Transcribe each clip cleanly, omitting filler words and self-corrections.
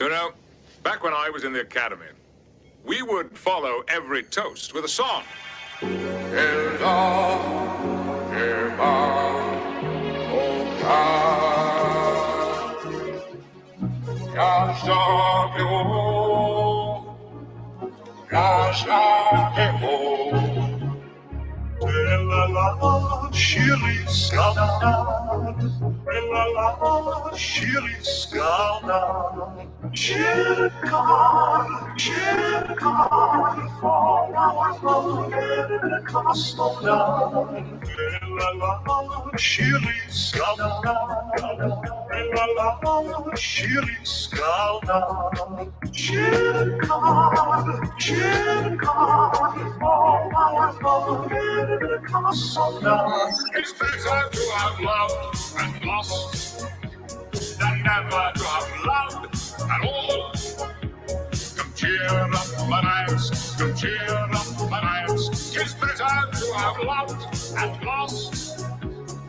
You know, back when I was in the academy, we would follow every toast with a song. Shiri skala, shiri skala, shirkar, for our shiri skala, shiri skala, It's better to have loved and lost than never to have loved at all. Come cheer up my nights, come cheer up my nights. It's better to have loved and lost.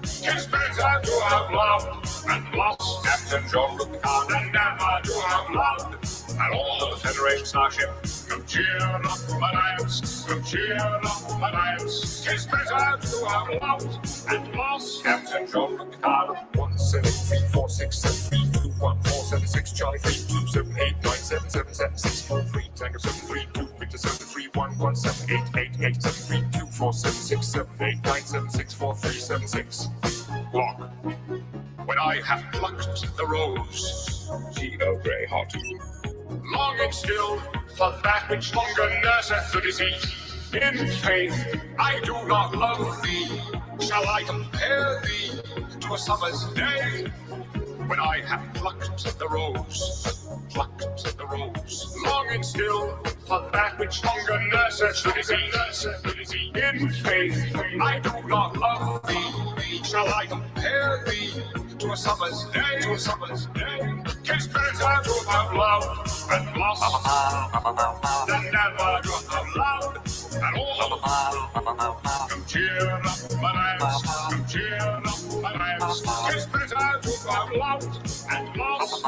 It's better to have loved and lost. Captain Jean Luc Picard and never to have loved at all. The Federation Starship, come cheer up my nights, come cheer up my nights. It's better to have loved and lost. Captain Jean Luc Picard, 17346732147 Charlie 327897777643 Tango 732 Victor 73117887324767897764376 Lock. When I have plucked the rose, G.O. Grey Hot, longing still for that which longer nurseth the disease. In faith, I do not love thee. Shall I compare thee to a summer's day? When I have plucked the rose, longing still for that which longer nurseth the disease. In faith, I do not love thee. Shall I compare thee to a summer's day? Tis better to have loved and lost than never to have loved at all. Come cheer up my nights, come cheer up my nights. Tis better to have loved and lost.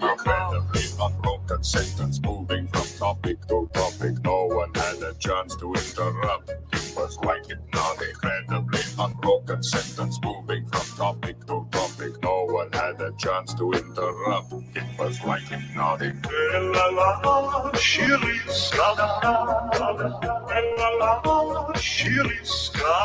Incredibly unbroken sentence, moving from topic to topic. No one had a chance to interrupt. It was quite hypnotic. Incredibly unbroken sentence, moving from topic to topic. No one had a chance to interrupt. It was quite hypnotic. Shiri skala, shiri skala,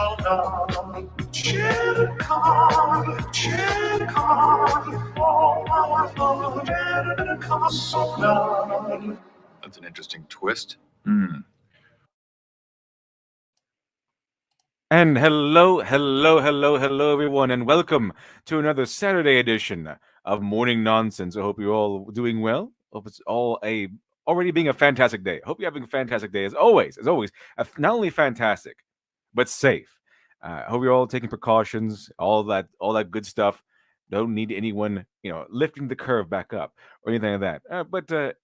That's an interesting twist. And hello, everyone, and welcome to another Saturday edition of Morning Nonsense. I hope you're all doing well. Hope it's already being a fantastic day. Hope you're having a fantastic day as always. Not only fantastic, but safe. I hope you're all taking precautions, all that good stuff. Don't need anyone, lifting the curve back up or anything like that. But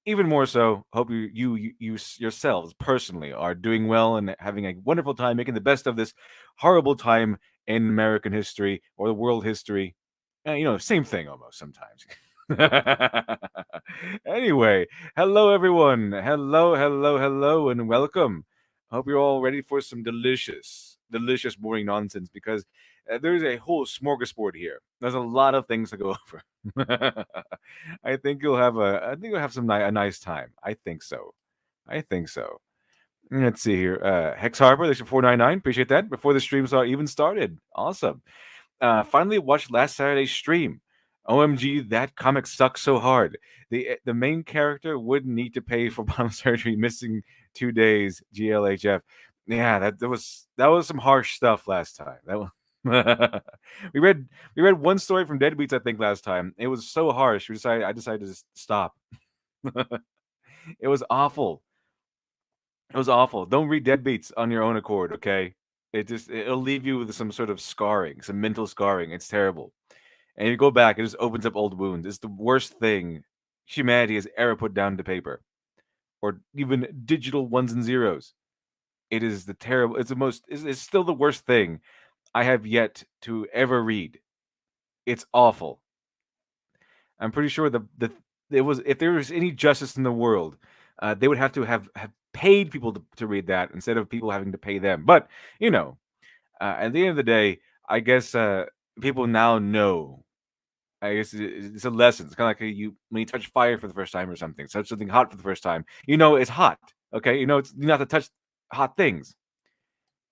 even more so, hope you yourselves personally are doing well and having a wonderful time, making the best of this horrible time in American history or the world history. Same thing almost sometimes. Anyway, hello everyone. Hello, and welcome. Hope you're all ready for some delicious morning nonsense because there's a whole smorgasbord here. There's a lot of things to go over. I think you'll have a nice time. I think so. Let's see here. Hex Harbor, there's your 499. Appreciate that. Before the stream even started. Awesome. Finally watched last Saturday's stream. OMG, that comic sucks so hard. The main character wouldn't need to pay for bottom surgery, missing 2 days. GLHF. Yeah, that was some harsh stuff last time. That was. we read one story from Deadbeats, I think, last time. It was so harsh. I decided to just stop. It was awful. Don't read Deadbeats on your own accord, okay? It'll leave you with some sort of scarring, some mental scarring. It's terrible. And you go back, it just opens up old wounds. It's the worst thing humanity has ever put down to paper, or even digital ones and zeros. It is the terrible. It's still the worst thing I have yet to ever read. It's awful. I'm pretty sure the if there was any justice in the world, they would have to have paid people to read that instead of people having to pay them. But you know, at the end of the day, I guess people now know. I guess it's a lesson. It's kind of like you when you touch fire for the first time or something, touch something hot for the first time. You know it's hot. Okay, you know it's you not to touch hot things.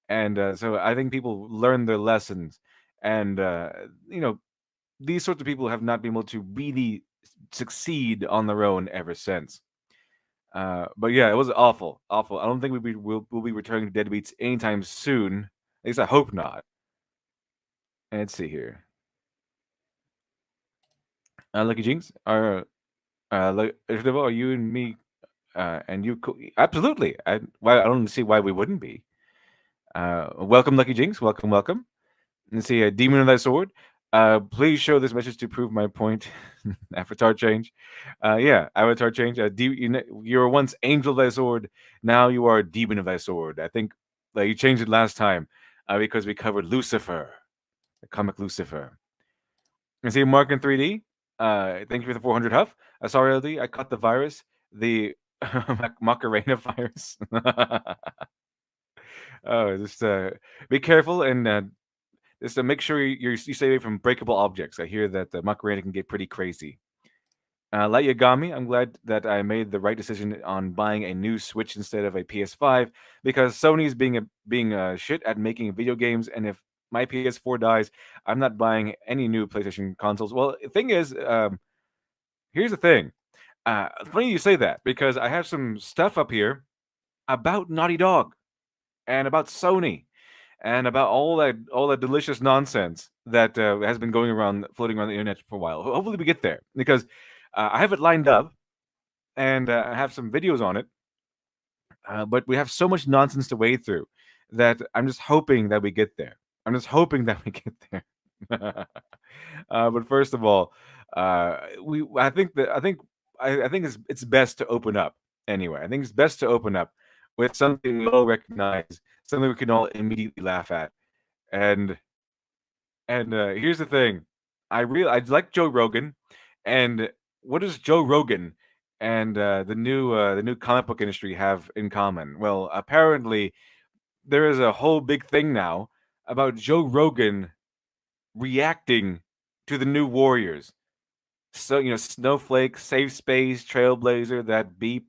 And so I think people learn their lessons, and you know these sorts of people have not been able to really succeed on their own ever since. But yeah, it was awful, awful. I don't think we'll be returning to Deadbeats anytime soon. At least I hope not. Let's see here. Lucky Jinx, are you and me, and you? Absolutely. I don't see why we wouldn't be. Welcome, Lucky Jinx. Welcome, welcome. Let's see, a demon of thy sword. Please show this message to prove my point. Avatar change. Yeah, avatar change. You were once angel of thy sword. Now you are demon of thy sword. I think you changed it last time because we covered Lucifer, the comic Lucifer. And see, Mark in 3D. Thank you for the 400 huff. Sorry, LD, I caught the virus. The Macarena virus. Oh, just be careful and just to make sure you stay away from breakable objects. I hear that the Macarena can get pretty crazy. Light Yagami, I'm glad that I made the right decision on buying a new Switch instead of a PS5 because Sony's being shit at making video games, and if my PS4 dies, I'm not buying any new PlayStation consoles. Well, the thing is, here's the thing. Funny you say that because I have some stuff up here about Naughty Dog and about Sony and about all that delicious nonsense that has been going around, floating around the internet for a while. Hopefully, we get there because I have it lined up and I have some videos on it. But we have so much nonsense to wade through that I'm just hoping that we get there. I'm just hoping that we get there. But first of all, I think it's best to open up anyway. I think it's best to open up with something we all recognize, something we can all immediately laugh at. And here's the thing, I like Joe Rogan, and what does Joe Rogan and the new comic book industry have in common? Well, apparently there is a whole big thing now about Joe Rogan reacting to the new Warriors. So Snowflake, safe space, trailblazer, that be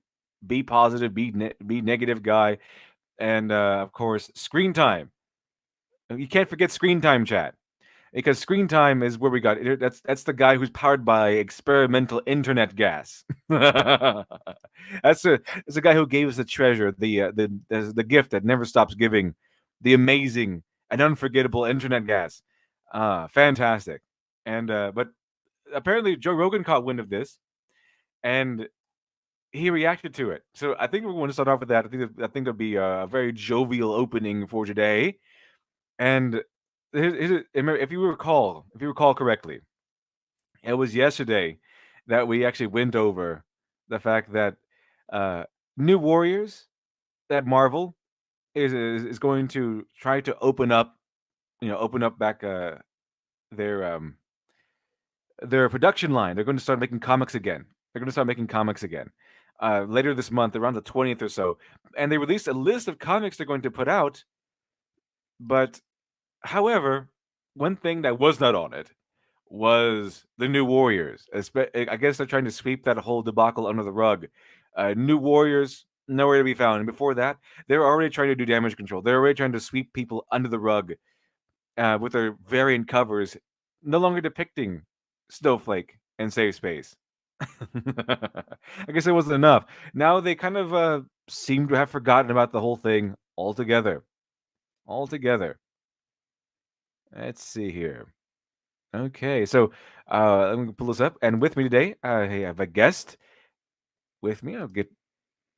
positive, be negative guy, and of course screen time. You can't forget screen time, chat, because screen time is where we got it. That's the guy who's powered by experimental internet gas. That's the guy who gave us the treasure, the gift that never stops giving, the amazing and unforgettable internet gas. Fantastic. And but apparently Joe Rogan caught wind of this, and he reacted to it. So I think we're going to start off with that. I think it'll be a very jovial opening for today. And if you recall correctly, it was yesterday that we actually went over the fact that New Warriors, that Marvel is going to try to open up back their production line. They're going to start making comics again. Later this month, around the 20th or so, and they released a list of comics they're going to put out. But however, one thing that was not on it was the New Warriors. I guess they're trying to sweep that whole debacle under the rug. New Warriors, nowhere to be found. And before that, they're already trying to do damage control. They're already trying to sweep people under the rug with their variant covers, no longer depicting Snowflake and Safe Space. I guess it wasn't enough. Now they kind of seem to have forgotten about the whole thing altogether. Let's see here. Okay, so let me pull this up. And with me today, I have a guest with me. I'll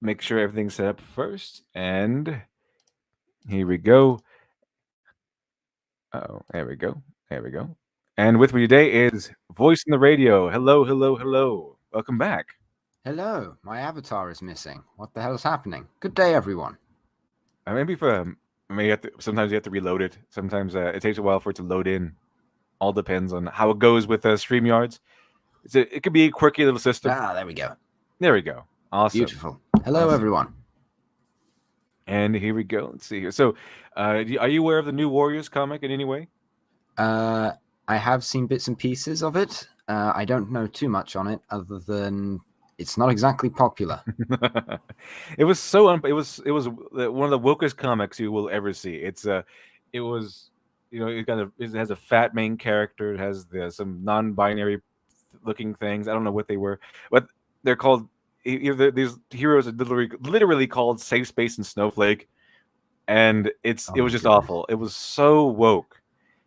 make sure everything's set up first. And here we go. Oh, there we go. And with me today is Voice in the Radio. Hello. Welcome back. Hello, my avatar is missing. What the hell is happening? Good day, everyone. Sometimes you have to reload it. Sometimes it takes a while for it to load in. All depends on how it goes with StreamYards. It could be a quirky little system. There we go. There we go. Awesome. Beautiful. Hello, Awesome. everyone. And here we go. Let's see here. So, are you aware of the New Warriors comic in any way? I have seen bits and pieces of it. I don't know too much on it, other than it's not exactly popular. It was so it was one of the wokest comics you will ever see. It was it has a fat main character. It has some non-binary looking things. I don't know what they were, but they're called these heroes are literally called Safe Space and Snowflake, and it was just goodness. awful. It was so woke.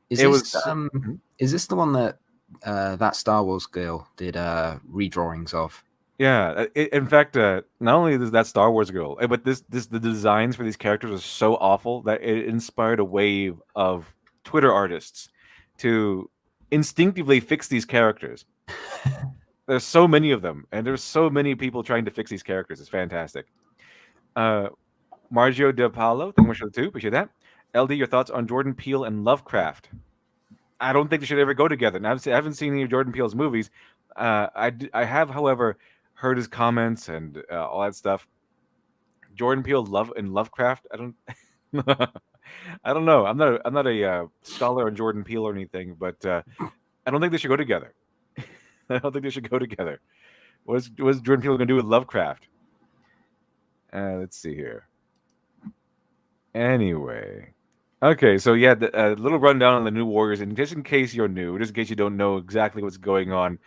Is this the one that that Star Wars girl did redrawings of? Yeah, in fact, not only is that Star Wars girl, but the designs for these characters are so awful that it inspired a wave of Twitter artists to instinctively fix these characters. There's so many of them, and there's so many people trying to fix these characters. It's fantastic. Margio De Paolo, thank you much for the two. Appreciate that. LD, your thoughts on Jordan Peele and Lovecraft? I don't think they should ever go together. Now, I haven't seen any of Jordan Peele's movies. I have, however, heard his comments and all that stuff. Jordan Peele and Lovecraft. I don't. I don't know. I'm not a scholar on Jordan Peele or anything, but I don't think they should go together. I don't think they should go together. What's Jordan Peele going to do with Lovecraft? Let's see here. Anyway. Okay, so yeah, a little rundown on the New Warriors, and just in case you're new, just in case you don't know exactly what's going on,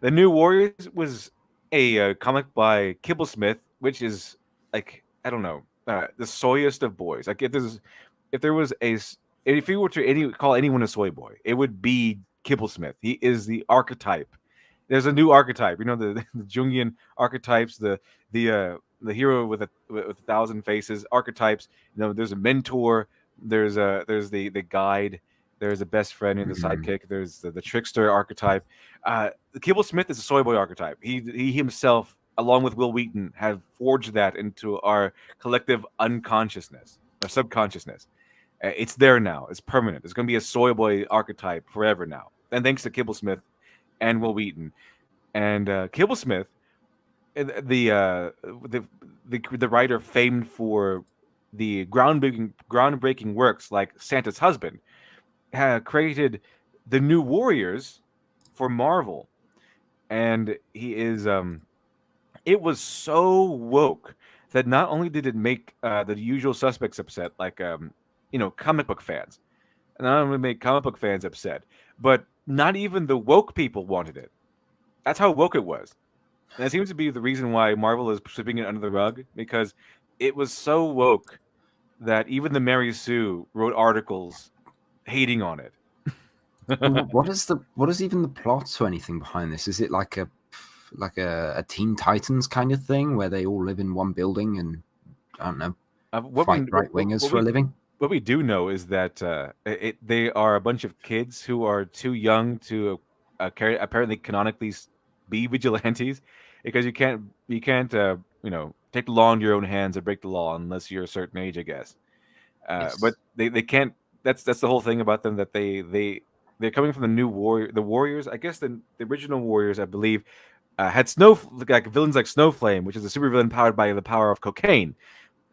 the New Warriors was a comic by Kibble Smith, which is like I don't know, the soyest of boys. Like if you were to call anyone a soy boy, it would be Kibble Smith. He is the archetype. There's a new archetype, the Jungian archetypes, the hero with a 1,000 faces archetypes. There's a mentor. There's the guide. There's a best friend and the sidekick. There's the trickster archetype. The Kibble Smith is a soy boy archetype. He himself, along with Will Wheaton, have forged that into our collective unconsciousness, our subconsciousness. It's there now. It's permanent. It's going to be a soy boy archetype forever now. And thanks to Kibble Smith and Will Wheaton. And Kibble Smith, the writer famed for the groundbreaking works like Santa's Husband, created the New Warriors for Marvel, and he is it was so woke that not only did it make the usual suspects upset, like comic book fans, and not only make comic book fans upset, but not even the woke people wanted it. That's how woke it was. And that seems to be the reason why Marvel is sweeping it under the rug, because it was so woke that even the Mary Sue wrote articles hating on it. What is even the plot or anything behind this? Is it like a Teen Titans kind of thing where they all live in one building and I don't know, fight right wingers for a living? What we do know is that they are a bunch of kids who are too young to apparently canonically be vigilantes, because you can't take the law into your own hands and break the law unless you're a certain age, I guess. Yes. But they can't. That's the whole thing about them, that they're coming from the Warriors. I guess the original Warriors, I believe, had villains like Snowflame, which is a supervillain powered by the power of cocaine,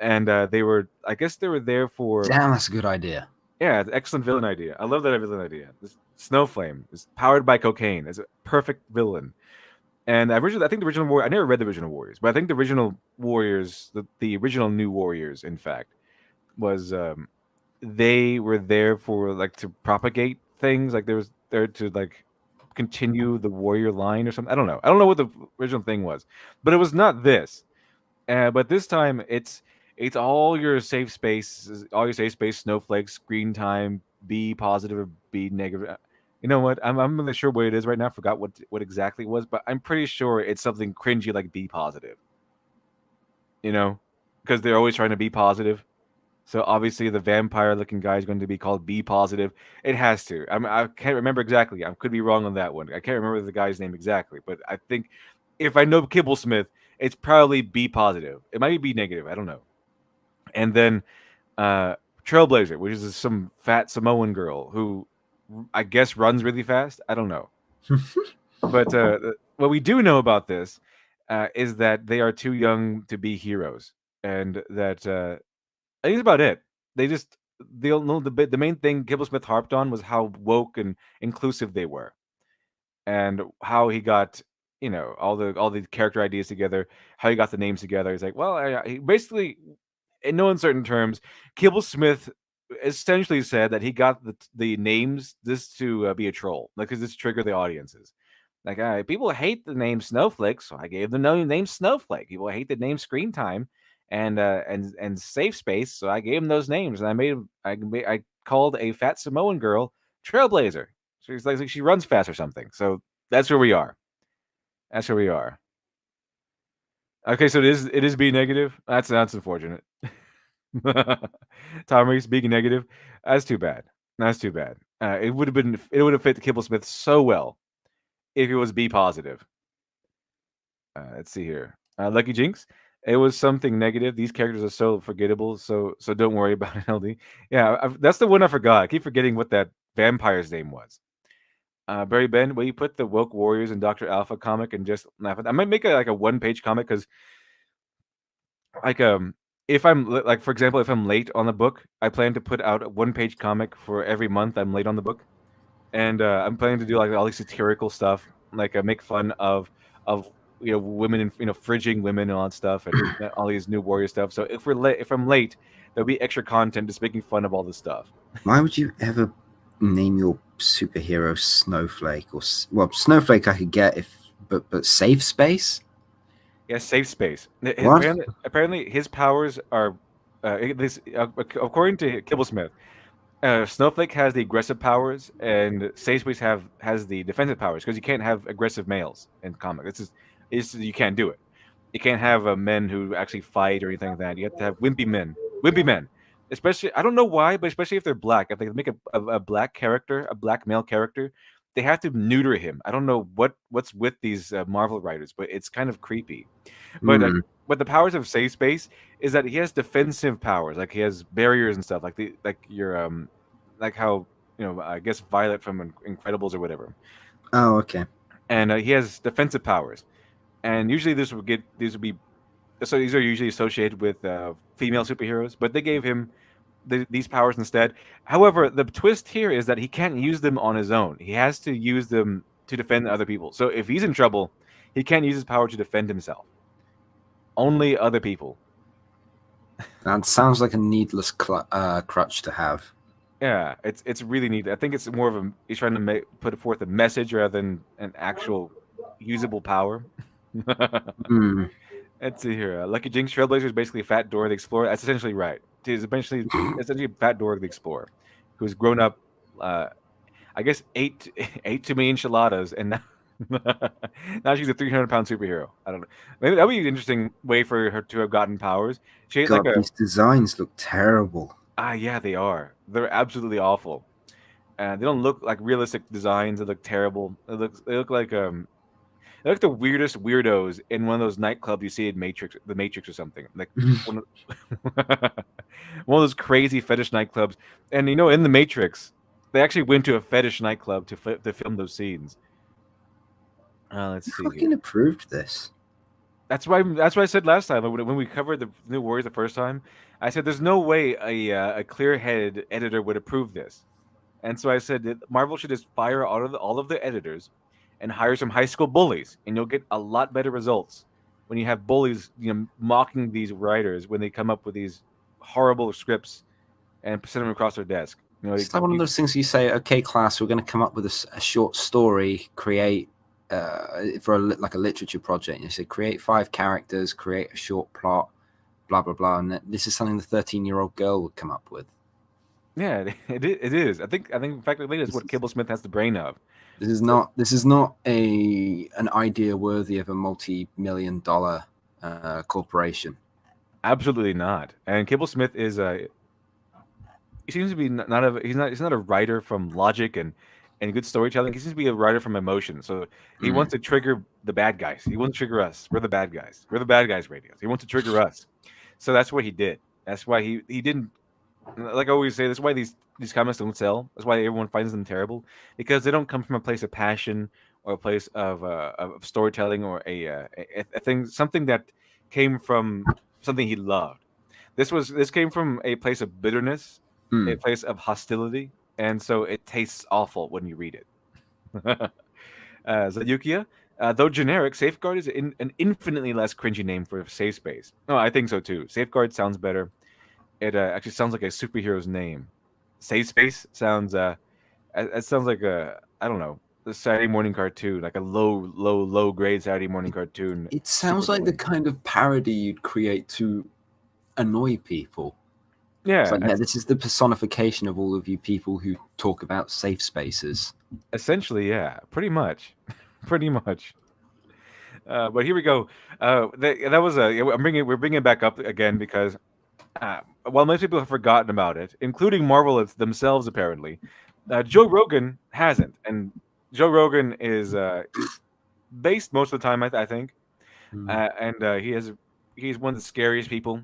and they were there for. Damn, that's a good idea. Yeah, it's an excellent villain idea. I love that villain idea. This Snowflame is powered by cocaine. It's a perfect villain. And I think the original I never read the original Warriors, but I think the original Warriors, the original New Warriors, in fact, was they were there for to propagate things. Like they was there to continue the warrior line or something. I don't know. I don't know what the original thing was, but it was not this. But this time it's all your safe space, snowflakes, screen time, be positive or be negative. You know what? I'm not sure what it is right now. I forgot what exactly it was, but I'm pretty sure it's something cringy like be positive. Because they're always trying to be positive. So obviously the vampire-looking guy is going to be called Be Positive. It has to. I can't remember exactly. I could be wrong on that one. I can't remember the guy's name exactly, but I think if I know Kibble Smith, it's probably Be Positive. It might be Negative. I don't know. And then Trailblazer, which is some fat Samoan girl who I guess runs really fast. I don't know. But what we do know about this is that they are too young to be heroes, and that I think that's about it. They just they'll know the main thing Kibblesmith harped on was how woke and inclusive they were, and how he got all the character ideas together, how he got the names together. He's like, well, he basically, in no uncertain terms, Kibblesmith essentially said that he got the names this to be a troll, like, because this trigger the audiences. Like, people hate the name Snowflake, so I gave them the name Snowflake. People hate the name Screen Time and Safe Space, so I gave them those names. And I called a fat Samoan girl Trailblazer. She's like she runs fast or something. So that's where we are. That's where we are. Okay, so it is B negative. That's unfortunate. Tom Reese being negative. That's too bad. That's too bad. It would have fit Kibblesmith so well if it was B positive. Let's see here. Lucky Jinx. It was something negative. These characters are so forgettable. So don't worry about it, LD. Yeah, that's the one I forgot. I keep forgetting what that vampire's name was. Barry Ben, will you put the Woke Warriors and Dr. Alpha comic and just laugh at? I might make a 1-page comic because, like, if I'm like, for example, if I'm late on the book, I plan to put out a 1-page comic for every month I'm late on the book, and I'm planning to do like all these satirical stuff, like make fun of women and fridging women and all that stuff, and all these new warrior stuff. So if I'm late, there'll be extra content just making fun of all this stuff. Why would you ever name your superhero Snowflake? Or Snowflake I could get but Safe Space? Yeah, Safe Space. What? Apparently his powers are according to Kibblesmith, Snowflake has the aggressive powers and Safe Space has the defensive powers, because you can't have aggressive males in comics. You can't do it. You can't have men who actually fight or anything like that. You have to have wimpy men. Especially, I don't know why, but especially if they're black. If they make a black character, a black male character, they have to neuter him. I don't know what's with these Marvel writers, but it's kind of creepy. But but the powers of Safe Space is that he has defensive powers, like he has barriers and stuff, like how I guess Violet from Incredibles or whatever. Oh, okay. And he has defensive powers, and usually these are usually associated with female superheroes, but they gave him these powers instead. However, the twist here is that he can't use them on his own. He has to use them to defend other people. So if he's in trouble, he can't use his power to defend himself. Only other people. That sounds like a needless crutch to have. Yeah, it's really neat. I think it's more of he's trying to put forth a message rather than an actual usable power. Let's see here. Lucky Jinx Trailblazer is basically Fat Dora the Explorer. That's essentially right. He's essentially Fat Dora the Explorer, who's grown up, I guess, ate too many enchiladas, and now she's a 300-pound superhero. I don't know. Maybe that would be an interesting way for her to have gotten powers. These designs look terrible. Yeah, they are. They're absolutely awful. They don't look like realistic designs. They look terrible. They look like they're like the weirdest weirdos in one of those nightclubs you see in the Matrix or something. Like one of those crazy fetish nightclubs. And in the Matrix, they actually went to a fetish nightclub to film those scenes. Let's see. Fucking approved this. That's why I said last time when we covered the New Warriors the first time. I said there's no way a clear-headed editor would approve this, and so I said that Marvel should just fire all of the editors and hire some high school bullies, and you'll get a lot better results when you have bullies, mocking these writers when they come up with these horrible scripts and send them across their desk. It's like one of those things you say, okay, class, we're going to come up with a short story, create for a literature project. You say, create 5 characters, create a short plot, blah, blah, blah. And this is something the 13-year-old girl would come up with. Yeah, it is. I think in fact, it's what Kibblesmith has the brain of. This is not an idea worthy of a multi-million-dollar corporation. Absolutely not. And Kibblesmith is he seems to be he's not a writer from logic and good storytelling. He seems to be a writer from emotion. So he wants to trigger the bad guys. He wants to trigger us. We're the bad guys. We're the bad guys radios. He wants to trigger us. So that's what he did. That's why he didn't, like I always say, that's why these comics don't sell. That's why everyone finds them terrible, because they don't come from a place of passion or a place of storytelling, or a thing, something that came from something he loved. This came from a place of bitterness, a Mm. place of hostility, and so it tastes awful when you read it. Zayukia, though generic, Safeguard is an infinitely less cringy name for a safe space. No, I think so too. Safeguard sounds better. It actually sounds like a superhero's name. Safe space sounds it sounds like a, I don't know, a Saturday morning cartoon, like a low grade Saturday morning cartoon. It sounds like the kind of parody you'd create to annoy people. It's Yeah, like, yeah, this is the personification of all of you people who talk about safe spaces. essentially, yeah, pretty much, pretty much. But here we go. That was a. We're bringing it back up again because while most people have forgotten about it, including Marvel themselves, apparently, Joe Rogan hasn't, and Joe Rogan is based most of the time, I think, and he's one of the scariest people,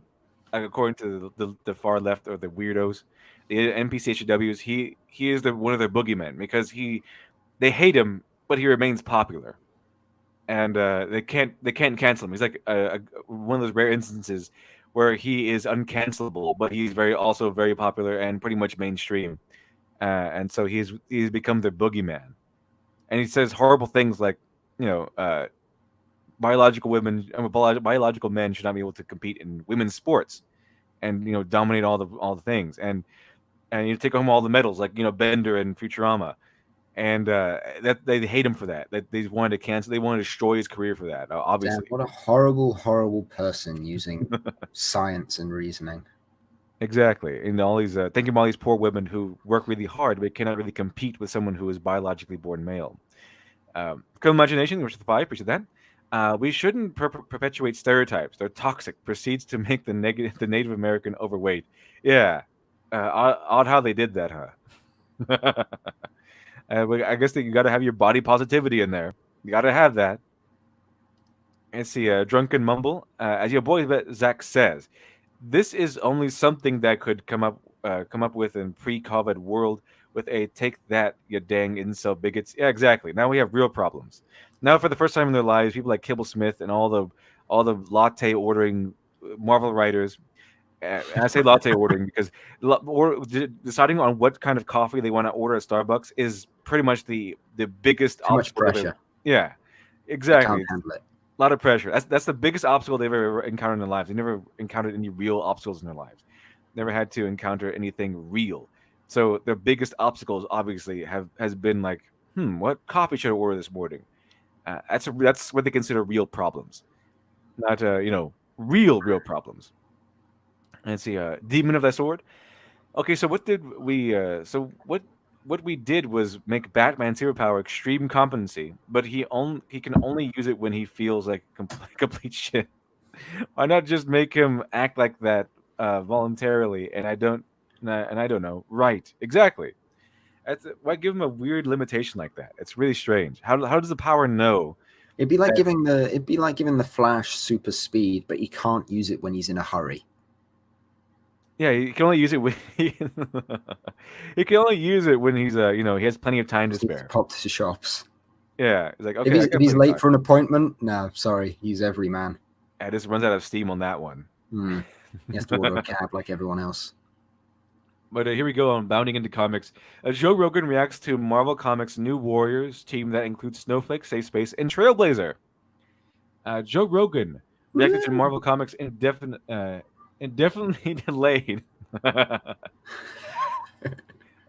according to the far left, or the weirdos, the NPCHWs. He is one of their boogeymen because they hate him, but he remains popular, and they can't cancel him. He's like one of those rare instances where he is uncancelable, but he's also very popular and pretty much mainstream, and so he's become their boogeyman, and he says horrible things like, you know, biological men should not be able to compete in women's sports, and dominate all the things, and take home all the medals, like Bender and Futurama, and that they hate him for that. That they wanted to cancel. They wanted to destroy his career for that. Obviously, Damn, what a horrible person using science and reasoning. exactly. And all these thinking about all these poor women who work really hard, but cannot really compete with someone who is biologically born male. Cool imagination, which is the five. Appreciate that. We shouldn't perpetuate stereotypes. They're toxic. Proceeds to make the Native American overweight. Yeah, odd how they did that, huh? I guess that you got to have your body positivity in there. You got to have that. Let's see, Drunken Mumble. As your boy Zach says, this is only something that could come up with in pre-COVID world with a take that, you dang incel bigots. Yeah, exactly. Now we have real problems. Now, for the first time in their lives, people like Kibble Smith and all the latte ordering Marvel writers. And I say latte ordering because deciding on what kind of coffee they want to order at Starbucks is pretty much the biggest Too much obstacle. pressure. Yeah, I exactly. can't handle it. A lot of pressure. That's the biggest obstacle they've ever encountered in their lives. They never encountered any real obstacles in their lives. Never had to encounter anything real. So their biggest obstacles obviously has been like, what coffee should I order this morning? That's what they consider real problems, not real problems. Let's see, Demon of the Sword. Okay, so what did we? What we did was make Batman's hero power extreme competency, but he can only use it when he feels like complete shit. Why not just make him act like that voluntarily? And I don't know. Right? Exactly. Why give him a weird limitation like that? It's really strange. How does the power know? It'd be like giving the Flash super speed, but he can't use it when he's in a hurry. Yeah, he can only use it when he can only use it when he's he has plenty of time to spare. Pop to shops. Yeah, he's like, okay. If he's late for an appointment, no, sorry, he's every man. Yeah, just runs out of steam on that one. He has to order a cab like everyone else. But here we go on Bounding into Comics. Joe Rogan reacts to Marvel Comics' New Warriors team that includes Snowflake, Safe Space, and Trailblazer. Joe Rogan reacted to Marvel Comics indefinitely delayed.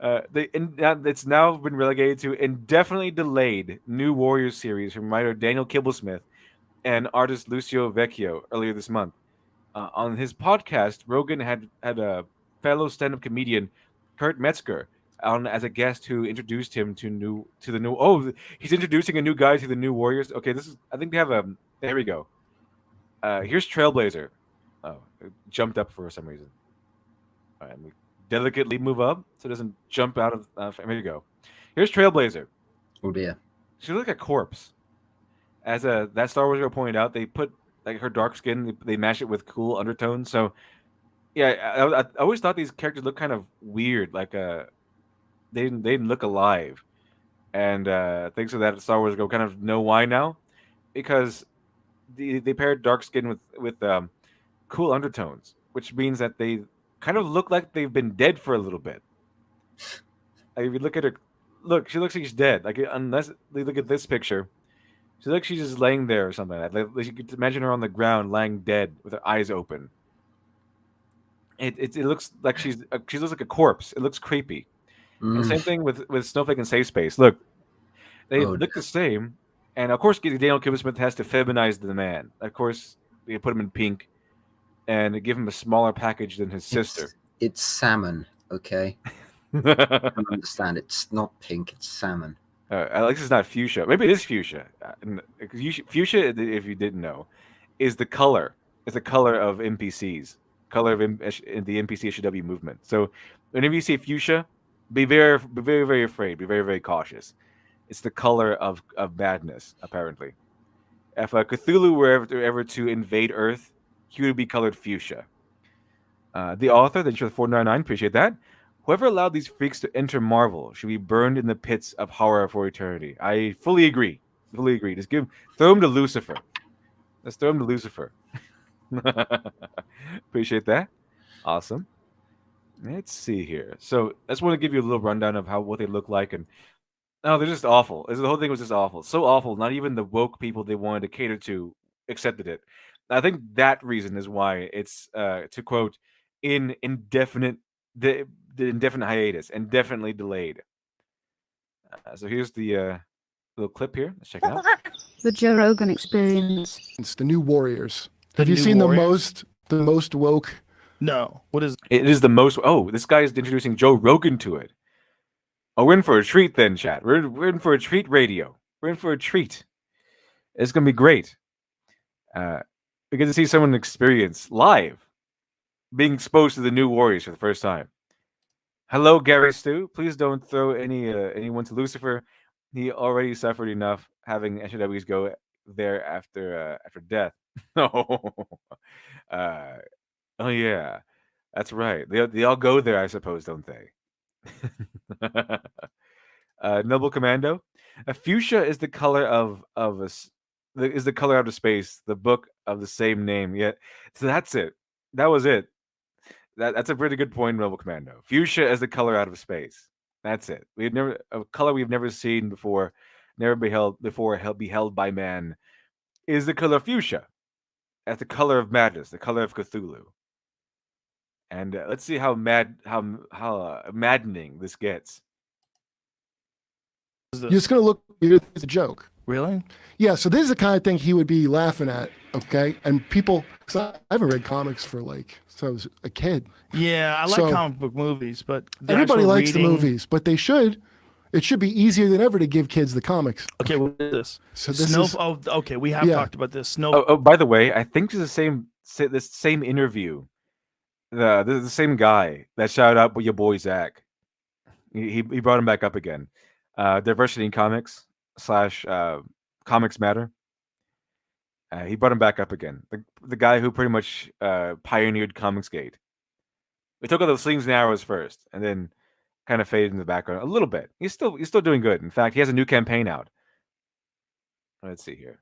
It's now been relegated to indefinitely delayed New Warriors series from writer Daniel Kibblesmith and artist Lucio Vecchio earlier this month. On his podcast, Rogan had a fellow stand-up comedian Kurt Metzger on as a guest who introduced him to the new. Oh, he's introducing a new guy to the New Warriors. Okay, I think they have a. There we go. Here's Trailblazer. Oh, it jumped up for some reason. All right, we delicately move up so it doesn't jump out of. Here you go. Here's Trailblazer. Oh dear. She looks like a corpse. As that Star Wars girl pointed out, they put like her dark skin. They mash it with cool undertones. So, yeah, I always thought these characters looked kind of weird. Like they didn't look alive. and thanks to that, Star Wars go kind of know why now, because they paired dark skin with cool undertones, which means that they kind of look like they've been dead for a little bit. Like, if you look at her, look, she looks like she's dead. Like, unless they look at this picture, she looks like she's just laying there or something like that. Like, you could imagine her on the ground, lying dead with her eyes open. It looks like she looks like a corpse. It looks creepy. And same thing with Snowflake and Safe Space. Look, they look the same, and of course, Daniel Kibblesmith has to feminize the man. Of course, they put him in pink, and they give him a smaller package than his sister. It's salmon, okay? I don't understand. It's not pink. It's salmon. At least it's not fuchsia. Maybe it is fuchsia. Fuchsia, if you didn't know, is the color. It's the color of NPCs. Color of the NPC SJW movement. So whenever you see fuchsia, be very, very afraid. Be very, very cautious. It's the color of madness, apparently. If Cthulhu were ever to invade Earth, he would be colored fuchsia. The author, the 499, appreciate that. Whoever allowed these freaks to enter Marvel should be burned in the pits of horror for eternity. I fully agree. Fully agree. Just throw him to Lucifer. Let's throw him to Lucifer. Appreciate that. Awesome. Let's see here. So I just want to give you a little rundown of what they look like, and they're just awful. The whole thing was just awful. So awful. Not even the woke people they wanted to cater to accepted it. I think that reason is why it's to quote the indefinite hiatus, indefinitely delayed. So here's the little clip here. Let's check it out. The Joe Rogan Experience. It's the New Warriors. Have you seen the most woke? No. What is it? Is the most? Oh, this guy is introducing Joe Rogan to it. Oh, we're in for a treat then, chat. We're in for a treat, radio. We're in for a treat. It's gonna be great. We get to see someone experience live being exposed to the New Warriors for the first time. Hello, Gary Stu. Please don't throw anyone to Lucifer. He already suffered enough having SJWs go there after death. Oh yeah, that's right. They all go there, I suppose, don't they? Noble Commando. Fuchsia is the color of the color out of space. The book of the same name. Yeah, so that's it. That was it. That's a pretty good point, Noble Commando. Fuchsia is the color out of space. That's it. A color we've never seen before, never beheld by man, is the color fuchsia. That's the color of madness, the color of Cthulhu. And let's see how maddening this gets. You're just gonna look. It's a joke. Really? Yeah. So this is the kind of thing he would be laughing at. Okay, and people. I haven't read comics for since I was a kid. Yeah, I like comic book movies, but everybody likes the movies, but they should. It should be easier than ever to give kids the comics. Okay, what is this? So this is. Oh, okay. We have talked about this. Oh, by the way, I think this same interview. The same guy that shouted out your boy Zach. He brought him back up again. Diversity in Comics / Comics Matter. He brought him back up again. The guy who pretty much pioneered Comicsgate. We took all the slings and arrows first, and then kind of faded in the background a little bit. He's still doing good. In fact, he has a new campaign out. Let's see here.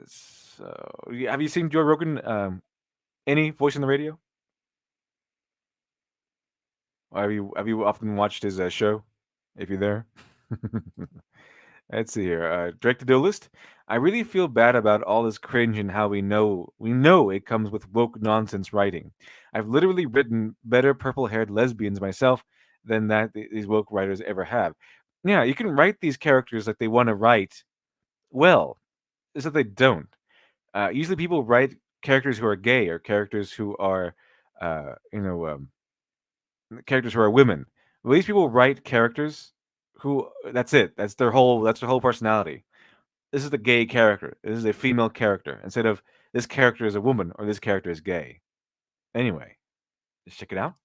So, have you seen Joe Rogan? Any voice on the radio? Or have you often watched his show? If you're there. Let's see here. Drake the Duelist. I really feel bad about all this cringe and how we know it comes with woke nonsense writing. I've literally written better purple-haired lesbians myself than that these woke writers ever have. Yeah, you can write these characters like they want to write. Well, it's that they don't. Usually people write characters who are gay or characters who are, characters who are women. Well, these people write characters who that's it. That's their whole personality. This is the gay character. This is a female character instead of this character is a woman or this character is gay. Anyway, let's check it out.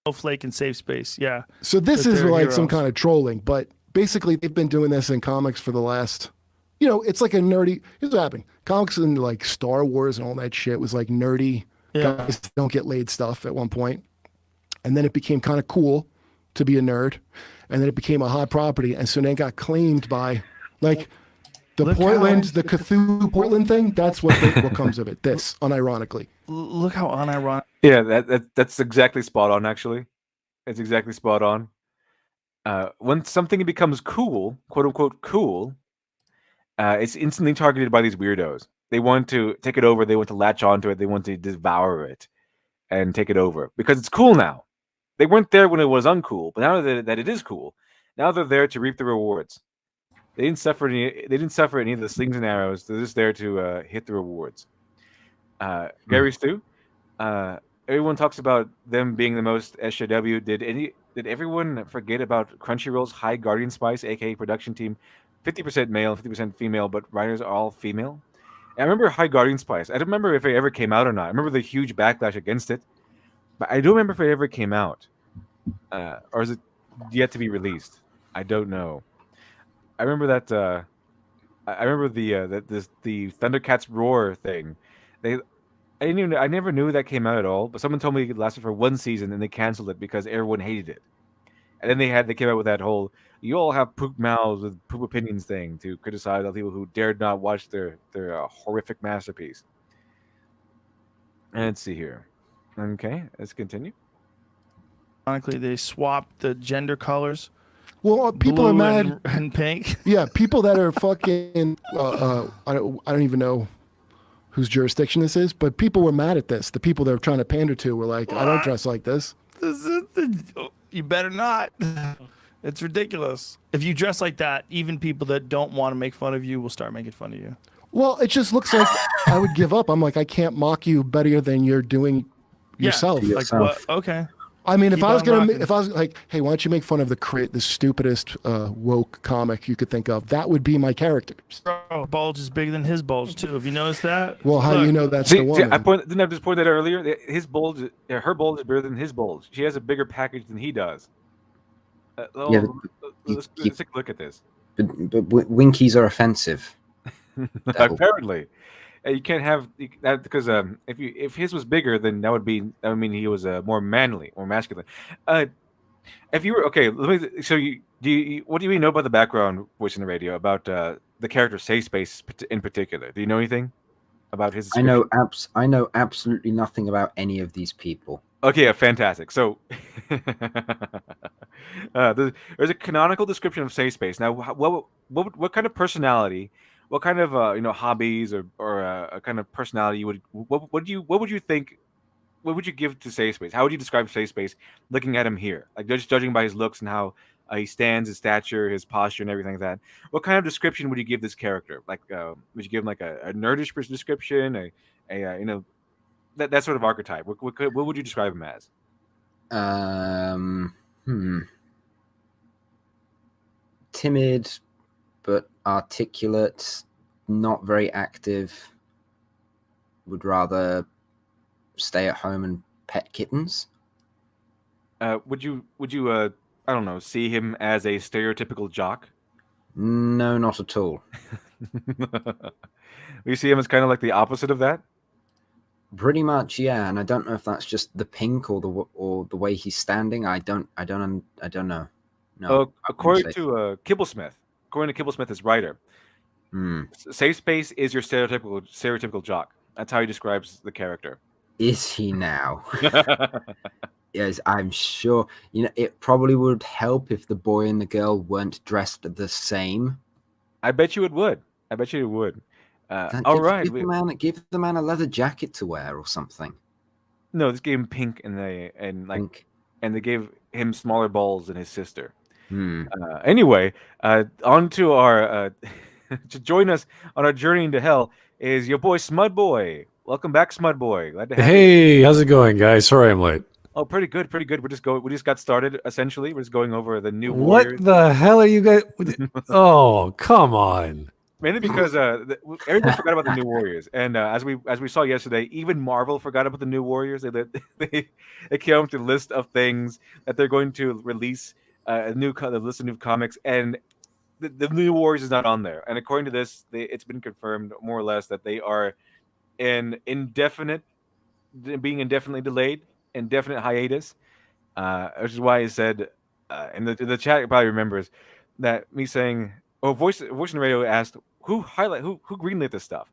Snowflake and Safe Space. Yeah. So this is like some kind of trolling, but basically they've been doing this in comics for the last. It's like a nerdy. Here's what happened. Comics and like Star Wars and all that shit was like nerdy guys don't get laid stuff at one point, and then it became kind of cool to be a nerd, and then it became a hot property, and so then it got claimed by like the Cthulhu Portland thing. That's what comes of it. This, unironically. Look how unironic. Yeah, that's exactly spot on. Actually, it's exactly spot on. When something becomes cool, quote unquote cool, it's instantly targeted by these weirdos. They want to take it over. They want to latch onto it. They want to devour it and take it over because it's cool now. They weren't there when it was uncool, but now that it is cool, now they're there to reap the rewards. They didn't suffer any of the slings and arrows. They're just there to hit the rewards. Gary Stu, everyone talks about them being the most SJW. Did everyone forget about Crunchyroll's High Guardian Spice, aka production team, 50% male, 50% female, but writers are all female? And I remember High Guardian Spice. I don't remember if it ever came out or not. I remember the huge backlash against it, but I don't remember if it ever came out, or is it yet to be released? I don't know. I remember that. I remember the Thundercats Roar thing. I never knew that came out at all. But someone told me it lasted for one season and they canceled it because everyone hated it. And then they came out with that whole "you all have poop mouths with poop opinions" thing to criticize other people who dared not watch their horrific masterpiece. And let's see here. Okay, let's continue. Ironically, they swapped the gender colors. Well, people are mad and pink. Yeah, people that are fucking. I don't even know whose jurisdiction this is, but people were mad at this. The people they're trying to pander to were like, "I don't dress like this." You better not. It's ridiculous. If you dress like that, even people that don't want to make fun of you will start making fun of you. Well, it just looks like I would give up. I'm like, I can't mock you better than you're doing yourself. Yeah, like what? Okay. I mean, if I was like, hey, why don't you make fun of the stupidest woke comic you could think of? That would be my characters. Bro, bulge is bigger than his bulge too. Have you noticed that? Well, how do you know that's the one? Didn't I just point that out earlier? Her bulge is bigger than his bulge. She has a bigger package than he does. Let's take a look at this. But Winkies are offensive. Apparently. You can't have that because if his was bigger, then that would mean he was more manly or masculine. If you were okay, let me. So what do you know about the background voice in the radio about the character Safe Space in particular? Do you know anything about his? I know absolutely nothing about any of these people. Okay, yeah, fantastic. So there's a canonical description of Safe Space. Now, what kind of personality? What kind of hobbies or a kind of personality what would you think? What would you give to Safe Space? How would you describe Safe Space looking at him here? Like just judging by his looks and how he stands, his stature, his posture, and everything like that. What kind of description would you give this character? Like would you give him like a nerdish description? That sort of archetype. What would you describe him as? Timid, but articulate, not very active, would rather stay at home and pet kittens. Would you I don't know, see him as a stereotypical jock? No, not at all. You see him as kind of like the opposite of that? Pretty much, yeah. And I don't know if that's just the pink or the way he's standing. I don't know. No. According to Kibblesmith, his writer, Safe Space is your stereotypical jock. That's how he describes the character. Is he now? Yes, I'm sure. It probably would help if the boy and the girl weren't dressed the same. I bet you it would. All right. Give the man a leather jacket to wear or something. No, this gave him pink and they gave him smaller balls than his sister. Anyway, on to our to join us on our journey into hell is your boy Smud Boy. Welcome back, Smud Boy. Glad to have you. Hey, how's it going, guys? Sorry I'm late. Oh, pretty good. We just got started. Essentially, we're just going over the new Warriors. What the hell are you guys? Oh, come on. Mainly because everyone forgot about the New Warriors, and as we saw yesterday, even Marvel forgot about the New Warriors. They came up with a list of things that they're going to release a list of new comics, and the New Warriors is not on there. And according to this, it's been confirmed more or less that they are being indefinitely delayed, indefinite hiatus, which is why I said and the chat probably remembers that me saying, "Oh, voice in the radio asked who greenlit this stuff,"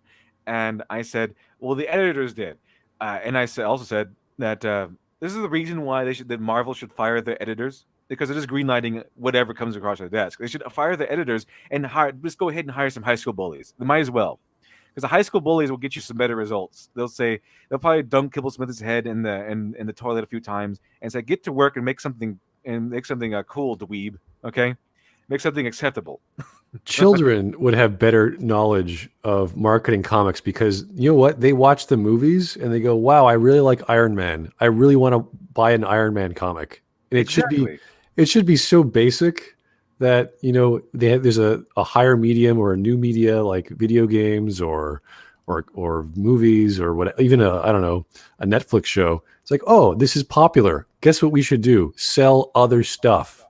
and I said, "Well, the editors did," and I also said that this is the reason why that Marvel should fire their editors, because it is greenlighting whatever comes across their desk. They should fire the editors and just go ahead and hire some high school bullies. They might as well, because the high school bullies will get you some better results. They'll probably dunk Kibble Smith's head in the toilet a few times and say, "Get to work and make something cool, dweeb." Okay, make something acceptable. Children would have better knowledge of marketing comics because you know what? They watch the movies and they go, "Wow, I really like Iron Man. I really want to buy an Iron Man comic." And it should be so basic that there's a higher medium or a new media like video games or movies or what, even a Netflix show. It's like, oh, this is popular. Guess what we should do? Sell other stuff.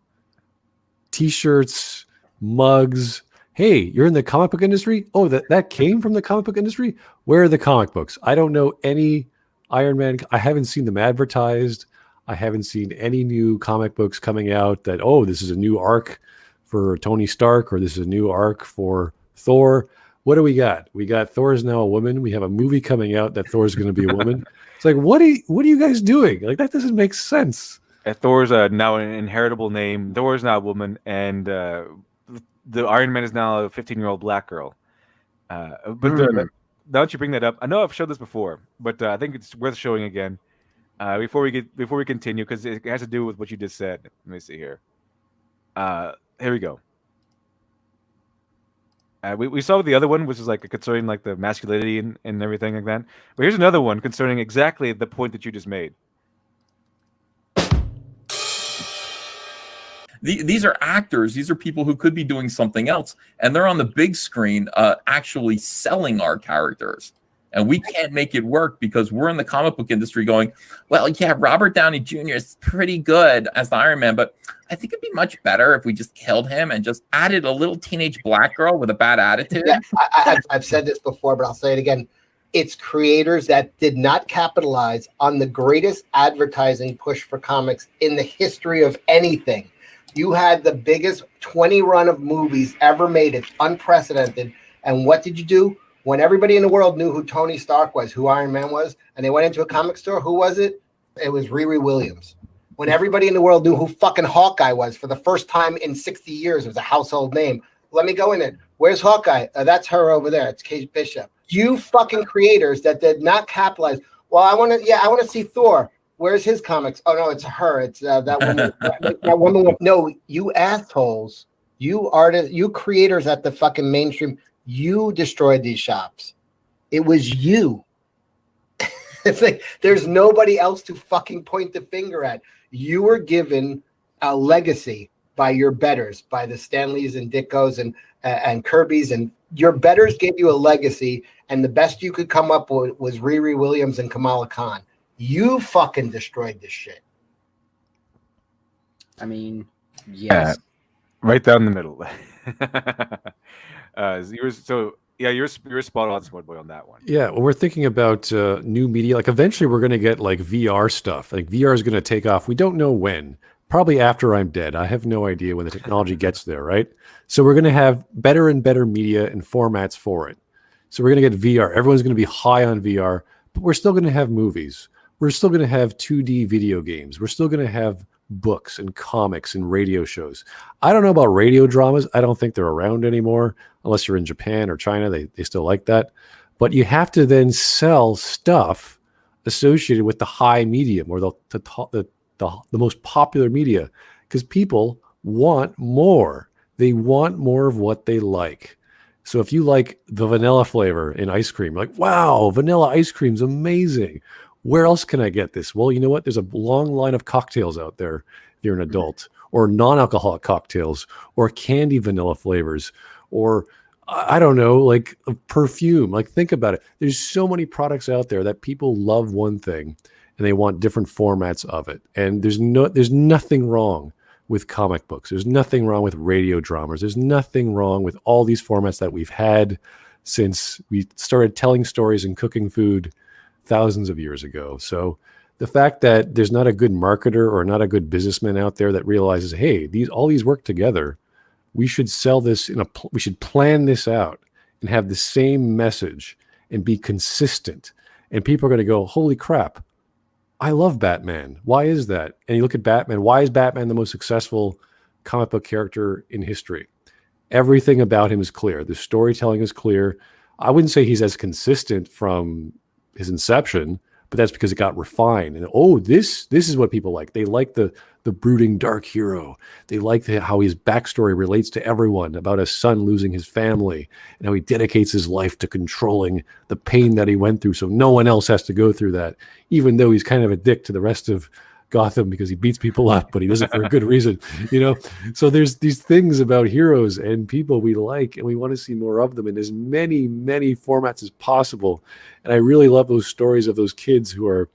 T-shirts, mugs. Hey, you're in the comic book industry? Oh, that came from the comic book industry? Where are the comic books? I don't know any Iron Man. I haven't seen them advertised. I haven't seen any new comic books coming out that, oh, this is a new arc for Tony Stark or this is a new arc for Thor. What do we got? We got Thor is now a woman. We have a movie coming out that Thor is going to be a woman. It's like, what are you guys doing? Like, that doesn't make sense. Thor's now an inheritable name. Thor is now a woman, and the Iron Man is now a 15-year-old black girl. Now that you bring that up, I know I've showed this before, but I think it's worth showing again before we continue, because it has to do with what you just said. Let me see here. Here we go. We saw the other one, which is like concerning like the masculinity and everything like that. But here's another one concerning exactly the point that you just made. These are actors. These are people who could be doing something else, and they're on the big screen actually selling our characters. And we can't make it work because we're in the comic book industry going, well, yeah, Robert Downey Jr. is pretty good as the Iron Man, but I think it'd be much better if we just killed him and just added a little teenage black girl with a bad attitude. Yeah, I've said this before, but I'll say it again. It's creators that did not capitalize on the greatest advertising push for comics in the history of anything. You had the biggest 20 run of movies ever made. It's unprecedented. And what did you do? When everybody in the world knew who Tony Stark was, who Iron Man was, and they went into a comic store, who was it? It was Riri Williams. When everybody in the world knew who fucking Hawkeye was for the first time in 60 years, it was a household name. Let me go in it. Where's Hawkeye? That's her over there. It's Kate Bishop. You fucking creators that did not capitalize. Well, I want to see Thor. Where's his comics? Oh no, it's her. It's that woman. That woman. No, you assholes. You artists. You creators at the fucking mainstream. You destroyed these shops. It was you. It's like there's nobody else to fucking point the finger at. You were given a legacy by your betters, by the Stanleys and Dickos and Kirby's, and your betters gave you a legacy, and the best you could come up with was Riri Williams and Kamala Khan. You fucking destroyed this shit. I mean, yes. Right down the middle. You're spot on, Smart Boy, on that one. Yeah, well, we're thinking about new media. Like eventually, we're going to get like VR stuff. Like VR is going to take off. We don't know when. Probably after I'm dead. I have no idea when the technology gets there, right? So we're going to have better and better media and formats for it. So we're going to get VR. Everyone's going to be high on VR, but we're still going to have movies. We're still going to have 2D video games. We're still going to have books and comics and radio shows. I don't know about radio dramas. I don't think they're around anymore, unless you're in Japan or China. They still like that. But you have to then sell stuff associated with the high medium or the most popular media, because people want more. They want more of what they like. So if you like the vanilla flavor in ice cream, like, wow, vanilla ice cream's amazing. Where else can I get this? Well, you know what? There's a long line of cocktails out there if you're an adult, or non-alcoholic cocktails, or candy vanilla flavors, or I don't know, like a perfume. Like, think about it. There's so many products out there that people love one thing and they want different formats of it. And there's nothing wrong with comic books. There's nothing wrong with radio dramas. There's nothing wrong with all these formats that we've had since we started telling stories and cooking food thousands of years ago. So The fact that there's not a good marketer or not a good businessman out there that realizes, hey, all these work together. We should sell this we should plan this out and have the same message and be consistent. And people are going to go, holy crap, I love Batman. Why is that? And you look at Batman. Why is Batman the most successful comic book character in history? Everything about him is clear. The storytelling is clear. I wouldn't say he's as consistent from his inception, but that's because it got refined. And this is what people like. They like the brooding dark hero. They like how his backstory relates to everyone, about a son losing his family and how he dedicates his life to controlling the pain that he went through so no one else has to go through that, even though he's kind of a dick to the rest of Gotham because he beats people up, but he does it for a good reason, So there's these things about heroes and people we like, and we want to see more of them in as many, many formats as possible. And I really love those stories of those kids who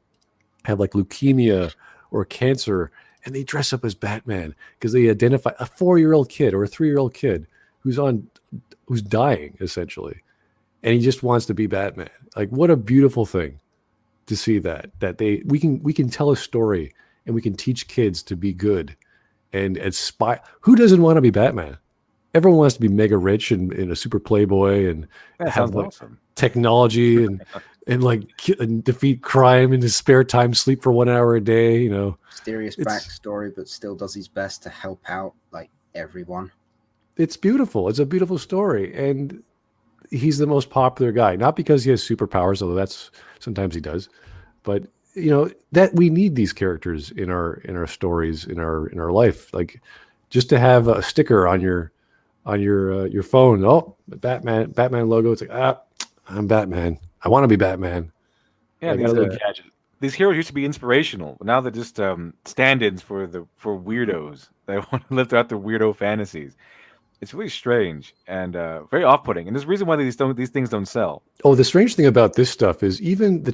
have like leukemia or cancer, and they dress up as Batman because they identify a 4-year-old kid or a 3-year-old kid who's dying essentially, and he just wants to be Batman. Like, what a beautiful thing to see that we can tell a story and we can teach kids to be good and aspire. Who doesn't want to be Batman? Everyone wants to be mega rich and a super playboy and have awesome technology and defeat crime in his spare time, sleep for 1 hour a day. Mysterious backstory, but still does his best to help out like everyone. It's beautiful. It's a beautiful story, and he's the most popular guy, not because he has superpowers, although sometimes he does, but that we need these characters in our stories, in our life. Like, just to have a sticker on your phone. Oh, Batman logo. It's like, I'm Batman. I want to be Batman. Yeah, these heroes used to be inspirational, but now they're just stand-ins for weirdos. They want to live throughout their weirdo fantasies. It's really strange and very off-putting, and there's a reason why these things don't sell. Oh, the strange thing about this stuff is even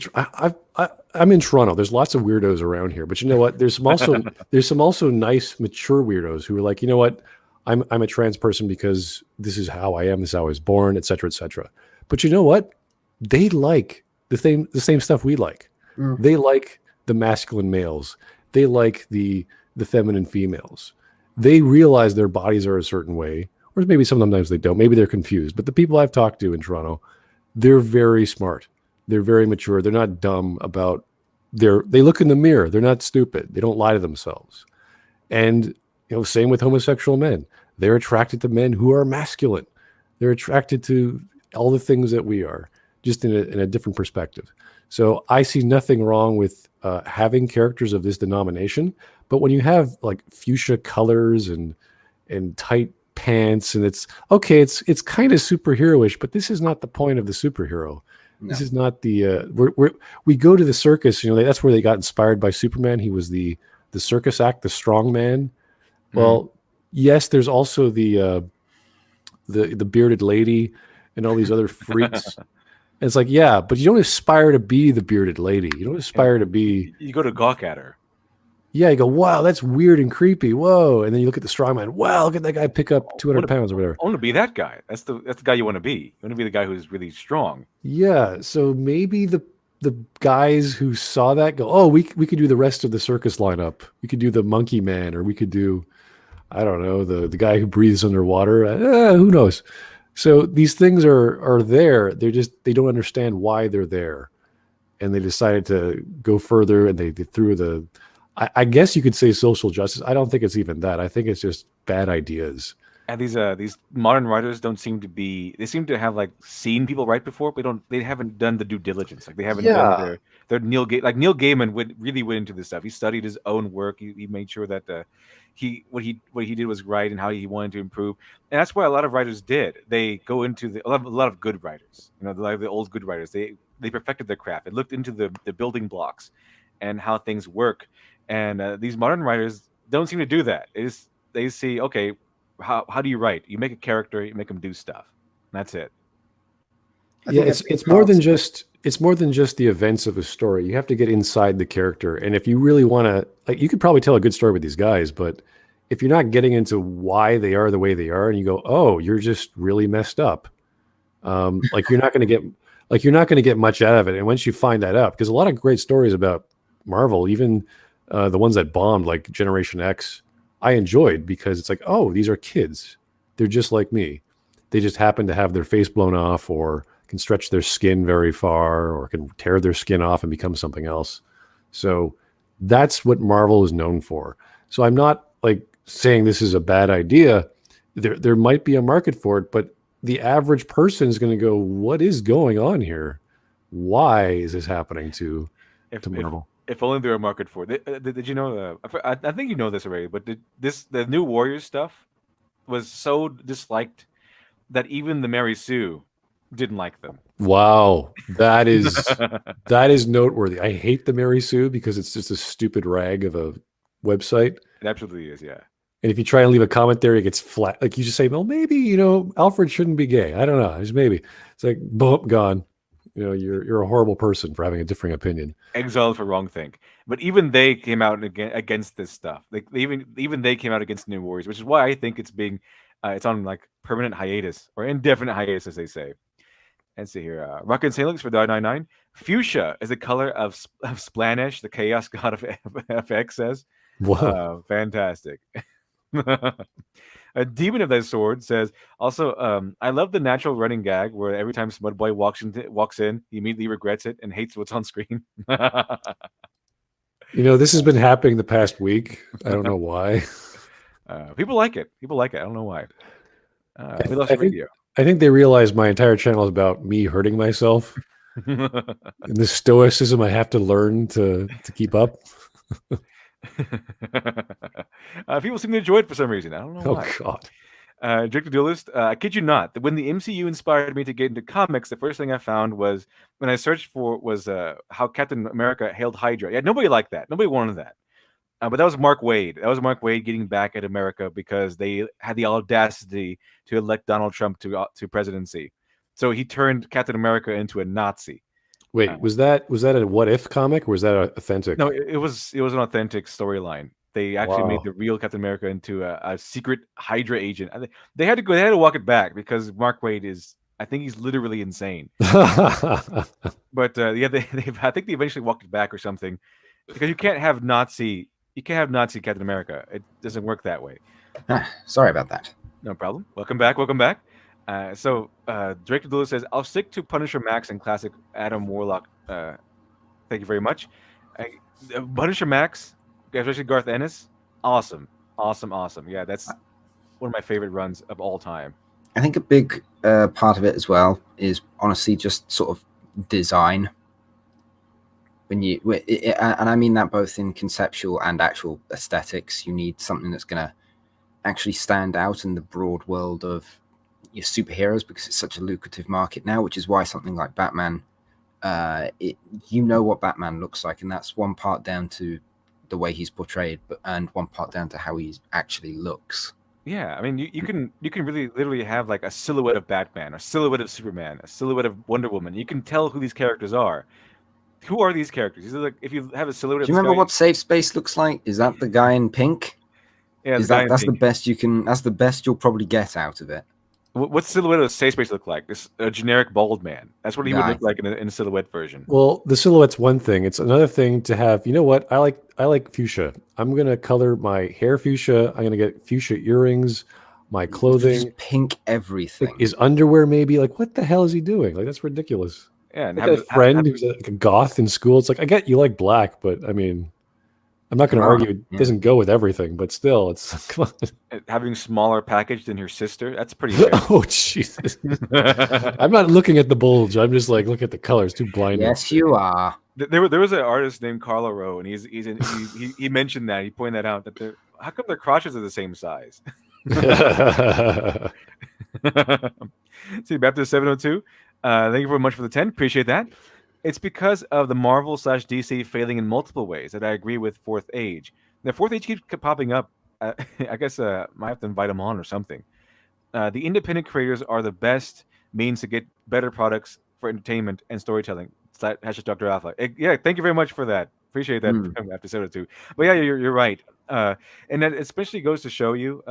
I'm in Toronto. There's lots of weirdos around here, but you know what? There's some also nice, mature weirdos who are like, you know what? I'm a trans person because this is how I am. This is how I was born, et cetera, et cetera. But you know what? They like the same stuff we like. Mm. They like the masculine males. They like the feminine females. They realize their bodies are a certain way. Or maybe sometimes they don't. Maybe they're confused. But the people I've talked to in Toronto, they're very smart. They're very mature. They're not dumb about they look in the mirror. They're not stupid. They don't lie to themselves. And same with homosexual men. They're attracted to men who are masculine. They're attracted to all the things that we are, just in a different perspective. So I see nothing wrong with having characters of this denomination. But when you have like fuchsia colors and tight pants, and it's kind of superhero-ish, but this is not the point of the superhero. No. This is not the we go to the circus. That's where they got inspired by Superman. He was the circus act, the strong man. Mm-hmm. Well, yes, there's also the bearded lady and all these other freaks. And it's like, yeah, but you don't aspire to be the bearded lady. You don't aspire to be. You go to gawk at her. Yeah, you go, wow, that's weird and creepy. Whoa. And then you look at the strongman. Wow, look at that guy pick up 200 pounds or whatever. I want to be that guy. That's the guy you want to be. You want to be the guy who's really strong. Yeah. So maybe the guys who saw that go, oh, we could do the rest of the circus lineup. We could do the monkey man, or we could do, I don't know, the guy who breathes underwater. Who knows? So these things are there. They don't understand why they're there. And they decided to go further, and they threw I guess you could say social justice. I don't think it's even that. I think it's just bad ideas. And these modern writers don't seem to be. They seem to have like seen people write before, but they haven't done the due diligence. Like they haven't done their Neil Gaiman really went into this stuff. He studied his own work. He made sure that what he did was right and how he wanted to improve. And that's why a lot of writers did. They go into a lot of good writers. Like the old good writers. They perfected their craft. They looked into the building blocks and how things work. And these modern writers don't seem to do that. They see, okay, how do you write? You make a character, you make them do stuff. That's it. Yeah, it's more than just the events of a story. You have to get inside the character. And if you really want to, like, you could probably tell a good story with these guys, but if you're not getting into why they are the way they are, and you go, oh, you're just really messed up, like you're not going to get much out of it. And once you find that out, because a lot of great stories about Marvel, even the ones that bombed, like Generation X, I enjoyed because it's like, oh, these are kids. They're just like me. They just happen to have their face blown off, or can stretch their skin very far, or can tear their skin off and become something else. So that's what Marvel is known for. So I'm not like saying this is a bad idea. There might be a market for it, but the average person is going to go, what is going on here? Why is this happening to Marvel? If only there were a market for it. Did you know? I think you know this already, but the new Warriors stuff was so disliked that even the Mary Sue didn't like them. Wow, that is noteworthy. I hate the Mary Sue because it's just a stupid rag of a website. It absolutely is, yeah. And if you try and leave a comment there, it gets flat. Like you just say, well, maybe Alfred shouldn't be gay. I don't know. Just maybe. It's like boom, gone. You're a horrible person for having a differing opinion. Exiled for wrong think. But even they came out against this stuff. Like even they came out against New Warriors, which is why I think it's being it's on like permanent hiatus or indefinite hiatus, as they say. Let's see here. Rocket Salix for $1.99. Fuchsia is the color of Splanesh, the chaos god of FX says. Wow. Fantastic. A Demon of Thy Sword says, also, I love the natural running gag where every time Smudboy walks in, he immediately regrets it and hates what's on screen. This has been happening the past week. I don't know why. People like it. I don't know why. We love radio. I think they realize my entire channel is about me hurting myself. And the stoicism I have to learn to keep up. People seem to enjoy it for some reason. I don't know why. Oh, God. Drake the Duelist, I kid you not, when the MCU inspired me to get into comics, the first thing I found was when I searched for was how Captain America hailed Hydra. Yeah, nobody liked that. Nobody wanted that. But that was Mark Waid. That was Mark Waid getting back at America because they had the audacity to elect Donald Trump to presidency. So he turned Captain America into a Nazi. Wait, was that a What If comic, or was that authentic? No, it was an authentic storyline. They actually made the real Captain America into a secret Hydra agent. They had to walk it back because Mark Waid I think he's literally insane. But yeah, I think they eventually walked it back or something because you can't have Nazi Captain America. It doesn't work that way. Sorry about that. No problem. Welcome back. So Drake the Duelist says, I'll stick to Punisher Max and classic Adam Warlock. Thank you very much. Punisher Max, especially Garth Ennis, awesome. Yeah, that's one of my favorite runs of all time. I think a big part of it as well is honestly just sort of design. And I mean that both in conceptual and actual aesthetics. You need something that's going to actually stand out in the broad world of your superheroes because it's such a lucrative market now, which is why something like Batman, what Batman looks like, and that's one part down to the way he's portrayed, and one part down to how he actually looks. Yeah, I mean, you can really literally have like a silhouette of Batman, a silhouette of Superman, a silhouette of Wonder Woman. You can tell who these characters are. Who are these characters? These are like, if you have a silhouette. Do you remember what Safe Space looks like? Is that the guy in pink? Yeah, that's the best you can. That's the best you'll probably get out of it. What's silhouette of Safe Space look like? A generic bald man. That's what he would look like in a silhouette version. Well, the silhouette's one thing. It's another thing to have. You know what? I like fuchsia. I'm gonna color my hair fuchsia. I'm gonna get fuchsia earrings. My clothing, just pink everything. His underwear, maybe. Like, what the hell is he doing? Like, that's ridiculous. Yeah, and have a friend who's like a goth in school. It's like, I get you like black, but I mean, I'm not going to argue it doesn't go with everything, but still, it's come on. Having smaller package than your sister. That's pretty good. Oh, Jesus. I'm not looking at the bulge. I'm just like, look at the colors. Too blinding. Yes, you are. There was an artist named Carlo Rowe, and he mentioned that. He pointed that out, that how come their crotches are the same size? See, Baptist 702. Thank you very much for the 10. Appreciate that. It's because of the Marvel/DC failing in multiple ways that I agree with Fourth Age. The Fourth Age keeps popping up. I guess might have to invite them on or something. The independent creators are the best means to get better products for entertainment and storytelling. # Dr. Alpha. Yeah, thank you very much for that. Appreciate that. After 702. But yeah, you're right. And that especially goes to show you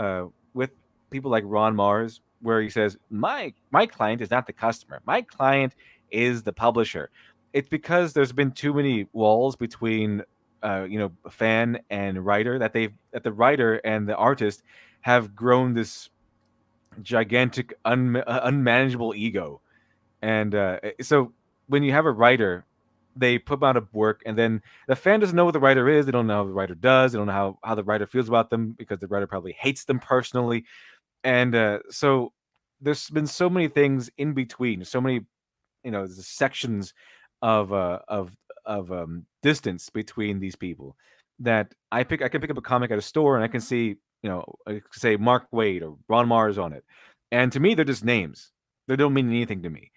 with people like Ron Mars, where he says, my client is not the customer. My client is the publisher. It's because there's been too many walls between fan and writer, that the writer and the artist have grown this gigantic unmanageable ego. And so when you have a writer, they put out a work, and then the fan doesn't know what the writer is. They don't know how the writer does. They don't know how the writer feels about them, because the writer probably hates them personally. And so there's been so many things in between, so many sections of distance between these people, that I can pick up a comic at a store and I can see, I can say Mark Waid or Ron Mars on it, and to me they're just names. They don't mean anything to me.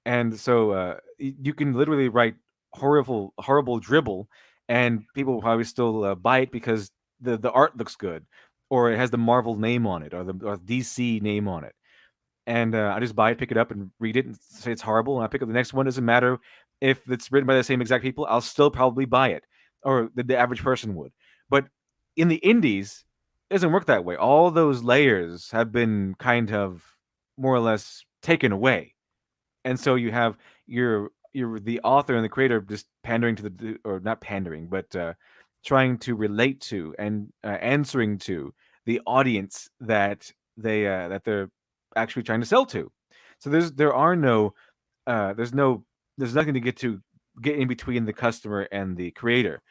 And so you can literally write horrible dribble, and people will probably still buy it because the art looks good, or it has the Marvel name on it, or the DC name on it. And I just buy it, pick it up, and read it, and say it's horrible. And I pick up the next one. Doesn't matter if it's written by the same exact people. I'll still probably buy it, or the average person would. But in the indies, it doesn't work that way. All those layers have been kind of more or less taken away, and so you have the author and the creator just pandering to or not pandering, but trying to relate to and answering to the audience that they're actually trying to sell to. So there's nothing to get in between the customer and the creator.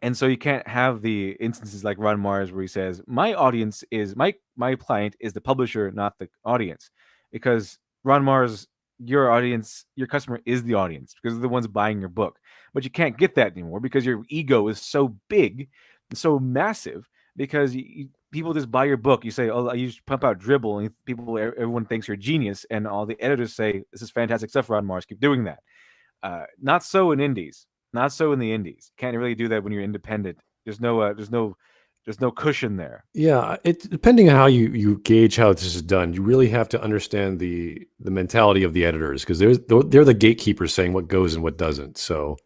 And so you can't have the instances like Ron Mars where he says, my audience is my client is the publisher, not the audience. Because Ron Mars, your audience, your customer is the audience, because they're the ones buying your book. But you can't get that anymore because your ego is so big, so massive, because people just buy your book. You say, oh, you just pump out dribble, and everyone thinks you're a genius, and all the editors say, this is fantastic stuff, Ron Mars, keep doing that. Not so in indies. Not so in the indies. Can't really do that when you're independent. There's no cushion there. Yeah, depending on how you gauge how this is done, you really have to understand the mentality of the editors, because they're the gatekeepers saying what goes and what doesn't. So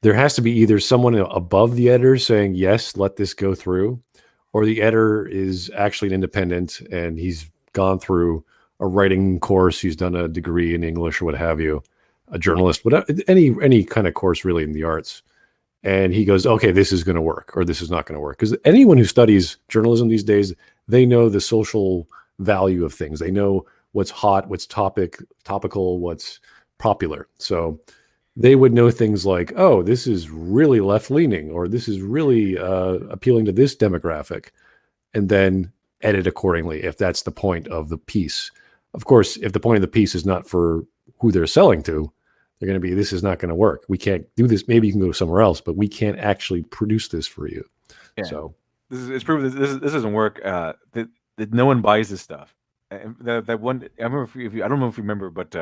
there has to be either someone above the editor saying, yes, let this go through, or the editor is actually an independent and he's gone through a writing course, he's done a degree in English or what have you, a journalist, whatever, any kind of course really in the arts. And he goes, okay, this is going to work, or this is not going to work. Because anyone who studies journalism these days, they know the social value of things. They know what's hot, what's topical, what's popular. So they would know things like, oh, this is really left-leaning, or this is really appealing to this demographic, and then edit accordingly if that's the point of the piece. Of course, if the point of the piece is not for who they're selling to, they're going to be, this is not going to work. We can't do this. Maybe you can go somewhere else, but we can't actually produce this for you. Yeah. So it's proven this doesn't work. That no one buys this stuff. That one, I remember I don't know if you remember, but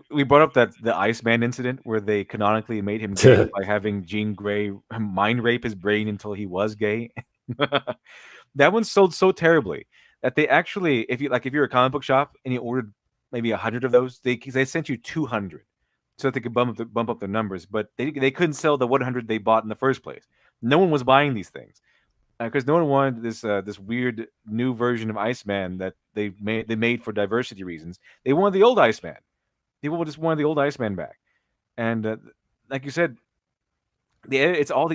we brought up that the Iceman incident where they canonically made him gay by having Jean Grey mind rape his brain until he was gay. That one sold so terribly that they actually, if you're a comic book shop and you ordered maybe 100 of those, they sent you 200 so that they could bump up the numbers, but they couldn't sell the 100 they bought in the first place. No one was buying these things because no one wanted this weird new version of Iceman that they made for diversity reasons. They wanted the old Iceman. People just wanted the old Iceman back, and like you said, it's all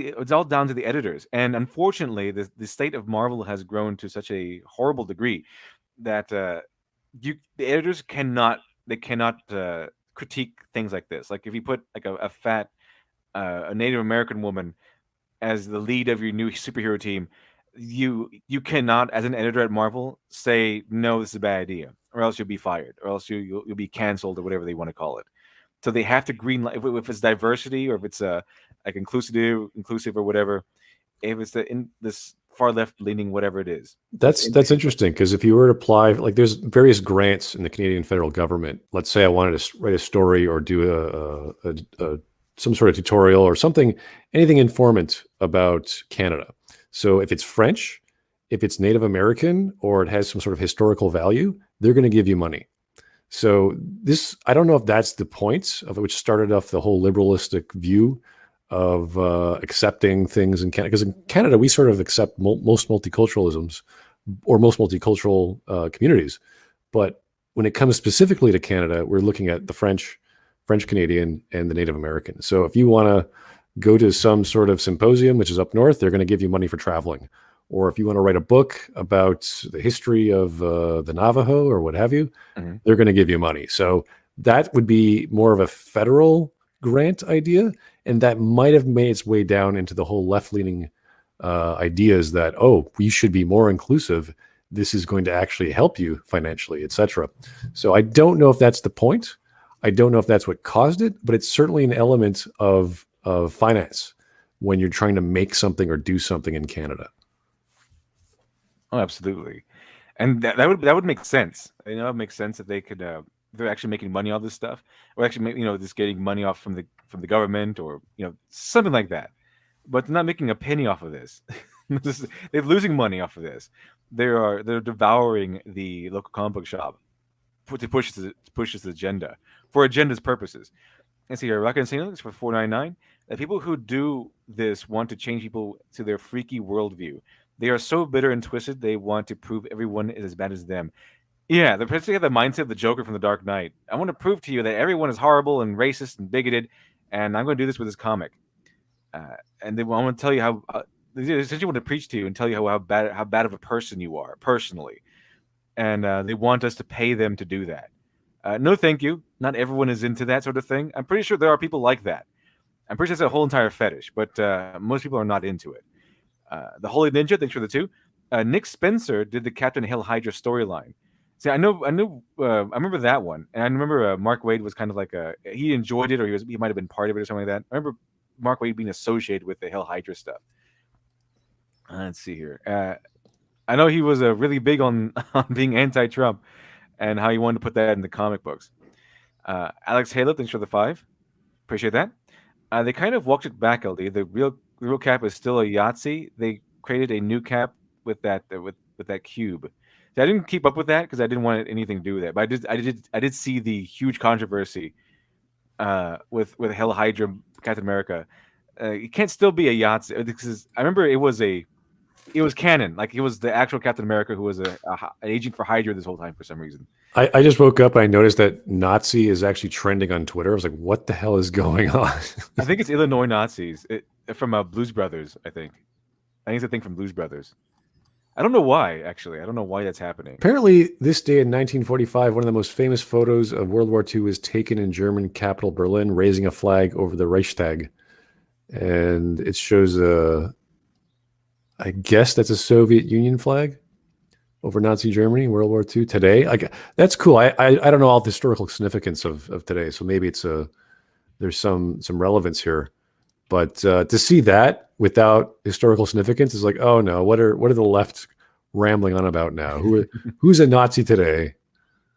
down to the editors. And unfortunately, the state of Marvel has grown to such a horrible degree that the editors cannot critique things like this. Like if you put like a fat a Native American woman as the lead of your new superhero team, you cannot, as an editor at Marvel, say no, this is a bad idea, or else you'll be fired, or else you'll be canceled, or whatever they want to call it. So they have to greenlight if it's diversity, or if it's like inclusive or whatever. If it's this far left leaning, whatever it is. That's interesting, because if you were to apply, like there's various grants in the Canadian federal government. Let's say I wanted to write a story or do some sort of tutorial or something, anything informant about Canada. So if it's French, if it's Native American, or it has some sort of historical value, they're going to give you money. So this, I don't know if that's the point of it, which started off the whole liberalistic view of accepting things in Canada. Because in Canada, we sort of accept most multiculturalisms or most multicultural communities. But when it comes specifically to Canada, we're looking at the French Canadian, and the Native American. So if you want to go to some sort of symposium, which is up north, they're going to give you money for traveling. Or if you want to write a book about the history of the Navajo or what have you, they're going to give you money. So that would be more of a federal grant idea. And that might have made its way down into the whole left-leaning ideas that, oh, we should be more inclusive. This is going to actually help you financially, etc. So I don't know if that's the point. I don't know if that's what caused it, but it's certainly an element of finance when you're trying to make something or do something in Canada. Oh, absolutely, and that would make sense. You know, it makes sense that they could they're actually making money off this stuff, or actually just getting money off from the government, or something like that. But they're not making a penny off of this. They're losing money off of this. They're devouring the local comic book shop to push this agenda for agenda's purposes. And see here, Rocket and St. Alex for $4.99. The people who do this want to change people to their freaky worldview. They are so bitter and twisted, they want to prove everyone is as bad as them. Yeah, they're basically have the mindset of the Joker from The Dark Knight. I want to prove to you that everyone is horrible and racist and bigoted, and I'm going to do this with this comic. And they want to tell you how they essentially want to preach to you and tell you how bad of a person you are personally, and they want us to pay them to do that. No, thank you. Not everyone is into that sort of thing. I'm pretty sure there are people like that. I'm pretty sure it's a whole entire fetish, but most people are not into it. The Holy Ninja, thanks for the 2. Nick Spencer did the Captain Hail Hydra storyline. See, I remember that one, and I remember Mark Waid was kind of like he enjoyed it, or he might have been part of it or something like that. I remember Mark Waid being associated with the Hail Hydra stuff. Let's see here. I know he was really big on being anti-Trump and how he wanted to put that in the comic books. Alex Halo, thanks for the 5. Appreciate that. They kind of walked it back, LD. The real cap is still a Yahtzee. They created a new cap with that cube. So I didn't keep up with that because I didn't want anything to do with it. But I did see the huge controversy with Hail Hydra, Captain America. It can't still be a Yahtzee because I remember it was canon. Like it was the actual Captain America who was an agent for Hydra this whole time for some reason. I just woke up and I noticed that Nazi is actually trending on Twitter. I was like, what the hell is going on? I think it's Illinois Nazis from Blues Brothers, I think it's a thing from Blues Brothers. I don't know why, actually. I don't know why that's happening. Apparently, this day in 1945, one of the most famous photos of World War II was taken in German capital Berlin, raising a flag over the Reichstag. And it shows I guess that's a Soviet Union flag over Nazi Germany, World War II today. That's cool. I don't know all the historical significance of today, so maybe there's some relevance here. But to see that without historical significance is like, oh no, what are the left rambling on about now? Who's a Nazi today?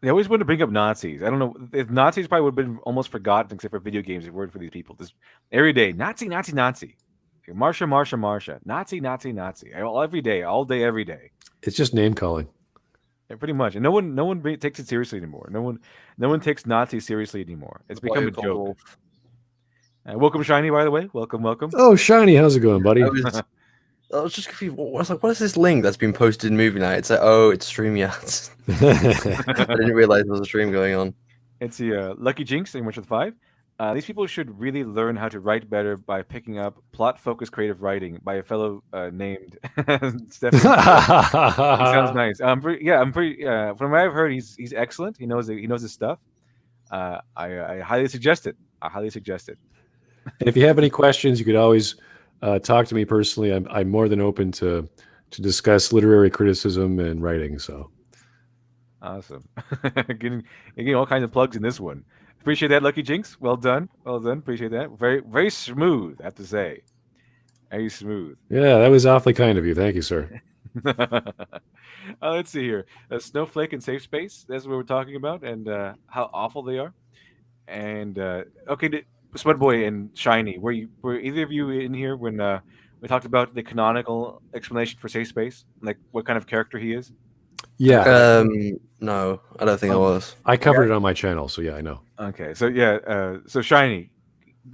They always want to bring up Nazis. I don't know if Nazis probably would have been almost forgotten except for video games. If it weren't for these people, this every day, Nazi, Nazi, Nazi. Marsha, Marsha, Marsha. Nazi, Nazi, Nazi. Every day, all day, every day. It's just name calling. Yeah, pretty much. And no one takes it seriously anymore. No one takes Nazis seriously anymore. It's become a joke. Welcome, Shiny, by the way. Welcome. Oh, Shiny, how's it going, buddy? I was just confused. I was like, what is this link that's been posted in Movie Night? It's like, oh, it's StreamYard. I didn't realize there was a stream going on. It's the Lucky Jinx, thank you much for the 5. These people should really learn how to write better by picking up plot-focused creative writing by a fellow named Stephanie. Sounds nice. I'm pretty. From what I've heard, he's excellent. He knows his stuff. I highly suggest it. And if you have any questions, you could always talk to me personally. I'm more than open to discuss literary criticism and writing. So awesome. getting all kinds of plugs in this one. Appreciate that, Lucky Jinx. Well done. Appreciate that. Very, very smooth, I have to say. Very smooth. Yeah, that was awfully kind of you. Thank you, sir. Let's see here. Snowflake and Safe Space. That's what we're talking about, and how awful they are. And okay, Smudboy and Shiny, were either of you in here when we talked about the canonical explanation for Safe Space, like what kind of character he is? Yeah. No, I don't think I was. I covered it on my channel, so yeah, I know. Okay, so yeah, so Shiny,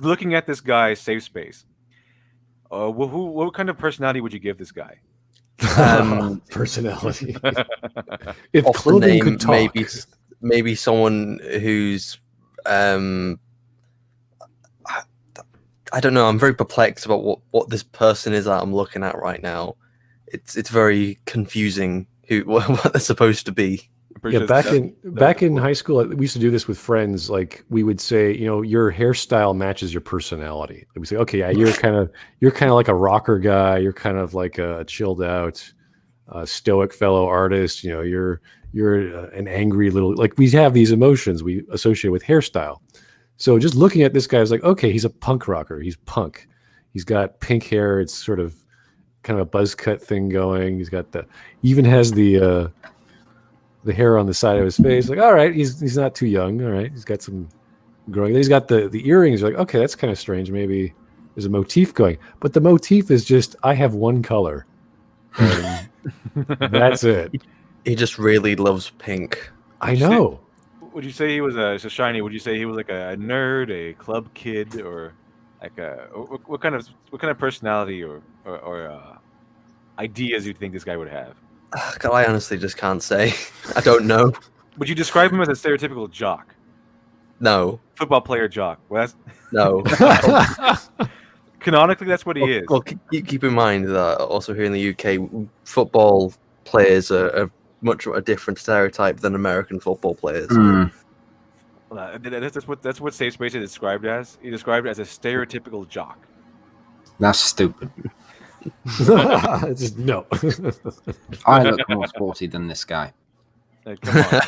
looking at this guy, Safe Space, what kind of personality would you give this guy? Personality. If clothing could talk. Maybe someone who's I I don't know. I'm very perplexed about what this person is that I'm looking at right now. It's very confusing what they're supposed to be. Yeah, back in high school, we used to do this with friends. Like we would say, your hairstyle matches your personality. We say, okay, yeah, you're kind of like a rocker guy. You're kind of like a chilled out, stoic fellow artist. You're an angry little, like we have these emotions we associate with hairstyle. So just looking at this guy, I was like, okay, he's a punk rocker. He's punk. He's got pink hair. It's sort of kind of a buzz cut thing going. He's got even has the hair on the side of his face. Like, all right, he's not too young. All right, he's got some growing. He's got the earrings. You're like, okay, that's kind of strange. Maybe there's a motif going, but the motif is just I have one color, and that's it. He just really loves pink. I know. Would you say he was so shiny? Would you say he was like a nerd, a club kid, or like what kind of personality or ideas you think this guy would have? God, I honestly just can't say. I don't know. Would you describe him as a stereotypical jock? No. Football player jock? Well, no. Canonically, that's what he is. Well, keep in mind that also here in the UK, football players are much a different stereotype than American football players. That's what Safe Space is described as. He described it as a stereotypical jock. That's stupid. Just no. I look more sporty than this guy. Come on.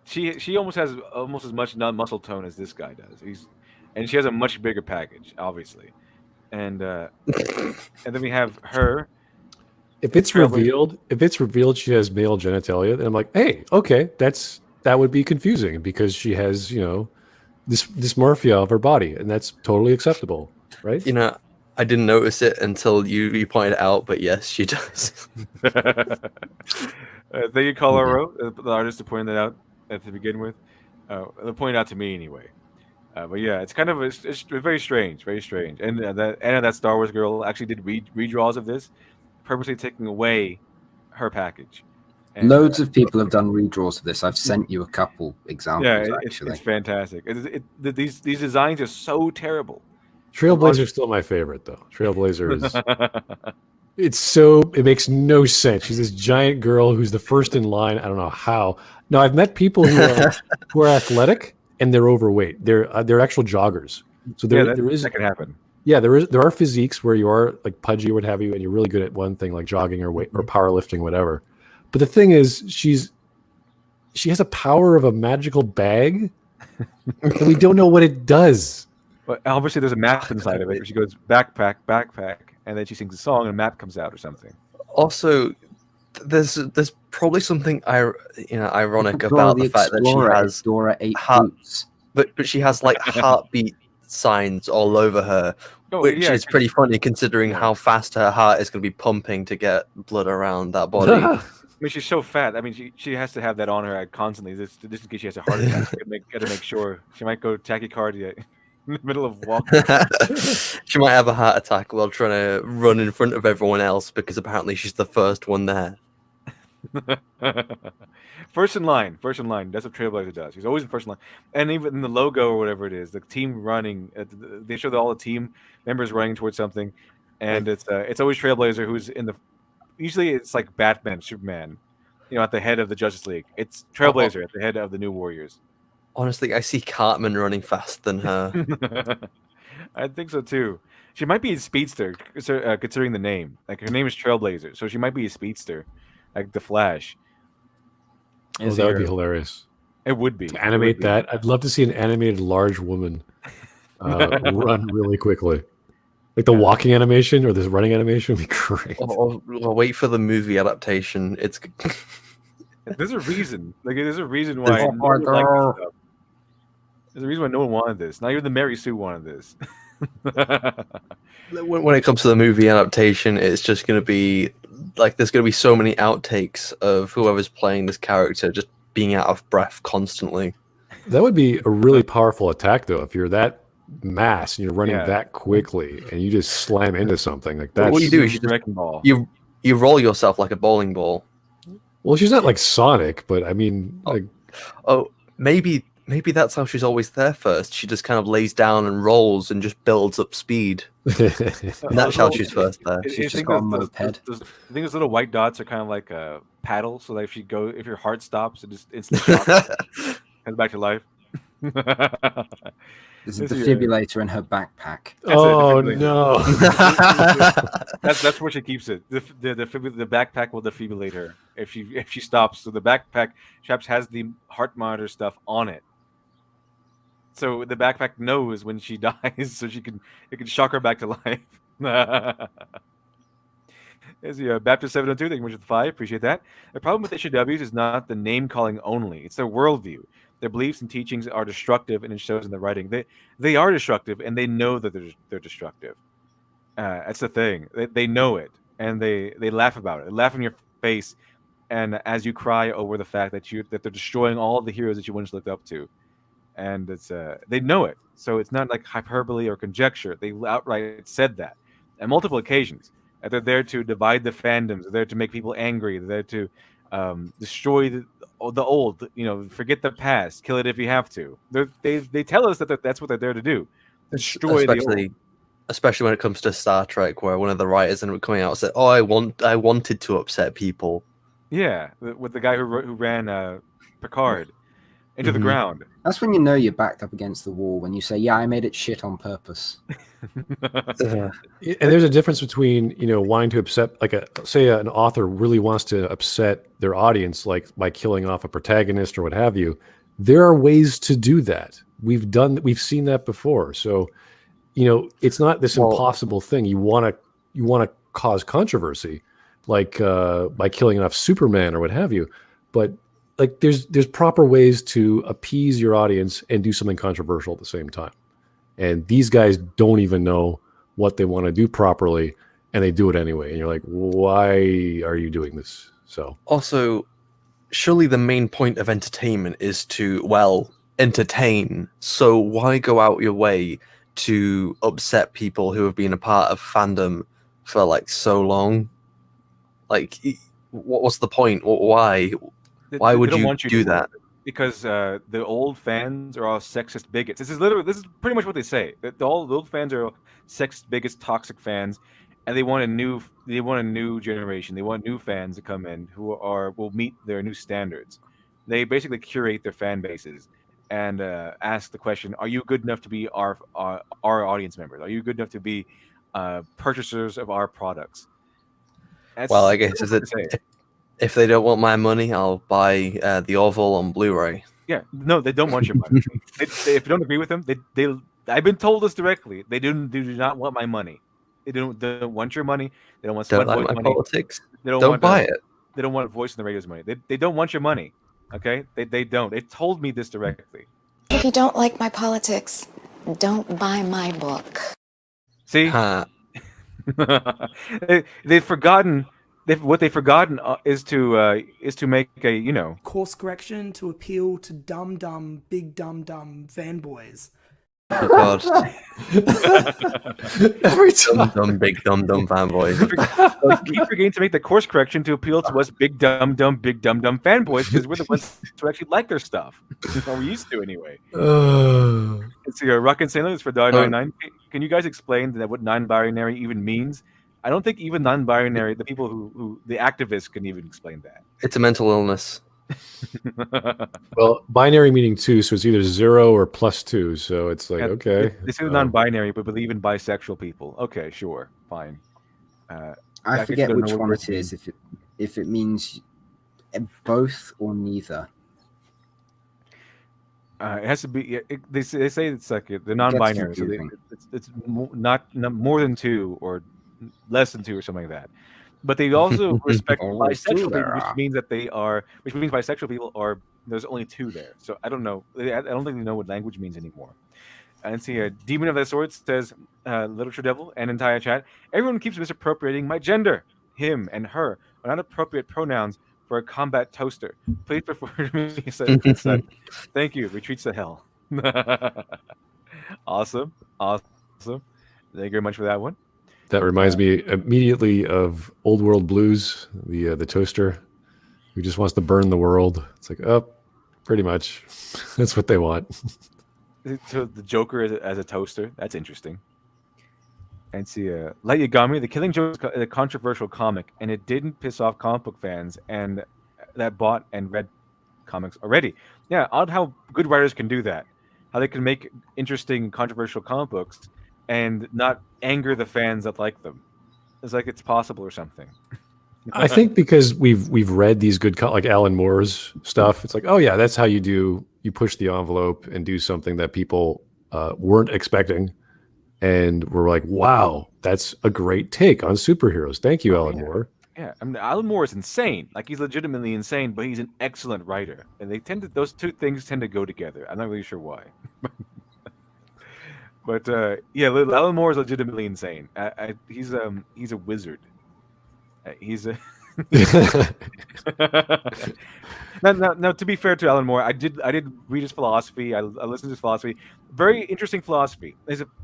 She almost has almost as much muscle tone as this guy does. And she has a much bigger package, obviously. And then we have her. If it's revealed she has male genitalia, then I'm like, hey, okay, that would be confusing because she has, this dysmorphia of her body, and that's totally acceptable, right? I didn't notice it until you pointed it out, but yes, she does. Thank you, Colaro, the artist, to point that out to begin with. They pointed out to me anyway. But yeah, it's kind of it's very strange, very strange. And that Star Wars girl actually did redraws of this, purposely taking away her package. And, Loads of people have done redraws of this. I've sent you a couple examples. Yeah, actually, it's fantastic. These designs are so terrible. Trailblazer is still my favorite, though. Trailblazer is it makes no sense. She's this giant girl who's the first in line. I don't know how. Now I've met people who are athletic and they're overweight. They're actual joggers. So that can happen. Yeah, there are physiques where you are like pudgy or what have you, and you're really good at one thing like jogging or weight or powerlifting, whatever. But the thing is, she has a power of a magical bag, and we don't know what it does. But obviously, there's a map inside of it. Where she goes backpack, and then she sings a song, and a map comes out or something. Also, there's probably something ironic about the fact that she has Dora 8 boots. But she has like heartbeat signs all over her, which is pretty funny considering how fast her heart is going to be pumping to get blood around that body. I mean, she's so fat. I mean, she has to have that on her constantly. Just in case she has a heart attack, got to make sure. She might go tachycardia in the middle of walking. She might have a heart attack while trying to run in front of everyone else because apparently she's the first one there. First in line. That's what Trailblazer does. He's always in first in line. And even in the logo or whatever it is, the team running, they show all the team members running towards something, and it's always Trailblazer who's in the. Usually it's like Batman, Superman, at the head of the Justice League. It's Trailblazer at the head of the New Warriors. Honestly, I see Cartman running faster than her. I think so too. She might be a speedster, considering the name. Like her name is Trailblazer, so she might be a speedster, like the Flash. Oh, that would be hilarious. It would be. To animate that, I'd love to see an animated large woman run really quickly. Like the walking animation or this running animation would be great. I'll wait for the movie adaptation. It's there's a reason. Like there's a reason why. No one liked this stuff. There's a reason why no one wanted this. Not even the Mary Sue wanted this. When it comes to the movie adaptation, it's just going to be like there's going to be so many outtakes of whoever's playing this character just being out of breath constantly. That would be a really powerful attack, though. If you're that mass and you're running that quickly and you just slam into something like that. What you do is you roll yourself like a bowling ball. Well, she's not like Sonic, but I mean, maybe Maybe that's how she's always there first. She just kind of lays down and rolls and just builds up speed. And that's how she's first there. She's just got a moped. I think those little white dots are kind of like a paddle, so that if your heart stops, it just instantly comes back to life. There's a defibrillator in her backpack. Oh no! That's where she keeps it. The backpack will defibrillate her if she stops. So the backpack perhaps has the heart monitor stuff on it. So the backpack knows when she dies, so it can shock her back to life. There's the Baptist 702. Thank you much for the 5. Appreciate that. The problem with HWs is not the name calling only; it's their worldview. Their beliefs and teachings are destructive, and it shows in the writing. They are destructive, and they know that they're destructive. That's the thing. They know it, and they laugh about it. They laugh in your face, and as you cry over the fact that they're destroying all of the heroes that you once looked up to, and it's they know it. So it's not like hyperbole or conjecture. They outright said that on multiple occasions. That they're there to divide the fandoms. They're there to make people angry. They're there to destroy the old, forget the past, kill it if you have to. They tell us that that's what they're there to do. Destroy especially when it comes to Star Trek, where one of the writers ended up coming out and said, "Oh, I wanted to upset people." Yeah, with the guy who ran Picard into the ground. That's when you know you're backed up against the wall, when you say, "Yeah, I made it shit on purpose." And there's a difference between wanting to upset, like say an author really wants to upset their audience, like by killing off a protagonist or what have you. There are ways to do that. We've seen that before. So it's not this impossible thing. You want to cause controversy, like by killing off Superman or what have you. But like there's proper ways to appease your audience and do something controversial at the same time. And these guys don't even know what they want to do properly, and they do it anyway. And you're like, why are you doing this? So also, surely the main point of entertainment is to, entertain. So why go out your way to upset people who have been a part of fandom for like so long? Like, what's the point? Why? Why would you do that? Because the old fans are all sexist bigots. This is pretty much what they say. That all the old fans are sexist bigots, toxic fans, and they want a new generation. They want new fans to come in who will meet their new standards. They basically curate their fan bases and ask the question: are you good enough to be our audience members? Are you good enough to be purchasers of our products? I guess if they don't want my money, I'll buy the Orville on Blu-ray. Yeah, no, they don't want your money. If you don't agree with them, they I've been told this directly. They do not want my money. They don't want your money. They don't want Don't like my money. politics. They don't buy it. They don't want Voice in the Radio's money. They don't want your money. Okay, they don't. They told me this directly. If you don't like my politics, don't buy my book. See, they've forgotten. What they've forgotten is to make a course correction to appeal to big dumb fanboys. Oh God! Every time, big dumb fanboys. Keep forgetting to make the course correction to appeal to us big dumb fanboys, because we're the ones who actually like their stuff. Or we used to anyway. It's Rock and St. Louis for $1.99. Can you guys explain what non-binary even means? I don't think even non-binary, the people who the activists can even explain that. It's a mental illness. Well, binary meaning 2, so it's either 0 or +2. So it's like, okay. They say non-binary, but believe in bisexual people. Okay, sure, fine. I forget which one it is. If it means both or neither. It has to be. They say it's like the non-binary. So it's not more than 2 or less than 2 or something like that. But they also respect bisexual people, which means bisexual people are. There's only 2 there. So I don't know. I don't think they know what language means anymore. And see, a Demon of the Swords says, Literature Devil and entire chat. Everyone keeps misappropriating my gender. Him and her are not appropriate pronouns for a combat toaster. Please refer to me. Son. Thank you. Retreats to hell. Awesome. Thank you very much for that one. That reminds me immediately of Old World Blues, the toaster who just wants to burn the world. It's like, Pretty much. That's what they want. So the Joker as a toaster. That's interesting. And see, Light Yagami, The Killing Joke is a controversial comic, and it didn't piss off comic book fans and that bought and read comics already. Yeah, odd how good writers can do that. How they can make interesting, controversial comic books and not anger the fans that like them. It's like it's possible or something. I think because we've read these good like Alan Moore's stuff. It's like, oh yeah, that's how you push the envelope and do something that people weren't expecting, and we're like, wow, that's a great take on superheroes. Thank you, Alan Moore. Yeah, I mean, Alan Moore is insane. Like he's legitimately insane, but he's an excellent writer, and those two things tend to go together. I'm not really sure why. But yeah, Alan Moore is legitimately insane. He's a wizard. He's a now, to be fair to Alan Moore, I did read his philosophy. I listened to his philosophy. Very interesting philosophy.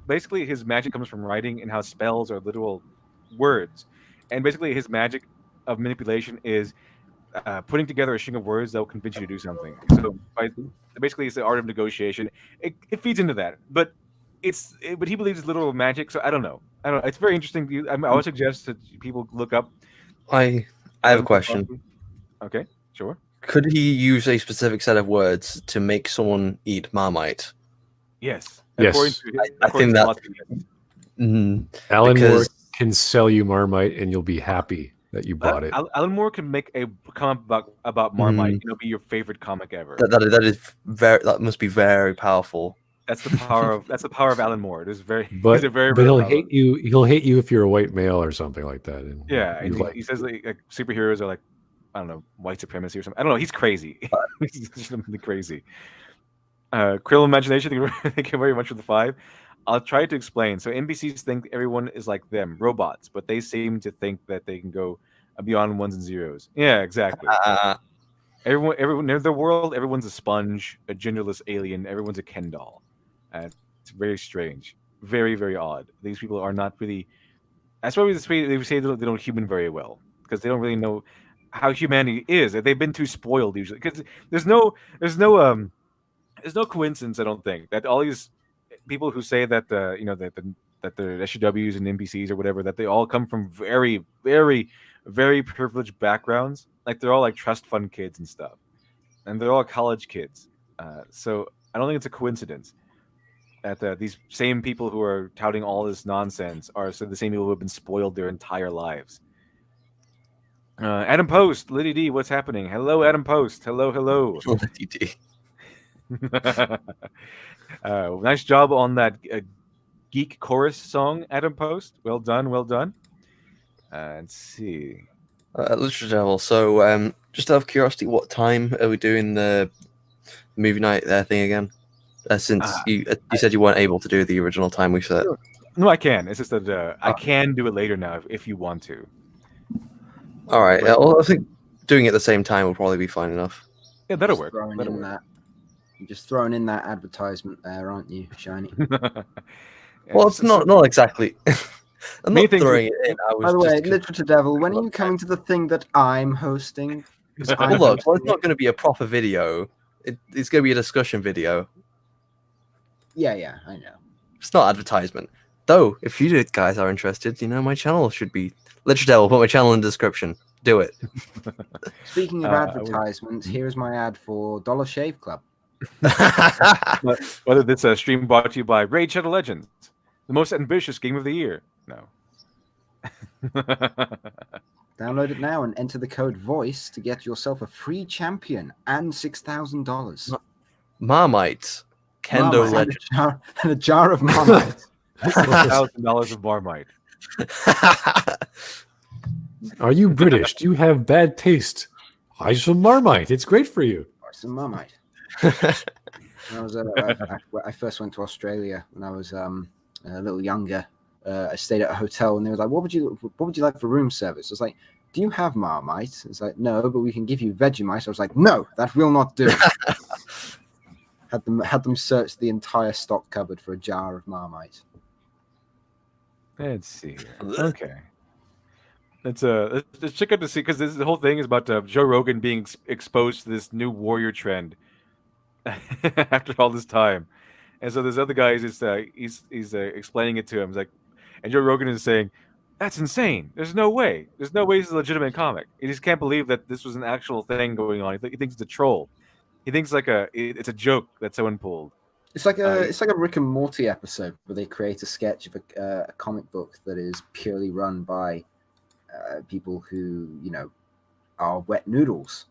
Basically, his magic comes from writing and how spells are literal words, and basically his magic of manipulation is putting together a string of words that will convince you to do something. So basically, it's the art of negotiation. It feeds into that, but but he believes it's literal magic. So I don't know. It's very interesting. I would suggest that people look up. I have a question. Okay, sure. Could he use a specific set of words to make someone eat Marmite? Yes. Yes. I think that Alan Moore can sell you Marmite, and you'll be happy that you bought it. Alan Moore can make a comic about Marmite. It'll be your favorite comic ever. That must be very powerful. That's the power of Alan Moore. It is very. But he'll powerful. hate you. He'll hate you if you're a white male or something like that. And yeah, he says like superheroes are like, I don't know, white supremacy or something. I don't know. He's crazy. He's legitimately crazy. Krill Imagination, thank you very much for the 5. I'll try to explain. So NPCs think everyone is like them, robots, but they seem to think that they can go beyond ones and zeros. Yeah, exactly. Everyone in their world, everyone's a sponge, a genderless alien. Everyone's a Ken doll. It's very strange, very, very odd. These people are not really. That's why they say they don't human very well, because they don't really know how humanity is. They've been too spoiled usually, because there's no coincidence. I don't think that all these people who say that that they're SJWs and NPCs or whatever, that they all come from very, very, very privileged backgrounds. Like they're all like trust fund kids and stuff, and they're all college kids. So I don't think it's a coincidence that these same people who are touting all this nonsense are the same people who have been spoiled their entire lives. Adam Post, Liddy D, what's happening? Hello, Adam Post. Hello. Liddy D. Nice job on that geek chorus song, Adam Post. Well done. Let's see. Literature Devil. So, just out of curiosity, what time are we doing the movie night thing again? Since you said you weren't able to do the original time we set. No, I can. It's just that I can do it later now if you want to. All right. Well, I think doing it at the same time will probably be fine enough. Yeah, that'll work. You're just throwing in that advertisement there, aren't you, Shiny? Well, it's not exactly. I'm not throwing it in. By the way, Literature Devil, when are you coming to the thing that I'm hosting? Well, look, it's not going to be a proper video. It's going to be a discussion video. Yeah, I know. It's not advertisement. Though, if you guys are interested, my channel should be Literature Devil. Put my channel in the description. Do it. Speaking of advertisements, here's my ad for Dollar Shave Club. Whether this stream brought to you by Raid Shadow Legends, the most ambitious game of the year. No. Download it now and enter the code VOICE to get yourself a free champion and $6,000. Marmite. Kendo Legend. And a jar of Marmite. $1,000 of Marmite. Are you British? Do you have bad taste? Buy some Marmite. It's great for you. Buy some Marmite. I first went to Australia when I was a little younger. I stayed at a hotel, and they were like, "What would you like for room service?" I was like, "Do you have Marmite?" It's like, "No, but we can give you Vegemite." I was like, "No, that will not do." Had them search the entire stock cupboard for a jar of Marmite. Let's see. Okay. Let's check out to see, because the whole thing is about Joe Rogan being exposed to this new warrior trend after all this time. And so this other guy is just, he's explaining it to him. He's like, and Joe Rogan is saying, "That's insane. There's no way. There's no way this is a legitimate comic. He just can't believe that this was an actual thing going on. He thinks it's a troll. He thinks it's a joke that someone pulled." It's like a Rick and Morty episode where they create a sketch of a comic book that is purely run by people who are wet noodles.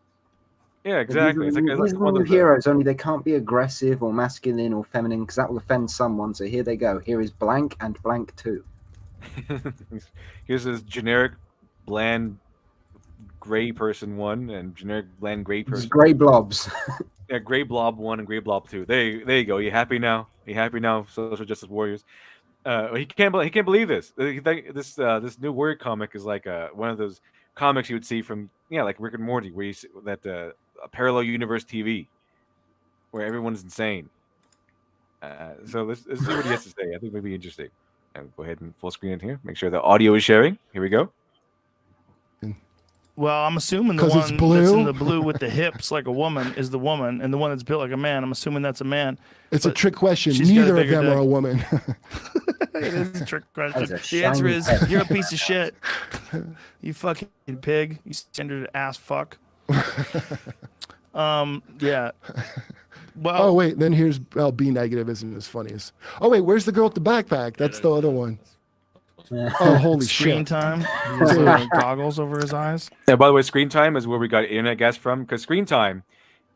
Yeah, exactly. It's like these one are of heroes, only they can't be aggressive or masculine or feminine because that will offend someone. So here they go. Here is blank and blank too. Here's this generic, bland, gray person 1 and generic, bland, gray person. Gray blobs. Yeah, Gray Blob 1 and Gray Blob 2. There you go. You happy now? You happy now, social justice warriors? He can't believe this. This new Warrior comic is like one of those comics you would see from like Rick and Morty, where you see that a parallel universe TV, where everyone's insane. So let's see what he has to say. I think it may be interesting. I'll go ahead and full screen it here. Make sure the audio is sharing. Here we go. Well, I'm assuming the 'Cause it's one blue? that's in the blue with the hips like a woman is the woman, and the one that's built like a man, I'm assuming that's a man. It's a But trick question. she's got a Neither of bigger them dick. are a woman. It is a trick question. That's a The answer shiny is head. you're a piece of shit. You fucking pig. You standard ass fuck. Yeah. Well, Oh wait, then here's B negative isn't as funny as. Oh wait, where's the girl with the backpack? That's the other one. Oh holy screen shit! time. He's wearing goggles over his eyes. Yeah, by the way, Screen Time is where we got internet gas from, because Screen Time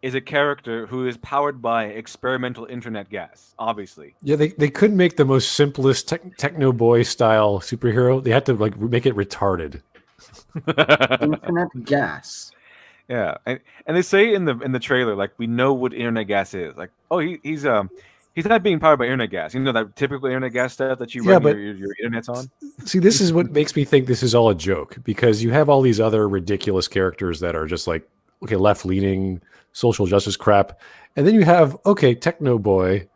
is a character who is powered by experimental internet gas, obviously. Yeah, they couldn't make the most simplest techno boy style superhero. They had to like make it retarded. Internet gas. Yeah, and they say in the trailer, like, we know what internet gas is. Like, oh, he's not being powered by internet gas. You know, that typical internet gas stuff that you run your internet's on. See, this is what makes me think this is all a joke, because you have all these other ridiculous characters that are just like, okay, left-leaning social justice crap, and then you have techno boy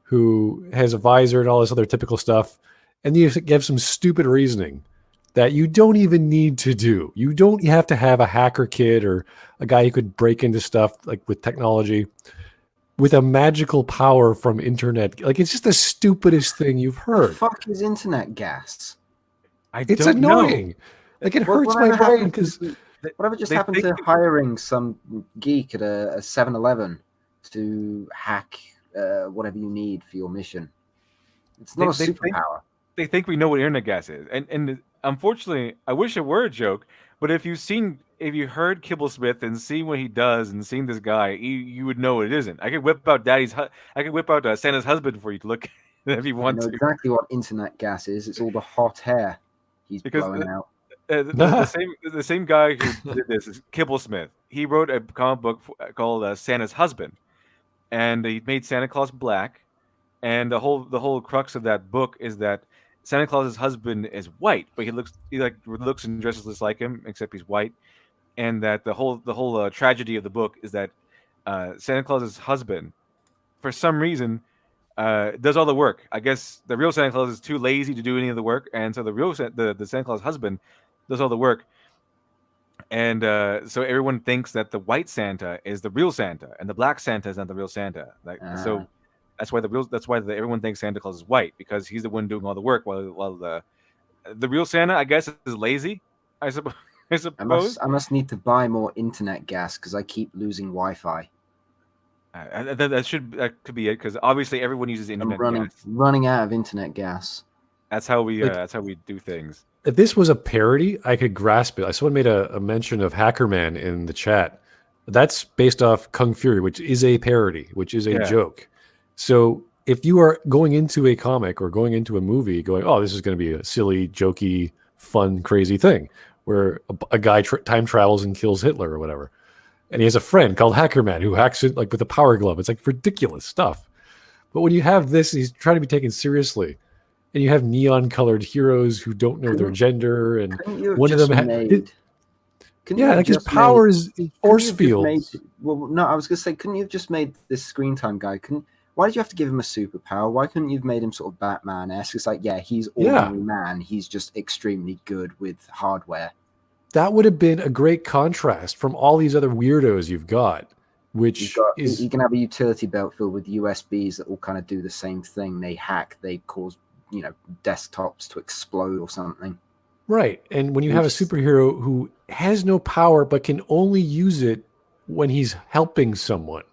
who has a visor and all this other typical stuff, and you have some stupid reasoning that you don't even need to do. You don't have to have a hacker kid or a guy who could break into stuff like with technology with a magical power from internet. Like, it's just the stupidest thing you've heard. The fuck is internet gas? It's annoying. Like, it hurts my brain because whatever just happened to hiring some geek at a 7-Eleven to hack whatever you need for your mission? It's not a superpower. They think we know what internet gas is, and unfortunately, I wish it were a joke. But if you heard Kibblesmith and seen what he does and seen this guy, you would know it isn't. I could whip out Santa's husband for you to look at if you want I know to. exactly what internet gas is. It's all the hot hair he's blowing out. The same guy who did this is Kibblesmith. He wrote a comic book called Santa's Husband, and he made Santa Claus black. And the whole crux of that book is that Santa Claus's husband is white, but he looks and dresses just like him, except he's white. And that the whole tragedy of the book is that Santa Claus's husband, for some reason, does all the work. I guess the real Santa Claus is too lazy to do any of the work, and so the Santa Claus husband does all the work. And so everyone thinks that the white Santa is the real Santa, and the black Santa is not the real Santa. So that's why everyone thinks Santa Claus is white, because he's the one doing all the work, while the real Santa, I guess, is lazy. I suppose. I must need to buy more internet gas because I keep losing Wi-Fi. That could be it, because obviously everyone uses internet gas. Running out of internet gas. That's how we do things. If this was a parody, I could grasp it. Someone made a mention of Hackerman in the chat. That's based off Kung Fury, which is a parody, which is a joke. So if you are going into a comic or going into a movie going, oh, this is going to be a silly, jokey, fun, crazy thing where a guy time travels and kills Hitler or whatever. And he has a friend called Hackerman who hacks it like with a power glove. It's like ridiculous stuff. But when you have this, he's trying to be taken seriously. And you have neon colored heroes who don't know their gender. And one of them like his power is force fields. Well, no, I was going to say, couldn't you have just made this Screen Time guy? Why did you have to give him a superpower? Why couldn't you have made him sort of Batman-esque? It's like, he's ordinary man. He's just extremely good with hardware. That would have been a great contrast from all these other weirdos you've got. which is you can have a utility belt filled with USBs that all kind of do the same thing. They hack, they cause desktops to explode or something. Right. And when you have a superhero who has no power but can only use it when he's helping someone,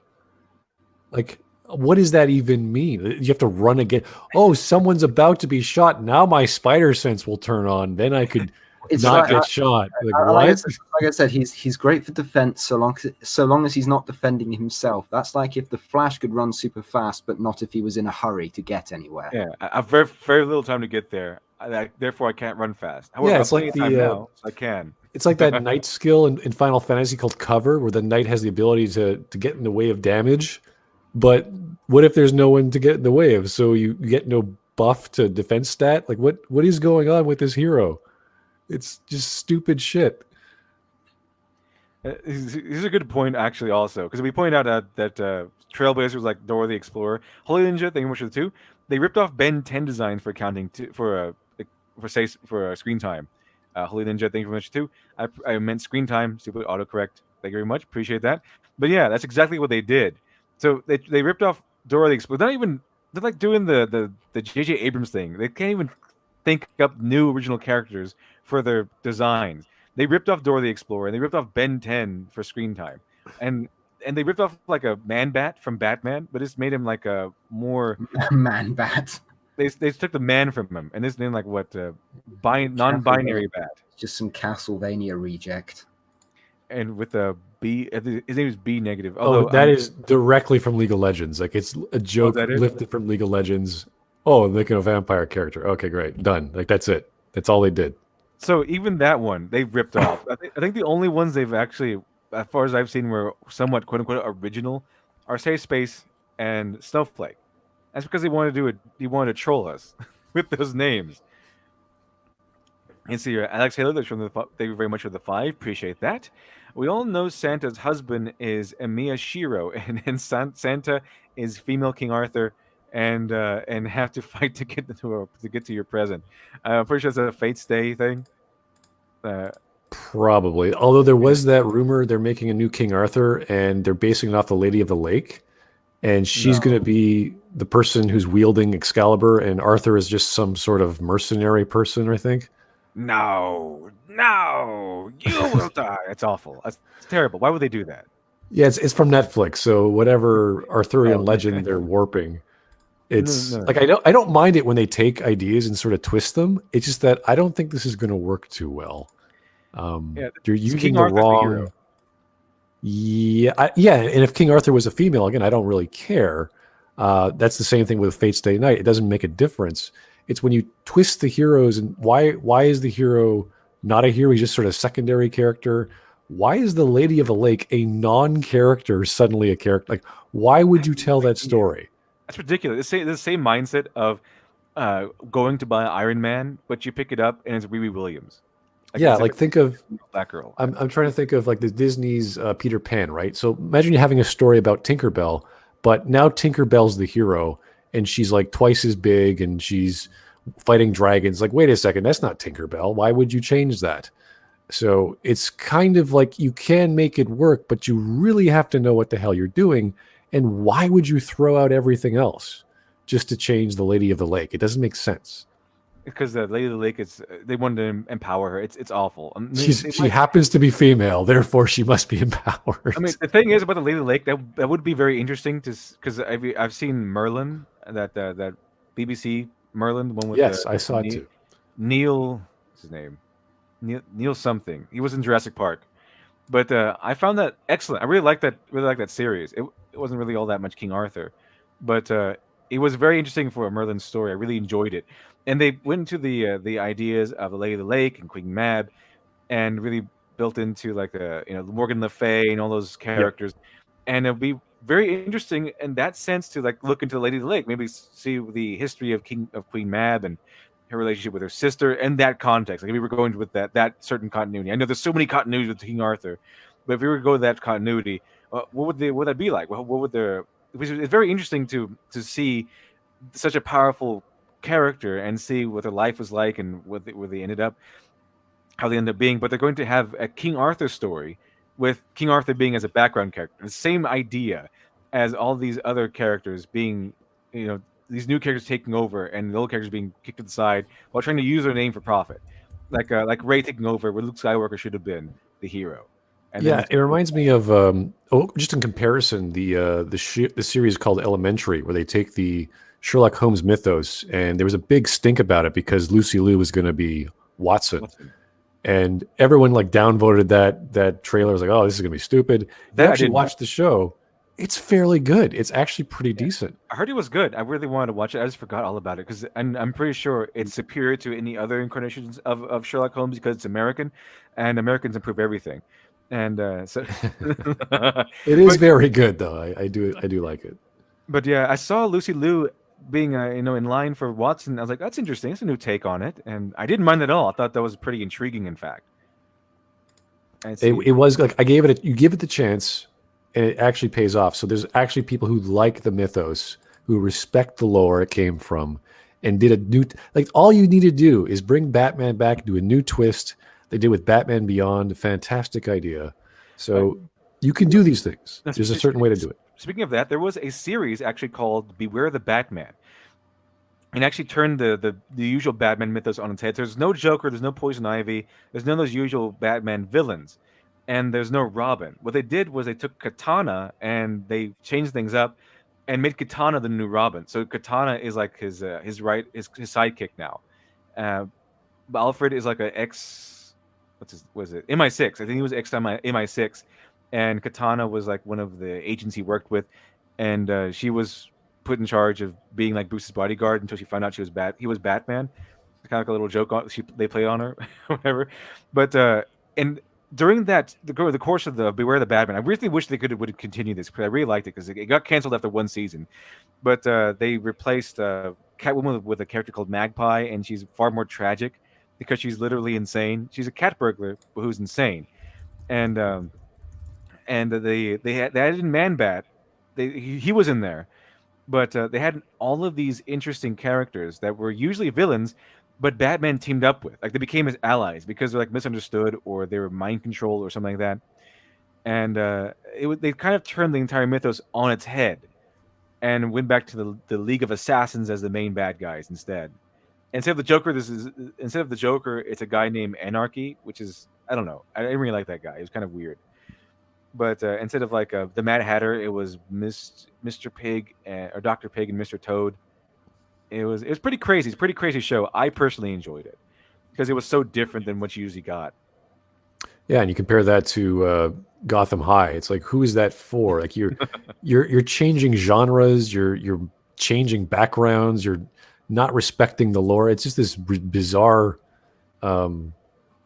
like, what does that even mean? You have to run again. Oh, someone's about to be shot. Now my spider sense will turn on. Then I could not get shot. Like I said, he's great for defense so long as he's not defending himself. That's like if the Flash could run super fast, but not if he was in a hurry to get anywhere. Yeah, I have very, very little time to get there. Therefore, I can't run fast. However, yeah, it's like now, so I can. It's like that knight skill in Final Fantasy called Cover, where the knight has the ability to get in the way of damage. But what if there's no one to get in the way of? So you get no buff to defense stat? Like, what is going on with this hero? It's just stupid shit. Here's a good point, actually, also, because we pointed out that Trailblazer was like Dora the Explorer. Holy Ninja, thank you much for the two. They ripped off Ben 10 designs for accounting for screen time. Holy Ninja, thank you very much too. I meant screen time, stupid autocorrect. Thank you very much, appreciate that. But yeah, that's exactly what they did. So they ripped off Dora the Explorer. They're like doing the J.J. Abrams thing. They can't even think up new original characters for their designs. They ripped off Dora the Explorer and they ripped off Ben 10 for screen time, and they ripped off like a Man Bat from Batman, but it's made him like a more Man Bat. They took the man from him, and this name like what non-binary bat. Just some Castlevania reject. And with a B, his name is B negative. Oh, that is directly from League of Legends. Like, it's a joke lifted from League of Legends. Oh, making a vampire character. Okay, great, done. Like, that's it. That's all they did. So even that one they ripped off. I think the only ones they've actually, as far as I've seen, were somewhat quote unquote original are Safe Space and Snowflake. That's because they wanted to troll us with those names. And see, Alex Halo, that's from thank you very much for the 5. Appreciate that. We all know Santa's husband is Emiya Shiro, and Santa is female King Arthur, and have to fight to get to your present. I'm pretty sure it's a Fate's Day thing. Probably. Although there was that rumor they're making a new King Arthur, and they're basing it off the Lady of the Lake, and she's going to be the person who's wielding Excalibur, and Arthur is just some sort of mercenary person, I think. No, you will die. It's awful. It's terrible. Why would they do that? Yeah, it's from Netflix, so whatever Arthurian legend they're warping. It's like I don't mind it when they take ideas and sort of twist them. It's just that I don't think this is going to work too well. You're using the wrong. Yeah, and if King Arthur was a female, again, I don't really care. That's the same thing with Fate's Day Night. It doesn't make a difference. It's when you twist the heroes, and why is the hero not a hero? He's just sort of secondary character. Why is the Lady of the Lake a non-character suddenly a character? Like, why would you tell that story? That's ridiculous. It's the same mindset of going to buy Iron Man, but you pick it up and it's Riri Williams. Like think of Batgirl. I'm trying to think of like the Disney's Peter Pan, right? So imagine you having a story about Tinkerbell, but now Tinkerbell's the hero, and she's like twice as big, and she's fighting dragons. Like, wait a second, that's not Tinkerbell. Why would you change that? So it's kind of like you can make it work, but you really have to know what the hell you're doing. And why would you throw out everything else just to change the Lady of the Lake? It doesn't make sense. Because the Lady of the Lake they wanted to empower her. It's awful. She happens to be female, therefore she must be empowered. I mean, the thing is about the Lady of the Lake that would be very interesting because I've seen Merlin, that BBC Merlin, the one with I saw it too. Neil, what's his name? Neil something. He was in Jurassic Park, but I found that excellent. I really like that series. It wasn't really all that much King Arthur, but it was very interesting for a Merlin story. I really enjoyed it. And they went into the ideas of the Lady of the Lake and Queen Mab, and really built into like Morgan Le Fay and all those characters. Yep. And it'll be very interesting in that sense to like look into the Lady of the Lake, maybe see the history of Queen Mab and her relationship with her sister, and that context. Like if we were going with that certain continuity. I know there's so many continuities with King Arthur, but if we were to go with that continuity, what would that be like? What would it's very interesting to see such a powerful character and see what their life was like and where they ended up, how they ended up being. But they're going to have a King Arthur story with King Arthur being as a background character. The same idea as all these other characters being, these new characters taking over and the old characters being kicked to the side while trying to use their name for profit. Like Rey taking over where Luke Skywalker should have been the hero. And yeah, it reminds me of just in comparison, the series called Elementary, where they take the Sherlock Holmes mythos, and there was a big stink about it because Lucy Liu was going to be Watson. And everyone like downvoted that trailer. Was like, oh, this is going to be stupid. They actually watched the show. It's fairly good. It's actually pretty decent. I heard it was good. I really wanted to watch it. I just forgot all about it because I'm pretty sure it's superior to any other incarnations of Sherlock Holmes because it's American, and Americans improve everything. And so it is very good, though. I do like it. But yeah, I saw Lucy Liu being in line for Watson. I was like, that's interesting. It's a new take on it, and I didn't mind it at all. I thought that was pretty intriguing, in fact. It was like you give it the chance. And it actually pays off. So there's actually people who like the mythos, who respect the lore it came from, and did a new all you need to do is bring Batman back, do a new twist. They did with Batman Beyond, fantastic idea. So you can do these things. There's a certain way to do it. Speaking of that, there was a series actually called Beware the Batman. And actually turned the usual Batman mythos on its head. There's no Joker, there's no Poison Ivy, there's none of those usual Batman villains. And there's no Robin. What they did was they took Katana and they changed things up and made Katana the new Robin. So Katana is like his sidekick now. Alfred is like MI6. I think he was MI6, and Katana was like one of the agents he worked with, and she was put in charge of being like Bruce's bodyguard until she found out he was Batman. Kind of like a little joke they play on her, whatever. But and during the course of the Beware the Batman, I really wish they would continue this because I really liked it because it got canceled after one season. But they replaced Catwoman with a character called Magpie, and she's far more tragic because she's literally insane. She's a cat burglar who's insane, and they added in Man-Bat. He was in there, but they had all of these interesting characters that were usually villains. But Batman teamed up with, like, they became his allies because they're like misunderstood or they were mind controlled or something like that. And they kind of turned the entire mythos on its head and went back to the League of Assassins as the main bad guys instead. Instead of the Joker, it's a guy named Anarchy, which is, I don't know. I didn't really like that guy. It was kind of weird. But instead of like the Mad Hatter, it was Mr. Pig or Dr. Pig and Mr. Toad. It was pretty crazy. It's a pretty crazy show. I personally enjoyed it because it was so different than what you usually got. Yeah, and you compare that to Gotham High. It's like, who is that for? Like you're changing genres. You're changing backgrounds. You're not respecting the lore. It's just this bizarre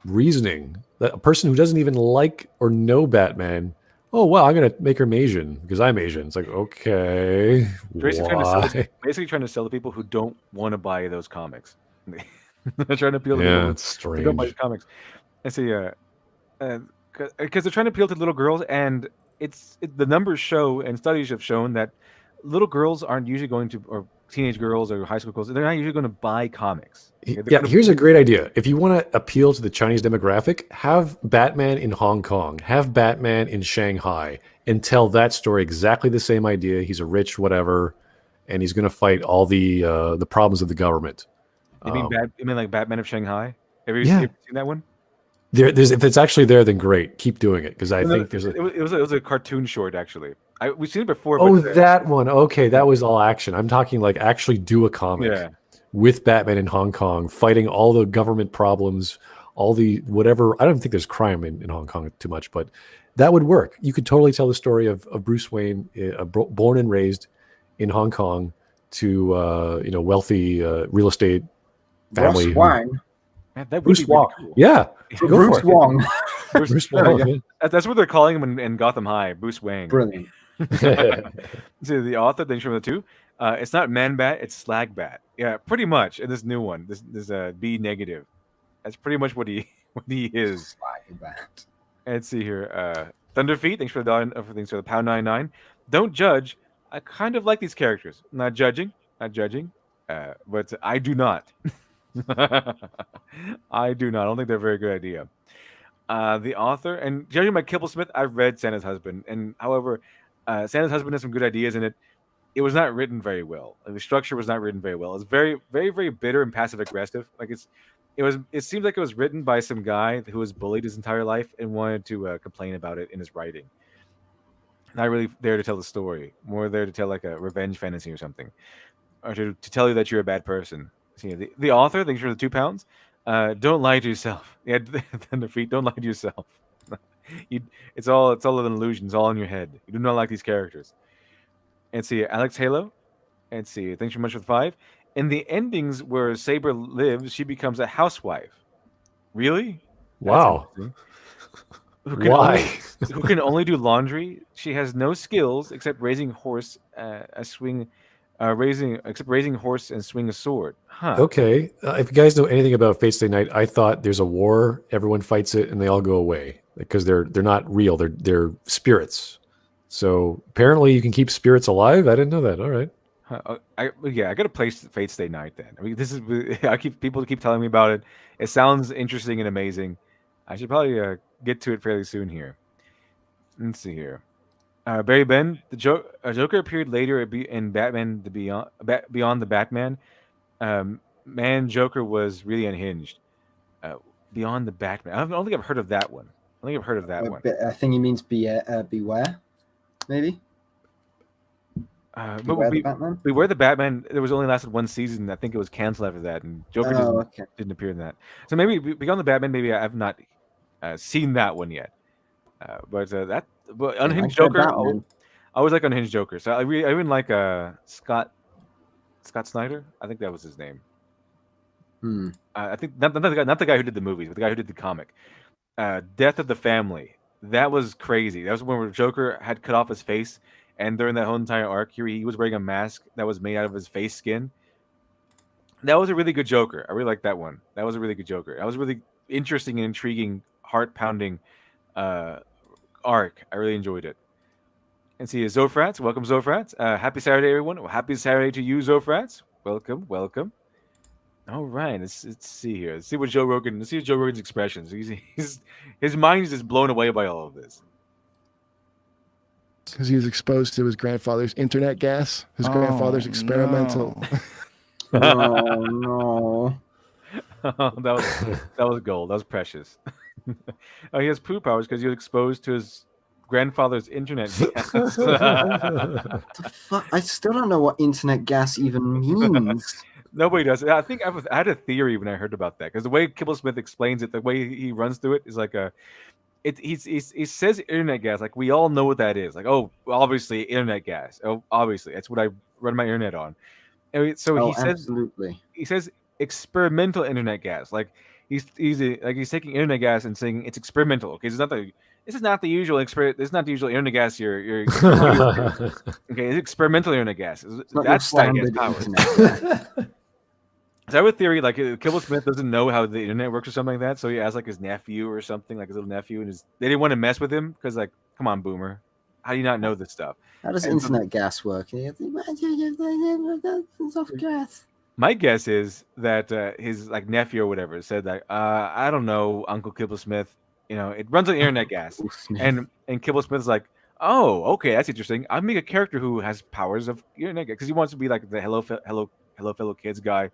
reasoning that a person who doesn't even like or know Batman. Oh, well, I'm going to make her Asian because I'm Asian. It's like, okay. Basically trying to sell to people who don't want to buy those comics. They're trying to appeal to people it's strange. who don't buy comics. I see, because they're trying to appeal to little girls, and the numbers show, and studies have shown that little girls aren't usually going to, or teenage girls or high school girls, they're not usually going to buy comics. Here's a great idea. If you want to appeal to the Chinese demographic, have Batman in Hong Kong, have Batman in Shanghai, and tell that story exactly the same idea. He's a rich whatever, and he's going to fight all the problems of the government. You mean like Batman of Shanghai? Have you seen that one? If it's actually there, then great. Keep doing it because I think there's it was a cartoon short actually. We've seen it before. Oh, that one. Okay, that was all action. I'm talking like actually do a comic with Batman in Hong Kong, fighting all the government problems, all the whatever. I don't think there's crime in Hong Kong too much, but that would work. You could totally tell the story of Bruce Wayne, born and raised in Hong Kong, to wealthy real estate family. Bruce Wayne. Bruce Wong. Cool. Yeah. Bruce Wong. Bruce Wong. That's what they're calling him in Gotham High, Bruce Wayne. Brilliant. See the author thing from the two. It's not Man-Bat, it's Slagbat. Yeah, pretty much. In this new one, this B negative. That's pretty much what he is. Slagbat. Let's see here. Thunderfeet, thanks for the pound 99. Don't judge. I kind of like these characters. Not judging, but I do not. I do not. I don't think they're a very good idea. The author, and judging by Kibblesmith, I've read Santa's Husband, and however, Santa's Husband has some good ideas in it. It was not written very well. Like, the structure was not written very well. It's very, very, very bitter and passive aggressive. Like it seems like it was written by some guy who was bullied his entire life and wanted to complain about it in his writing. Not really there to tell the story, more there to tell like a revenge fantasy or something, or to tell you that you're a bad person. So, yeah, the author, thanks for the £2. Don't lie to yourself. Yeah, then the feet. Don't lie to yourself. It's all an illusion. It's all in your head. You do not like these characters. And see, Alex Halo. And see, thanks very much for the 5. In the endings where Saber lives, she becomes a housewife. Really? Wow. Why? Who can only do laundry? She has no skills except raising horse, raising horse and swing a sword. Huh. Okay. If you guys know anything about Fate's Day Night, I thought there's a war, everyone fights it, and they all go away because they're not real. They're spirits. So apparently you can keep spirits alive. I didn't know that. All right. I got to play Fate's Day Night then. I mean, people keep telling me about it. It sounds interesting and amazing. I should probably get to it fairly soon here. Let's see here. Barry Ben, Joker appeared later in Batman Beyond the Batman. Joker was really unhinged. Beyond the Batman. I don't think I've heard of that one. one. I think he means Beware, maybe. Beware the Batman. There was only lasted one season. I think it was canceled after that, and Joker didn't appear in that. So maybe Beyond the Batman. Maybe I've not seen that one yet. But Unhinged Joker. I always like Unhinged Joker. So I even like Scott Snyder. I think that was his name. I think not the guy who did the movies, but the guy who did the comic. Death of the Family. That was crazy. That was when Joker had cut off his face. And during that whole entire arc, he was wearing a mask that was made out of his face skin. That was a really good Joker. I really liked that one. That was a really good Joker. That was really interesting and intriguing, heart-pounding arc. I really enjoyed it. And see, Zofrats. Welcome, Zofrats. Happy Saturday, everyone. Well, happy Saturday to you, Zofrats. Welcome. All right, let's see here. Let's see Joe Rogan's expressions. His mind is just blown away by all of this. Because he was exposed to his grandfather's internet gas, his grandfather's experimental. No. That was gold. That was precious. He has poo powers because he was exposed to his grandfather's internet gas. The fuck? I still don't know what internet gas even means. Nobody does. I think I had a theory when I heard about that, because the way Kibblesmith explains it, the way he runs through it is like he says internet gas, like we all know what that is. Like, oh, obviously internet gas. Oh, obviously that's what I run my internet on. And so he says absolutely. He says experimental internet gas. Like he's taking internet gas and saying it's experimental. Okay, this is not the usual internet gas you're okay, it's experimental internet gas. That's why he has powers. So I have a theory, like Kibblesmith doesn't know how the internet works or something like that, so he asked like his nephew or something, like his little nephew, and they didn't want to mess with him because, like, come on, boomer, how do you not know this stuff? How does internet gas work? My guess is that his like nephew or whatever said that I don't know, Uncle Kibblesmith, it runs on internet gas, and Kibblesmith's like, oh, okay, that's interesting. I'll make a character who has powers of internet gas because he wants to be like the hello fellow kids guy.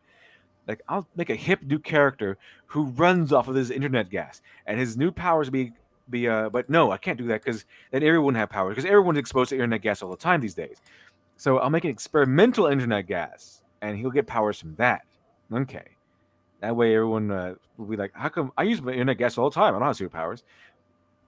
Like, I'll make a hip new character who runs off of this internet gas, and his new powers but no, I can't do that because then everyone have powers because everyone's exposed to internet gas all the time these days. So I'll make an experimental internet gas, and he'll get powers from that. Okay, that way everyone will be like, how come I use my internet gas all the time? I don't have superpowers.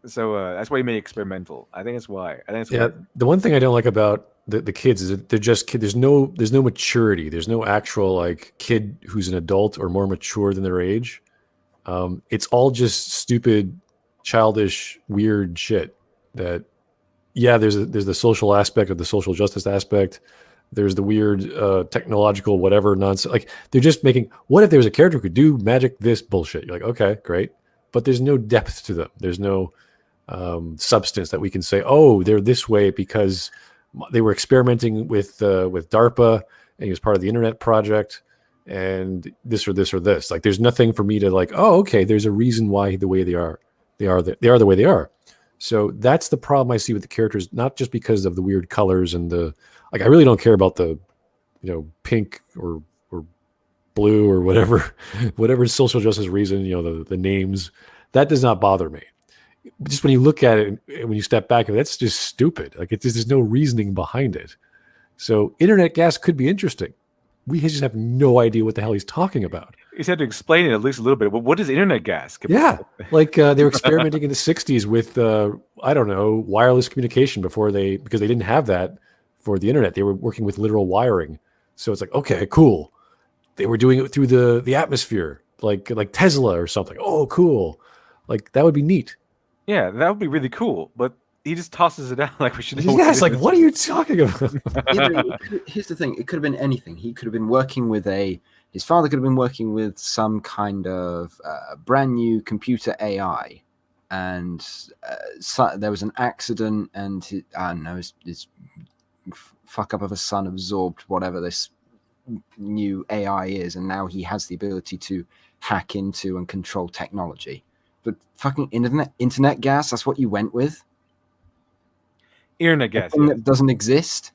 So that's why he made experimental. I think that's why. The one thing I don't like about the kids is that they're just kids. There's no maturity. There's no actual like kid who's an adult or more mature than their age. It's all just stupid, childish, weird shit. That there's the social aspect of the social justice aspect. There's the weird technological whatever nonsense. Like they're just making. What if there was a character who could do magic? This bullshit. You're like, okay, great, but there's no depth to them. There's no substance that we can say, oh, they're this way because they were experimenting with DARPA and he was part of the internet project and this or this or this. Like, there's nothing for me to like, oh, okay, there's a reason why the way they are. They are the way they are. So that's the problem I see with the characters, not just because of the weird colors and the like. I really don't care about the, pink or blue or whatever social justice reason. The names, that does not bother me. Just when you look at it, when you step back, that's just stupid. Like there's no reasoning behind it. So internet gas could be interesting. We just have no idea what the hell he's talking about. He's had to explain it at least a little bit. But what is internet gas? Yeah, like they were experimenting in the '60s with wireless communication because they didn't have that for the internet. They were working with literal wiring. So it's like, okay, cool. They were doing it through the atmosphere, like Tesla or something. Oh, cool. Like that would be neat. Yeah, that would be really cool. But he just tosses it out like we should know. Yeah, it's like, what are you talking about? Here's the thing. It could have been anything. He could have been working with his father could have been working with some kind of brand new computer AI. And there was an accident and his fuck up of a son absorbed whatever this new AI is. And now he has the ability to hack into and control technology. But fucking internet gas, that's what you went with? Internet gas. That doesn't exist.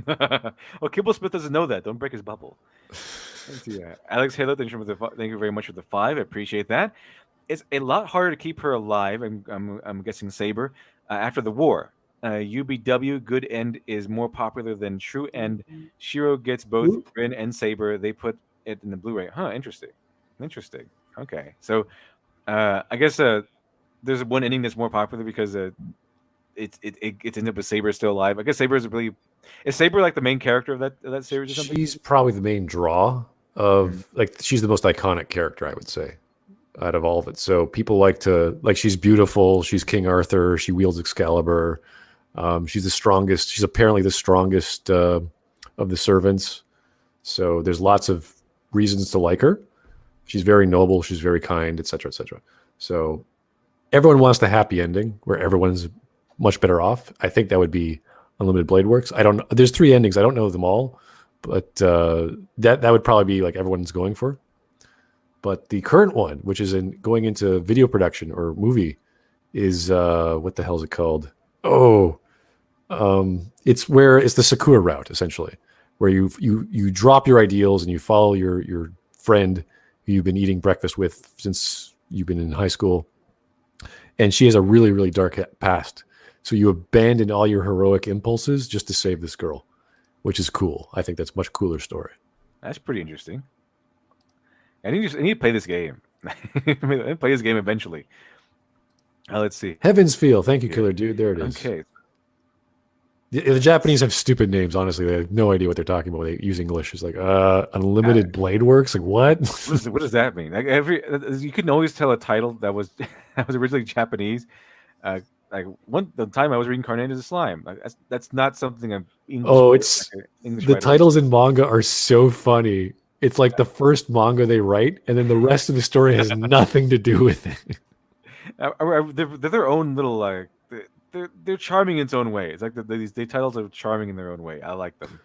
Well, Kibble Smith doesn't know that. Don't break his bubble. Alex Halo, thank you very much for the 5. I appreciate that. It's a lot harder to keep her alive. I'm guessing Saber after the war. UBW Good End is more popular than True End. Shiro gets both Rin and Saber. They put it in the Blu-ray. Huh? Interesting. Okay, so I guess there's one ending that's more popular because it ends up with Saber still alive. I guess Saber is Saber like the main character of that series or something? She's probably the main draw of she's the most iconic character, I would say, out of all of it. So people she's beautiful, she's King Arthur, she wields Excalibur, she's the strongest, she's apparently the strongest of the servants. So there's lots of reasons to like her. She's very noble, she's very kind, etc., etc. So everyone wants the happy ending where everyone's much better off. I think that would be Unlimited Blade Works. I don't know. There's 3 endings. I don't know them all, but that would probably be like everyone's going for. But the current one, which is going into video production or movie, is what the hell is it called? It's the Sakura route, essentially, where you drop your ideals and you follow your friend who you've been eating breakfast with since you've been in high school, and she has a really, really dark past. So you abandon all your heroic impulses just to save this girl, which is cool. I think that's a much cooler story. That's pretty interesting. I need to play this game. Play this game eventually. Let's see. Heaven's Feel. Thank you, Killer Dude. There it is. Okay. The Japanese have stupid names. Honestly, they have no idea what they're talking about. They use English. It's like Unlimited Blade Works. Like what? What does that mean? Like you couldn't always tell a title that was originally Japanese. The time I was reading Carnage the Slime. That's not something I'm English. The titles in manga are so funny. It's like the first manga they write, and then the rest of the story has nothing to do with it. They're their own little they're charming in its own way. It's like these titles are charming in their own way. I like them.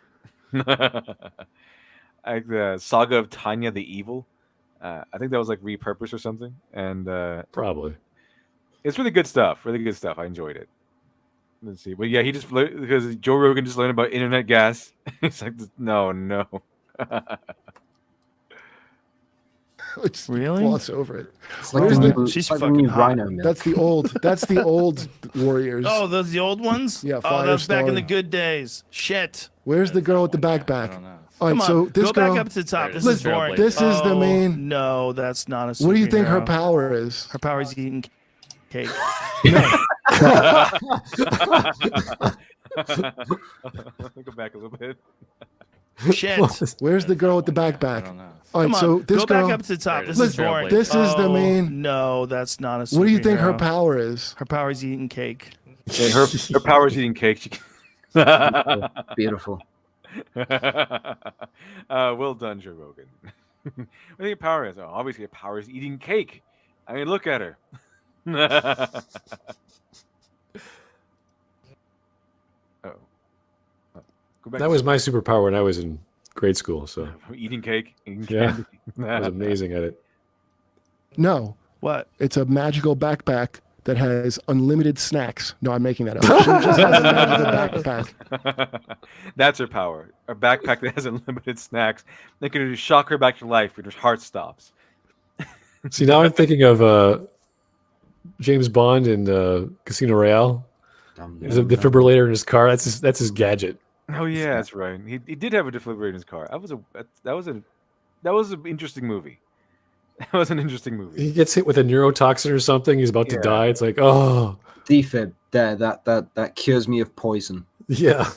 Like the Saga of Tanya the Evil. I think that was like repurposed or something, and probably. It's really good stuff. Really good stuff. I enjoyed it. Let's see. But yeah, he just because Joe Rogan just learned about internet gas. It's like no. It's really gloss over it. She's fucking hot. That's the old Warriors. Oh, those the old ones? Yeah, oh, that's back in Firestar. the good days. Shit. Where's the girl with the backpack? All right, Come on, so this go girl, back up to the top. This Listen, is boring. this is the main. No, that's not a superhero. What do you think her power is? Her power is eating cake. Go back a little bit. Shit. Where's the girl with the backpack? All right, Come on, so this go girl. back up to the top. This is Listen, boring. this is the main. No, that's not a superhero. What do you think her power is? Her power is eating cake. Yeah, her power is eating cake. Beautiful. Well done, Joe Rogan. What do you think her power is? Oh, obviously, her power is eating cake. I mean, look at her. That was my superpower when I was in grade school. So eating cake. Yeah, I was amazing at it. No, What? It's a magical backpack that has unlimited snacks. No, I'm making that up. She just has a magical backpack. That's her power. A backpack that has unlimited snacks. They can just shock her back to life when her heart stops. See, now I'm thinking of James Bond in Casino Royale. There's a defibrillator in his car. That's his gadget. Oh yeah, that's right. He did have a defibrillator in his car. That was an interesting movie. That was an interesting movie. He gets hit with a neurotoxin or something. He's about to die. It's like, oh, defib. There, that cures me of poison. Yeah.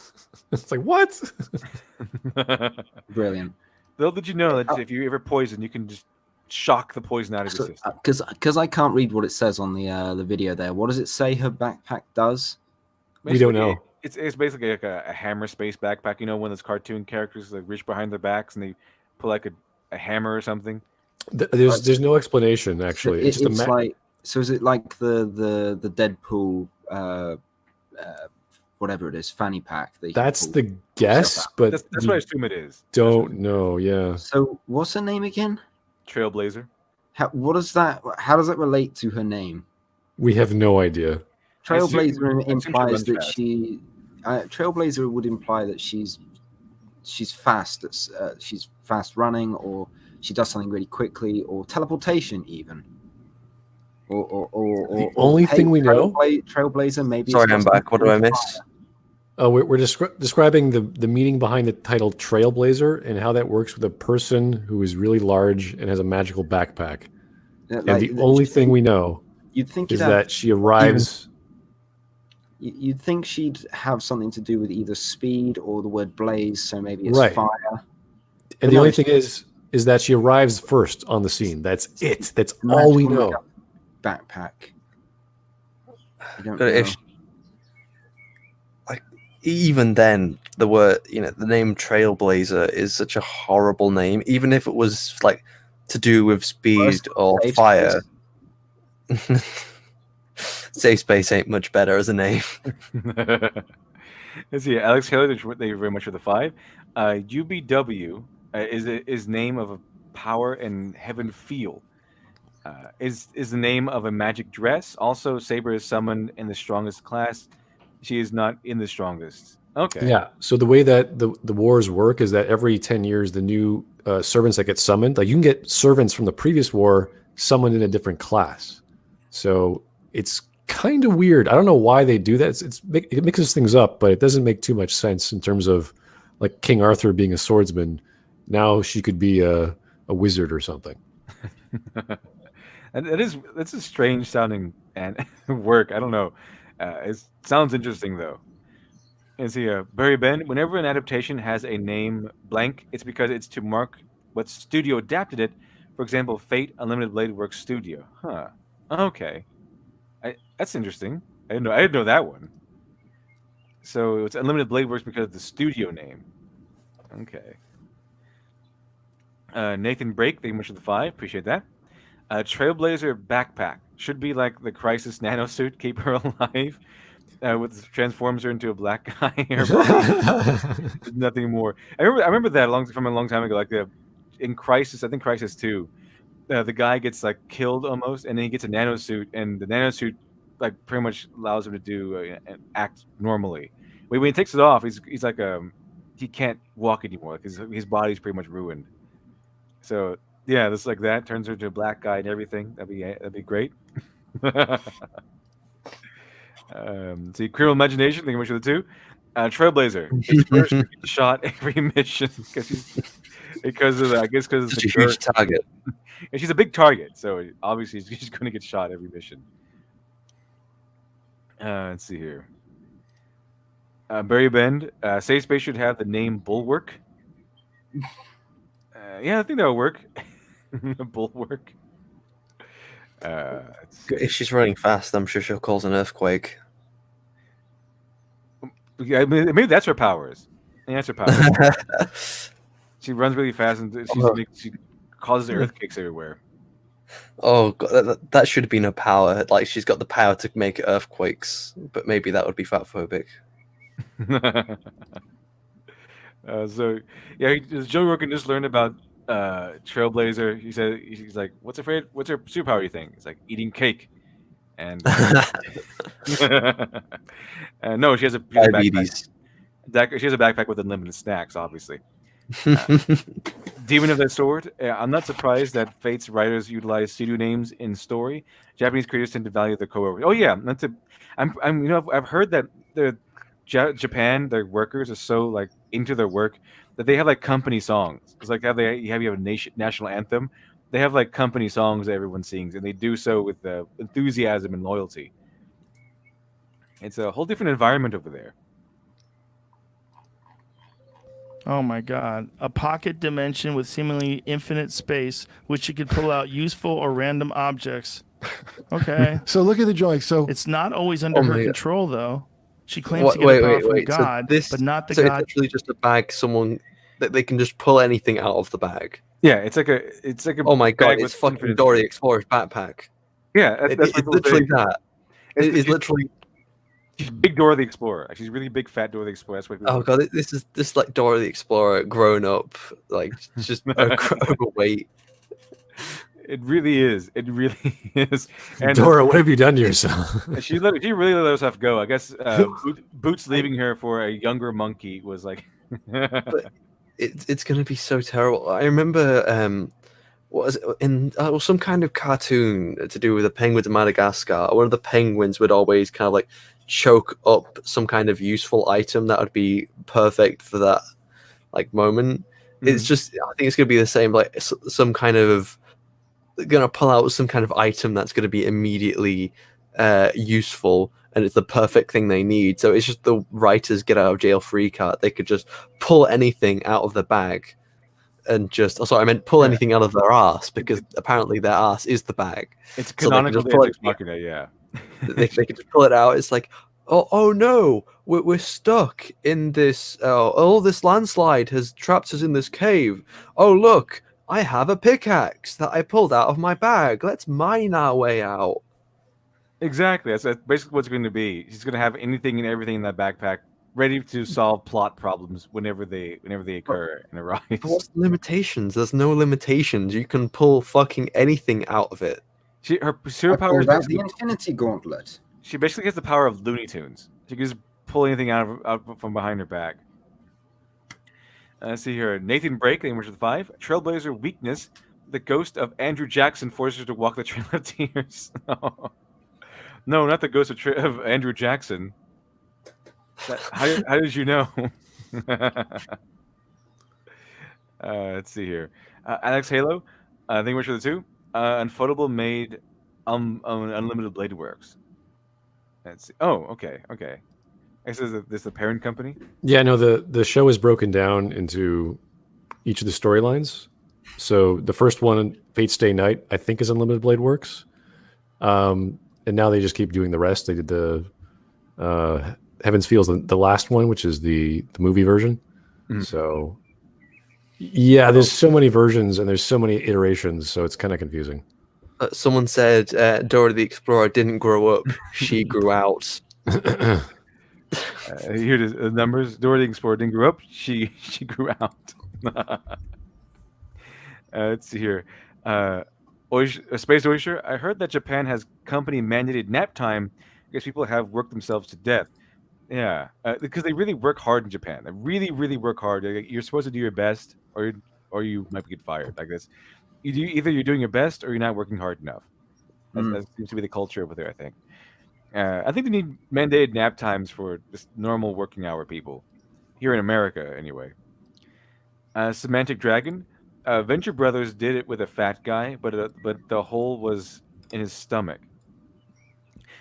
It's like, what? Brilliant. Bill, did you know that if you ever poison, you can just shock the poison out of your system? Because I can't read what it says on the video there. What does it say her backpack does? We don't know. It's basically like a hammer space backpack. You know, when those cartoon characters like reach behind their backs and they pull like a hammer or something. There's no explanation actually. It's like, so is it like the Deadpool whatever it is, fanny pack? That's the guess, but that's what I assume it is. Don't know. Yeah. So what's her name again? Trailblazer. How does that relate to her name? We have no idea. Trailblazer implies that Trailblazer would imply that she's fast. She's fast running, or she does something really quickly, or teleportation even. Or the only thing we know. Trailblazer, maybe. Sorry, I'm back. What do I miss? We're describing the meaning behind the title Trailblazer and how that works with a person who is really large and has a magical backpack. And the only thing we know is that she arrives. You'd think she'd have something to do with either speed or the word blaze, so maybe it's fire. And the only thing is that she arrives first on the scene. That's it. That's all we know. Backpack. I don't But know. Even then, the name Trailblazer is such a horrible name. Even if it was like to do with speed or fire, Safe Space ain't much better as a name. Let's see, Alex Taylor, thank you very much for the 5. UBW is name of a power and heaven feel. Is the name of a magic dress. Also, Saber is summoned in the strongest class. She is not in the strongest. Okay. Yeah. So the way that the wars work is that every 10 years, the new servants that get summoned, like you can get servants from the previous war summoned in a different class. So it's kind of weird. I don't know why they do that. It mixes things up, but it doesn't make too much sense in terms of like King Arthur being a swordsman. Now she could be a wizard or something. And that's a strange sounding and work. I don't know. It sounds interesting though. And see, Barry Ben, whenever an adaptation has a name blank, it's because it's to mark what studio adapted it. For example, Fate Unlimited Blade Works Studio. Huh. Okay. That's interesting. I didn't know that one. So it's Unlimited Blade Works because of the studio name. Okay. Nathan Brake, thank you much for the 5. Appreciate that. Trailblazer backpack should be like the Crisis nanosuit, keep her alive. Transforms her into a black guy. There's nothing more. I remember that from a long time ago. Like in Crisis, I think Crisis 2, the guy gets like killed almost, and then he gets a nanosuit, and the nanosuit like pretty much allows him to do and act normally. When he takes it off, he's like he can't walk anymore. Like his body's pretty much ruined. So yeah, this like that turns her into a black guy and everything. That'd be great. See, Criminal Imagination, thank you much for the 2. Trailblazer is first shot every mission because of the huge target. And she's a big target, so obviously she's going to get shot every mission. Let's see here. Barry Bend, Safe Space should have the name Bulwark. Yeah, I think that would work. Bulwark. If she's running fast, I'm sure she'll cause an earthquake. Yeah, maybe that's her powers. Yeah, that's her powers. She runs really fast and she causes earthquakes everywhere. Oh God, that should have been her power. Like she's got the power to make earthquakes, but maybe that would be fatphobic. So yeah, Joe Rogan just learned about Trailblazer. He's like, what's her superpower? You think? It's like eating cake, and no, she has a Diabetes. backpack. She has a backpack with unlimited snacks, obviously. Demon of the Sword. I'm not surprised that Fate's writers utilize pseudo names in story. Japanese creators tend to value their co-workers. Oh yeah, I've heard that Japan, their workers are so like into their work that they have like company songs. It's like how you have a national anthem. They have like company songs that everyone sings, and they do so with enthusiasm and loyalty. It's a whole different environment over there. Oh my God. A pocket dimension with seemingly infinite space, which you could pull out useful or random objects. Okay. So look at the drawing. So it's not always under her control, though. She claims What- to get wait, a power wait, from wait. So God, this- but not the so God. it's actually just a bag. Someone that they can just pull anything out of the bag. Yeah, it's like a. Oh my God! bag It's with fucking infinite Dora the space. Explorer's backpack. Yeah, that's It's literally that. It's literally. She's big Dora the Explorer. She's really big, fat Dora the Explorer. That's what people Oh God! This is like Dora the Explorer grown up, like just overweight. It really is. It really is. And Dora, what have you done to yourself? she really let herself go. I guess Boots leaving her for a younger monkey was like. But it's gonna be so terrible. I remember what was it in some kind of cartoon to do with the penguins of Madagascar. One of the penguins would always kind of like choke up some kind of useful item that would be perfect for that like moment. It's just I think it's gonna be the same, like some kind of gonna pull out some kind of item that's gonna be immediately useful, and it's the perfect thing they need. So it's just the writers get out of jail free card. They could just pull anything out of the bag and just I meant pull anything out of their ass, because apparently their ass is the bag. It's So they can canonical just pull Deus it- Machina, yeah. they can just pull it out. It's like, oh no, we're stuck in this. This landslide has trapped us in this cave. Oh look, I have a pickaxe that I pulled out of my bag. Let's mine our way out. Exactly. That's basically what it's going to be. She's going to have anything and everything in that backpack ready to solve plot problems whenever they occur and arise. But what's the limitations? There's no limitations. You can pull fucking anything out of it. Her superpower is About the Infinity Gauntlet. she basically has the power of Looney Tunes. She can just pull anything out from behind her back. Let's see here. Nathan Brake, English with 5. Trailblazer weakness. The ghost of Andrew Jackson forces her to walk the Trail of Tears. No, not the ghost of Andrew Jackson. How did you know? Let's see here. Alex Halo, I think we're sure the 2. Unfoldable made Unlimited Blade Works. Let's see. Oh, okay. This is the parent company. Yeah, no, the show is broken down into each of the storylines. So the first one, Fate Stay Night, I think is Unlimited Blade Works. And now they just keep doing the rest. They did the Heaven's Feels, the last one, which is the movie version. So yeah, there's so many versions and there's so many iterations, so it's kind of confusing. Someone said Dora the Explorer didn't grow up; she grew out. Here the numbers. Dora the Explorer didn't grow up. She grew out. Let's see here. Space Oyster. I heard that Japan has company mandated nap time because people have worked themselves to death. Yeah, because they really work hard in Japan. They really, really work hard. You're supposed to do your best, or you might get fired. Like this, either you're doing your best or you're not working hard enough. That seems to be the culture over there. I think. I think they need mandated nap times for just normal working hour people here in America, anyway. Semantic Dragon. Venture Brothers did it with a fat guy, but the hole was in his stomach.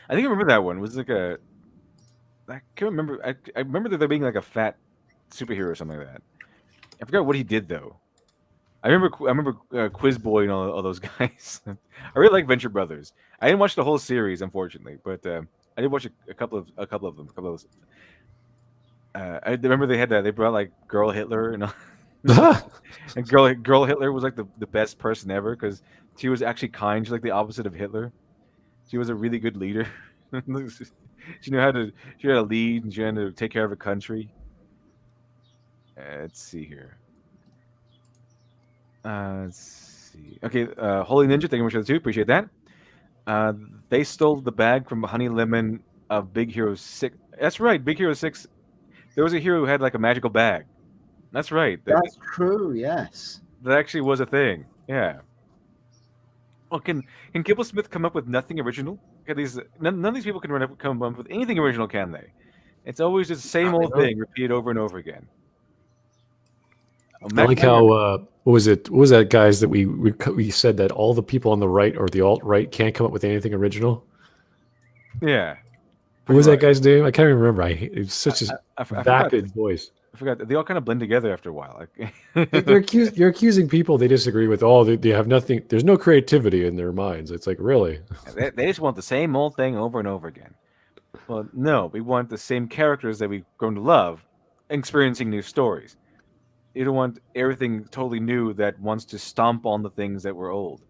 I think I remember that one. It was like a. I can't remember. I remember there being like a fat superhero or something like that. I forgot what he did though. I remember Quiz Boy and all those guys. I really like Venture Brothers. I didn't watch the whole series, unfortunately, but I did watch a couple of them. I remember they had that. They brought like Girl Hitler and. And Girl Hitler was like the best person ever because she was actually kind. She's like the opposite of Hitler. She was a really good leader. She knew how to lead and she had to take care of a country. Let's see here. Let's see. Okay, Holy Ninja, thank you much for the 2. Appreciate that. They stole the bag from Honey Lemon of Big Hero 6. That's right, Big Hero 6. There was a hero who had like a magical bag. That's right. That's true, yes. That actually was a thing. Yeah. Well, can Kibble Smith come up with nothing original? None of these people can come up with anything original, can they? It's always just the same old thing repeated over and over again. I like how what was it? What was that, guys? That we said that all the people on the right or the alt right can't come up with anything original. Yeah. What was that guy's name? I can't even remember. It's such a vapid voice. I forgot. They all kind of blend together after a while. Like, you're accusing people they disagree with. They have nothing. There's no creativity in their minds. It's like, really? They just want the same old thing over and over again. Well, no, we want the same characters that we've grown to love, experiencing new stories. You don't want everything totally new that wants to stomp on the things that were old.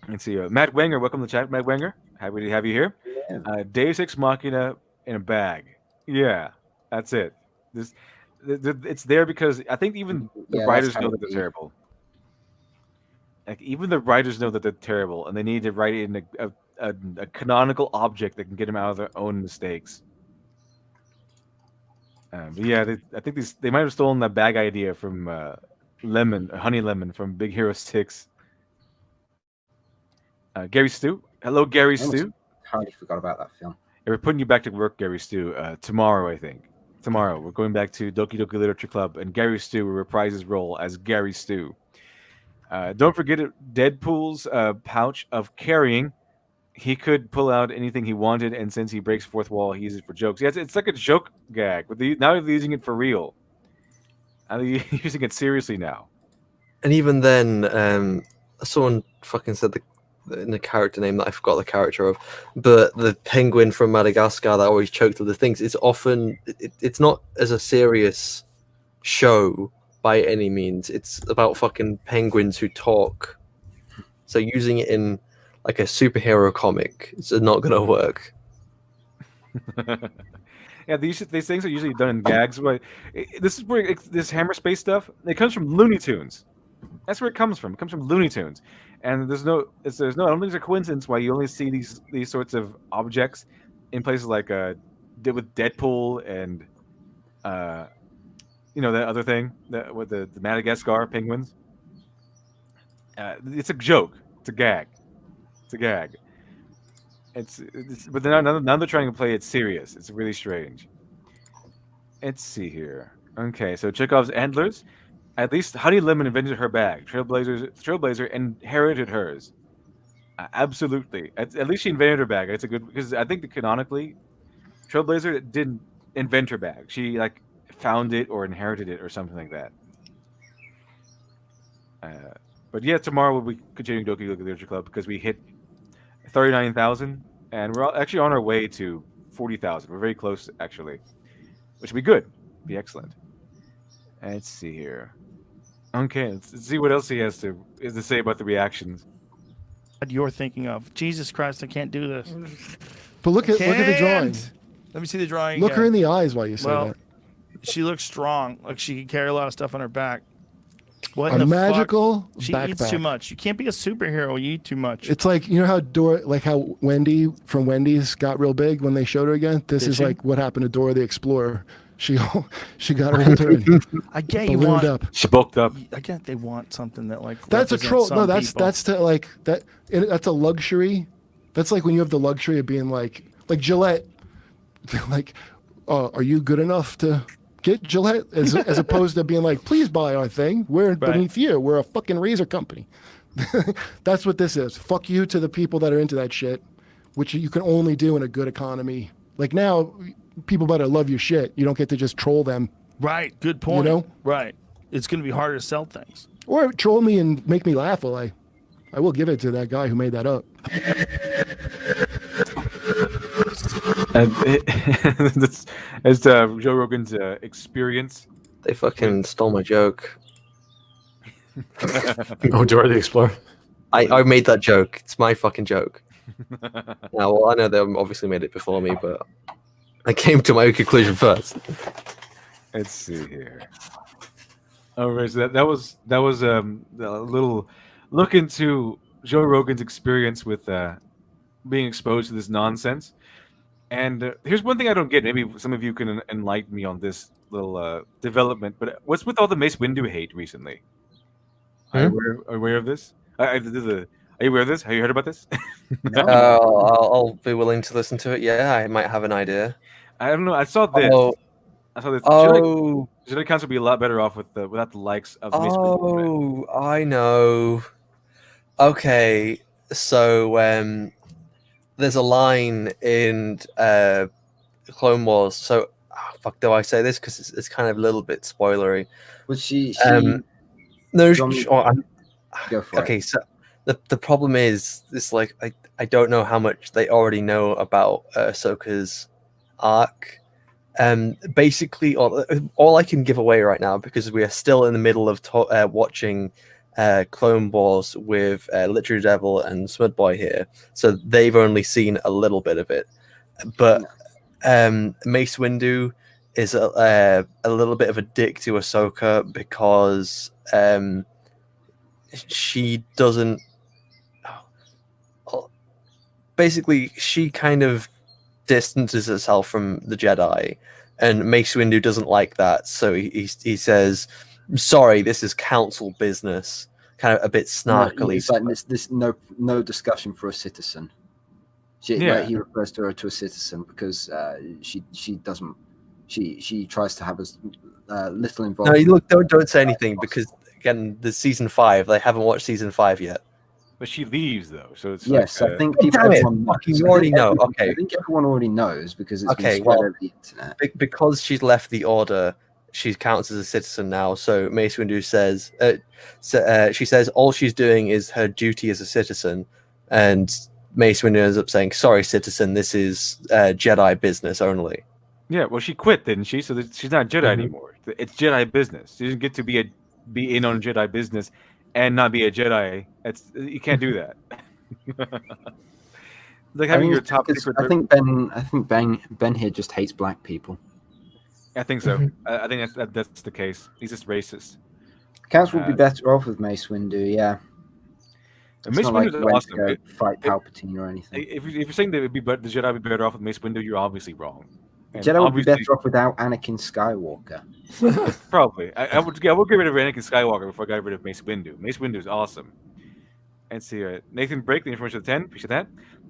Let's see. Matt Wenger, welcome to the chat, Matt Wenger. Happy to have you here. Yeah. Deus Ex Machina in a bag. Yeah, that's it. It's there because I think even the writers know that they're terrible. Like even the writers know that they're terrible, and they need to write it in a canonical object that can get them out of their own mistakes. But yeah, I think they might have stolen that bag idea from Honey Lemon from Big Hero 6. Gary Stu. Hello, Gary Stu. Totally forgot about that film. Yeah, we're putting you back to work, Gary Stu, tomorrow, I think. Tomorrow, we're going back to Doki Doki Literature Club, and Gary Stu will reprise his role as Gary Stu. Don't forget Deadpool's pouch of carrying. He could pull out anything he wanted, and since he breaks fourth wall, he uses it for jokes. Yeah, it's like a joke gag, but now they're using it for real. Now they're using it seriously now. And even then, someone fucking said in the character name that I forgot the character of, but the penguin from Madagascar that always choked other things. It's often it's not as a serious show by any means. It's about fucking penguins who talk. So using it in like a superhero comic, it's not gonna work. Yeah, these things are usually done in gags. But this is where this Hammer Space stuff. It comes from Looney Tunes. That's where it comes from. It comes from Looney Tunes, and there's no. I don't think there's a coincidence why you only see these sorts of objects in places like with Deadpool and that other thing with the Madagascar penguins. It's a joke. It's a gag. It's a gag. But now they're trying to play it serious. It's really strange. Let's see here. Okay, so Chekhov's antlers. At least Honey Lemon invented her bag. Trailblazer inherited hers. Absolutely. At least she invented her bag. It's a good because I think that canonically, Trailblazer didn't invent her bag. She like found it or inherited it or something like that. But yeah, tomorrow we'll be continuing Doki Doki Literature Club because we hit 39,000 and we're actually on our way to 40,000. We're very close actually, which would be good. Be excellent. Let's see here. Okay, let's see what else he has to say about the reactions. What you're thinking of? Jesus Christ, I can't do this. But look at the drawing. Let me see the drawing. Look her in the eyes while you say that. She looks strong. Like she can carry a lot of stuff on her back. What a in the magical fuck? She backpack. eats too much. You can't be a superhero when you eat too much. It's like how Wendy from Wendy's got real big when they showed her again. This is like what happened to Dora the Explorer. She got older and I get you want up. She bulked up. I get they want something that like that's a troll. No, that's people. to like that. That's a luxury. That's like when you have the luxury of being like Gillette. Like, are you good enough to get Gillette? As opposed to being like, please buy our thing. We're beneath you. We're a fucking razor company. That's what this is. Fuck you to the people that are into that shit, which you can only do in a good economy. Like now, people better love your shit. You don't get to just troll them. Right. Good point. You know? Right. It's going to be harder to sell things. Or troll me and make me laugh. Well, I will give it to that guy who made that up. As Joe Rogan's experience. They fucking stole my joke. Oh, Dora the Explorer. I made that joke. It's my fucking joke. Now, well, I know they obviously made it before me, but I came to my own conclusion first. Let's see here. All right, so that was a little look into Joe Rogan's experience with being exposed to this nonsense. And here's one thing I don't get. Maybe some of you can enlighten me on this little development. But what's with all the Mace Windu hate recently? Are you aware of this? Are you aware of this? Have you heard about this? No. I'll be willing to listen to it. Yeah, I might have an idea. I don't know. I saw this. Oh. I saw this. Oh. Jedi Council would be a lot better off without the likes of Mace Windu. Oh, I know. Okay, so there's a line in Clone Wars. So, fuck, do I say this? Because it's kind of a little bit spoilery. Was she? No, go for okay, it. so the problem is, it's like I don't know how much they already know about Ahsoka's arc. Basically, all I can give away right now, because we are still in the middle of watching Clone Wars with Literary Devil and Smud Boy here, so they've only seen a little bit of it. But Mace Windu is a little bit of a dick to Ahsoka because she doesn't. Basically, she kind of distances herself from the Jedi, and Mace Windu doesn't like that. So he says, "Sorry, this is council business." Kind of a bit snarkily. It's like this no discussion for a citizen. He refers to her to a citizen because she tries to have as little No, involvement. look, don't say anything because again, the season 5. They haven't watched season 5 yet. But she leaves though, so it's yes. like, I think everyone knows. You already know. Okay, I think everyone already knows because it's been okay. spread Well, over the internet. because she's left the Order, she counts as a citizen now. So Mace Windu says, she says all she's doing is her duty as a citizen, and Mace Windu ends up saying, "Sorry, citizen, this is Jedi business only." Yeah, well, she quit, didn't she? So she's not Jedi anymore. It's Jedi business. She doesn't get to be in on Jedi business and not be a Jedi. You can't do that. Like having your top secret. I think Ben here just hates black people. I think so. I think that's the case. He's just racist. Council would be better off with Mace Windu, yeah. It's Mace not like Windu's he went awesome. to go fight Palpatine or anything. If you're saying that the Jedi would be better off with Mace Windu, you're obviously wrong. And Jedi would be better off without Anakin Skywalker. Probably. I would get rid of Anakin Skywalker before I got rid of Mace Windu. Mace Windu is awesome. And see, Nathan Break, the information of 10. Appreciate that.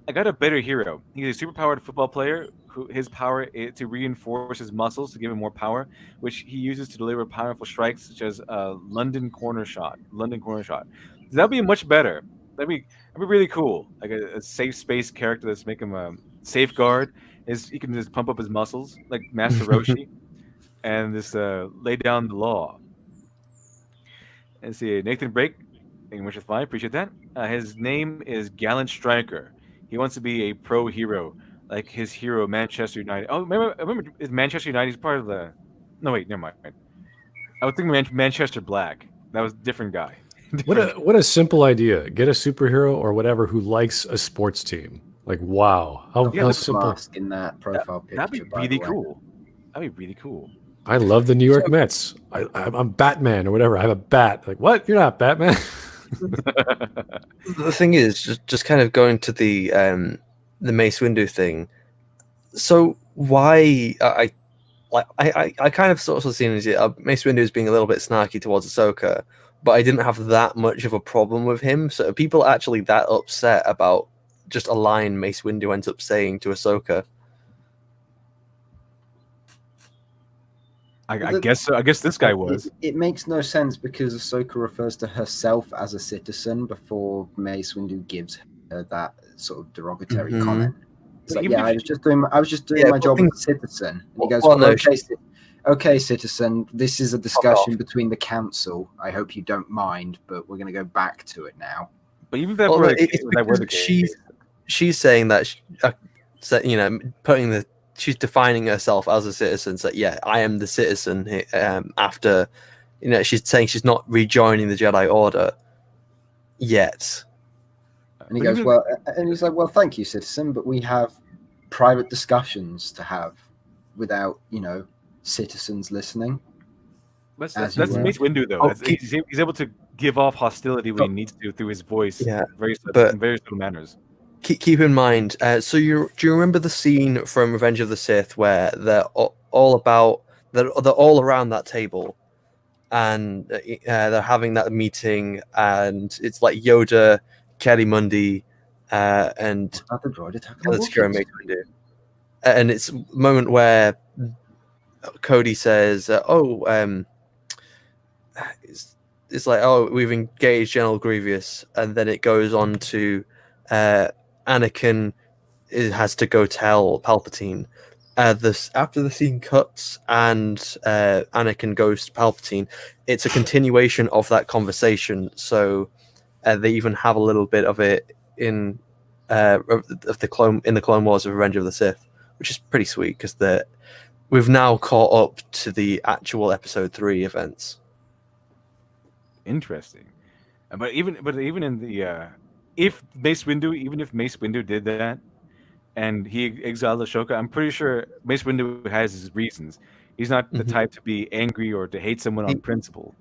I got a better hero. He's a superpowered football player who his power is to reinforce his muscles to give him more power, which he uses to deliver powerful strikes such as London corner shot. That'd be much better. That'd be really cool. Like a safe space character that's make him a safeguard. He can just pump up his muscles like Master Roshi, and just lay down the law. And see, Nathan Break, thank you much for flying. Appreciate that. His name is Gallant Striker. He wants to be a pro hero, like his hero Manchester United. Oh, remember Manchester United is part of the. No, wait, never mind. I was thinking Manchester Black. That was a different guy. What a simple idea. Get a superhero or whatever who likes a sports team. Like, wow. How simple. Mask in that profile picture, That'd be really cool. That'd be really cool. I love the New York Mets. I'm Batman or whatever. I have a bat. Like, what? You're not Batman? The thing is, just kind of going to the Mace Windu thing. So why I kind of sort of seen as Mace Windu as being a little bit snarky towards Ahsoka, but I didn't have that much of a problem with him. So are people actually that upset about just a line Mace Windu ends up saying to Ahsoka? I guess so. I guess this guy was. It makes no sense because Ahsoka refers to herself as a citizen before Mace Windu gives her that sort of derogatory comment. It's like, I was just doing my job as a citizen. And he goes, okay, citizen, this is a discussion between the council. I hope you don't mind, but we're going to go back to it now. But even if she's saying that, she's defining herself as a citizen. So I am the citizen. After, she's saying she's not rejoining the Jedi Order yet. And he goes, and he's like, well, thank you, citizen, but we have private discussions to have without, citizens listening. That's Mace Windu though. He's able to give off hostility when he needs to through his voice. Yeah, very subtle manners. Keep in mind. Do you remember the scene from Revenge of the Sith where they're all around that table, and they're having that meeting, and it's like Yoda, Kelly-Mundi, and the droid attack. And it's a moment where Cody says, it's like, oh, we've engaged General Grievous, and then it goes on to Anakin has to go tell Palpatine. After the scene cuts and Anakin goes to Palpatine, it's a continuation of that conversation. So they even have a little bit of it in the Clone Wars of Revenge of the Sith, which is pretty sweet because we've now caught up to the actual Episode 3 events. Interesting, but even in the if Mace Windu did that and he exiled Ashoka, I'm pretty sure Mace Windu has his reasons. He's not the type to be angry or to hate someone on principle.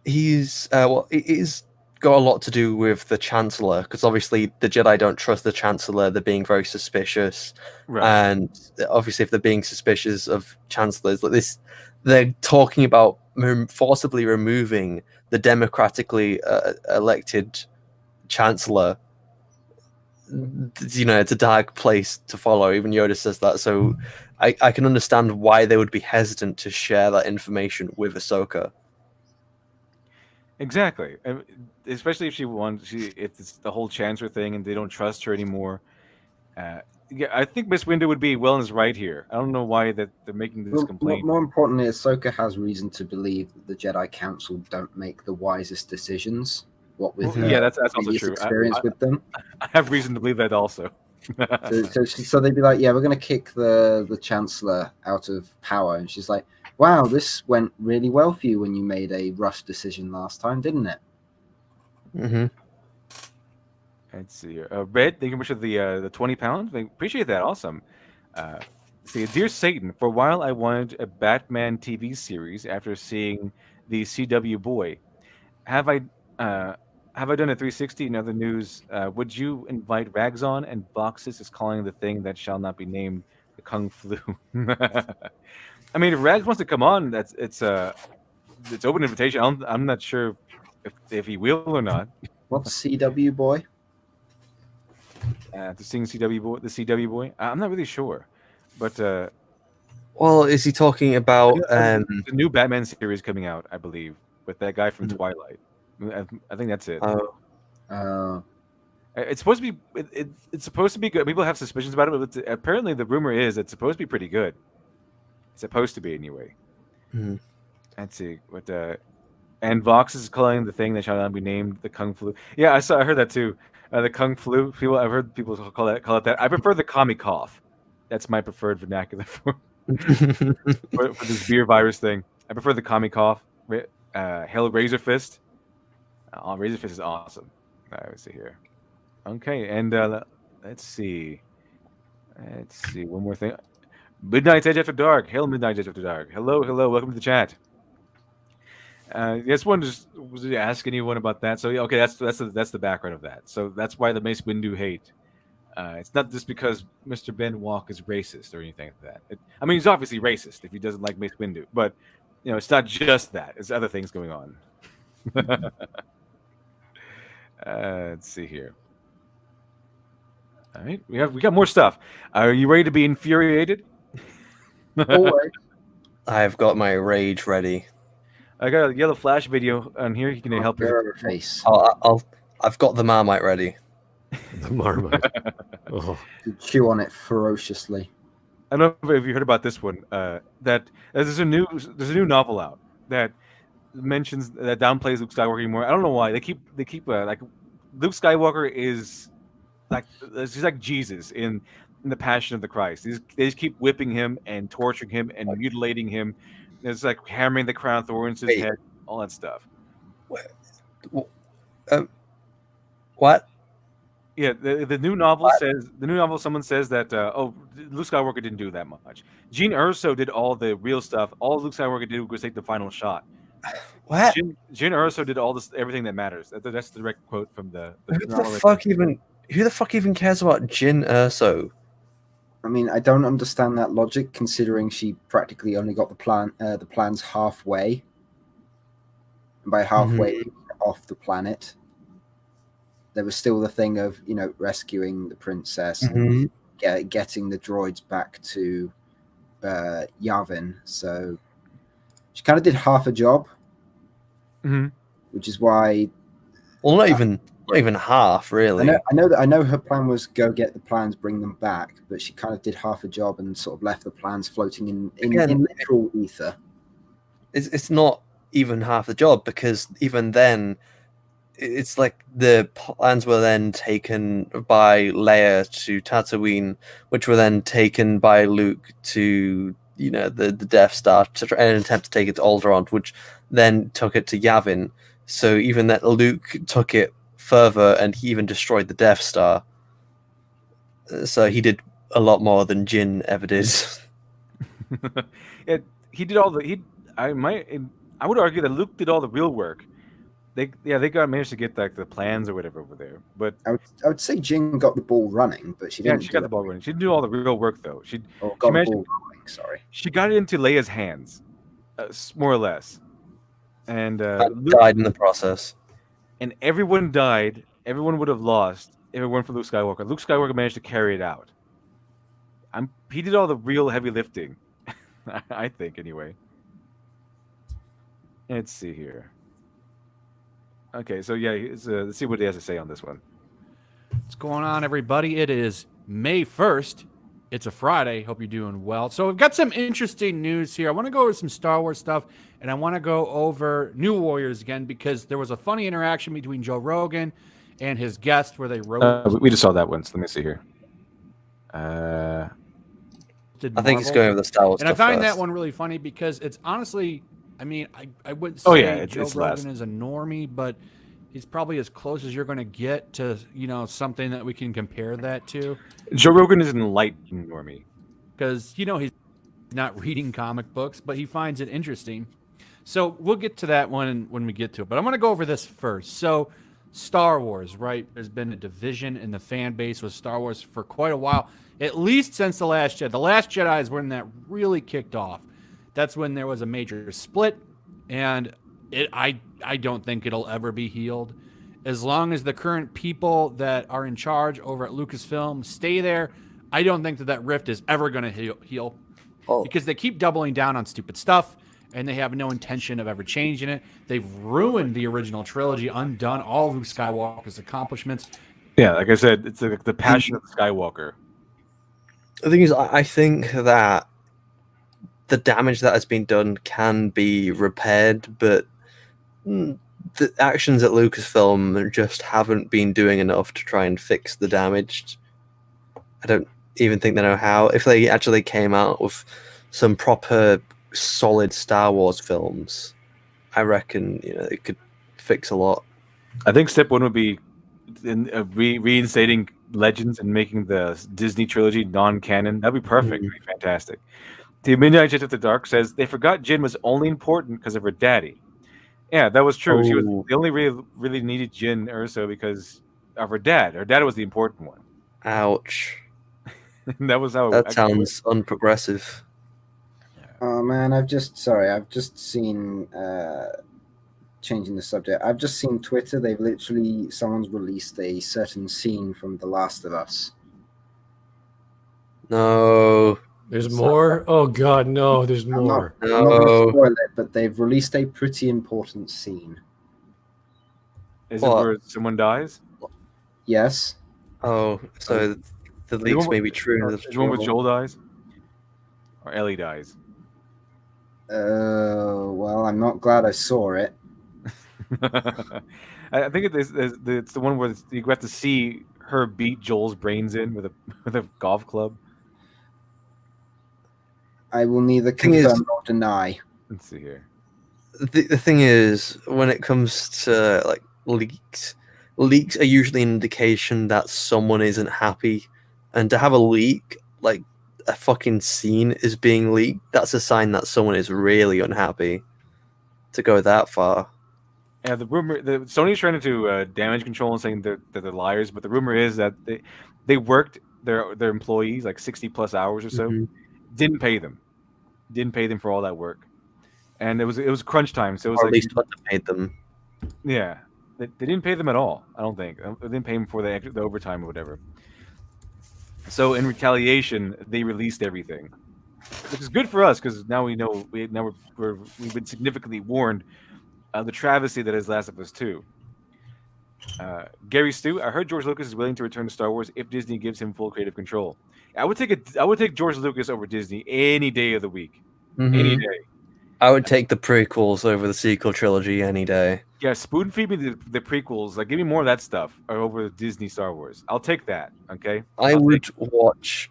He's it's got a lot to do with the Chancellor, because obviously the Jedi don't trust the Chancellor. They're being very suspicious, and obviously if they're being suspicious of chancellors like this, they're talking about forcibly removing the democratically elected chancellor. It's a dark place to follow. Even Yoda says that, so I can understand why they would be hesitant to share that information with Ahsoka. Exactly, especially if if it's the whole Chancellor thing and they don't trust her anymore. I think Miss Windu would be well in his right here. I don't know why that they're making this complaint. More importantly, Ahsoka has reason to believe that the Jedi Council don't make the wisest decisions. What with that's also true. Experience with them, I have reason to believe that also. so they'd be like, "Yeah, we're going to kick the Chancellor out of power," and she's like, "Wow, this went really well for you when you made a rush decision last time, didn't it?" Mm-hmm. Let's see here. Red, thank you much for the 20 pounds. I appreciate that. Awesome. See, dear Satan, for a while I wanted a Batman TV series after seeing the CW Boy. Have I done a 360 in other news? Would you invite Rags on? And Boxes is calling the thing that shall not be named the Kung Flu. I mean, if Rags wants to come on, it's open invitation. I'm not sure if he will or not. What's CW Boy? To sing the CW Boy. I'm not really sure, but well, is he talking about the new Batman series coming out? I believe with that guy from Twilight. I think that's it. It's supposed to be. It's supposed to be good. People have suspicions about it, but apparently the rumor is it's supposed to be pretty good. It's supposed to be anyway. Mm-hmm. Let's see what and Vox is calling the thing that shall not be named the Kung Flu. Yeah, I heard that too. The Kung Flu. I've heard people call it that. I prefer the Kami cough. That's my preferred vernacular for this beer virus thing. I prefer the Kami cough. Hail Razor Fist. Razor Fist is awesome. Let's see here. Okay, and let's see. One more thing. Midnight's Edge After Dark. Hail Midnight's Edge After Dark. Hello. Welcome to the chat. Yes, one just was to ask anyone about that. So okay, that's the background of that. So that's why the Mace Windu hate. It's not just because Mr. Ben Walk is racist or anything like that. I mean, he's obviously racist if he doesn't like Mace Windu, but it's not just that. It's other things going on. Let's see here. All right, we got more stuff. Are you ready to be infuriated? Always. I've got my rage ready. I got a yellow flash video on here. You can help you. Face. I've got the Marmite ready. The Marmite. Oh. To chew on it ferociously. I don't know if you heard about this one. That there's a new novel out that mentions that downplays Luke Skywalker anymore. I don't know why they keep like Luke Skywalker is like he's like Jesus in the Passion of the Christ. They just keep whipping him and torturing him and mutilating him. It's like hammering the crown of thorns in his head, all that stuff. What? Yeah, the new novel says someone says that Luke Skywalker didn't do that much. Gene Erso did all the real stuff. All Luke Skywalker did was take the final shot. What? Gene Erso did everything that matters. That's the direct quote from the Who the fuck even cares about Jyn Erso? I mean, I don't understand that logic, considering she practically only got the plans halfway. And by halfway off the planet, there was still the thing of rescuing the princess and getting the droids back to Yavin. So she kind of did half a job, which is why. Well, not even half, really. I know her plan was go get the plans, bring them back, but she kind of did half a job and sort of left the plans floating in literal ether. It's not even half the job, because even then, it's like the plans were then taken by Leia to Tatooine, which were then taken by Luke to the Death Star to try an attempt to take it to Alderaan, which then took it to Yavin. So even that Luke took it further, and he even destroyed the Death Star. So he did a lot more than Jyn ever did. He did all the I would argue that Luke did all the real work. They managed to get like the plans or whatever over there. But I would say Jyn got the ball running, but she didn't. Yeah, she got the ball running. She didn't do all the real work though. She got the ball rolling. Sorry. She got it into Leia's hands, more or less, and Luke died in the process. And everyone died. Everyone would have lost if it weren't for Luke Skywalker. Luke Skywalker managed to carry it out. He did all the real heavy lifting, I think, anyway. Let's see here. Okay, so yeah, let's see what he has to say on this one. What's going on, everybody? It is May 1st. It's a Friday. Hope you're doing well. So we've got some interesting news here. I want to go over some Star Wars stuff, and I want to go over New Warriors again, because there was a funny interaction between Joe Rogan and his guest where they wrote. We just saw that once. Let me see here. I think he's going over the Star Wars and stuff I find first. that one really funny because it's honestly, I mean, I wouldn't say Joe Rogan is a normie, but he's probably as close as you're going to get to, something that we can compare that to. Joe Rogan is an enlightened normie. Because, he's not reading comic books, but he finds it interesting. So we'll get to that one when we get to it. But I'm going to go over this first. So Star Wars, right? There's been a division in the fan base with Star Wars for quite a while, at least since The Last Jedi. The Last Jedi is when that really kicked off. That's when there was a major split, and I don't think it'll ever be healed. As long as the current people that are in charge over at Lucasfilm stay there, I don't think that rift is ever going to heal. Because they keep doubling down on stupid stuff, and they have no intention of ever changing it. They've ruined the original trilogy, undone all Luke Skywalker's accomplishments. Yeah, like I said, it's the passion of the Skywalker. The thing is, I think that the damage that has been done can be repaired, but the actions at Lucasfilm just haven't been doing enough to try and fix the damage. I don't even think they know how. If they actually came out with some proper, solid Star Wars films, I reckon it could fix a lot. I think step one would be reinstating Legends and making the Disney trilogy non-canon. That'd be perfect. That'd be fantastic. The Midnight Jet of the Dark says they forgot Jyn was only important because of her daddy. Yeah, that was true. She was the only really needed Jyn Erso because of her dad. Her dad was the important one. Ouch. That was how. That sounds unprogressive. Oh man, I've just seen. Changing the subject, I've just seen Twitter. Someone's released a certain scene from The Last of Us. No. There's more? Oh god, no, there's more. I'm not going to spoil it, but they've released a pretty important scene. Is it where someone dies? Yes. Oh, so the leaks may be true. Is the one where Joel dies? Or Ellie dies? Well, I'm not glad I saw it. I think it's the one where you get to see her beat Joel's brains in with a golf club. I will neither confirm nor deny. Let's see here. The thing is, when it comes to like leaks are usually an indication that someone isn't happy, and to have a leak, like a fucking scene is being leaked, that's a sign that someone is really unhappy. To go that far. Yeah, the Sony's trying to do damage control and saying that they're liars, but the rumor is that they worked their employees like 60+ hours or so, didn't pay them for all that work, and it was crunch time, so it was or like, at least what they paid them. Yeah, they didn't pay them at all. I don't think they didn't pay them for the overtime or whatever. So in retaliation, they released everything, which is good for us because now we know we've been significantly warned. The travesty that is Last of Us 2. Gary Stu, I heard George Lucas is willing to return to Star Wars if Disney gives him full creative control. I would take George Lucas over Disney any day of the week. Any day. I would take the prequels over the sequel trilogy any day. Yeah, spoon feed me the prequels. Like, give me more of that stuff over Disney Star Wars. I'll take that. Okay. I would watch.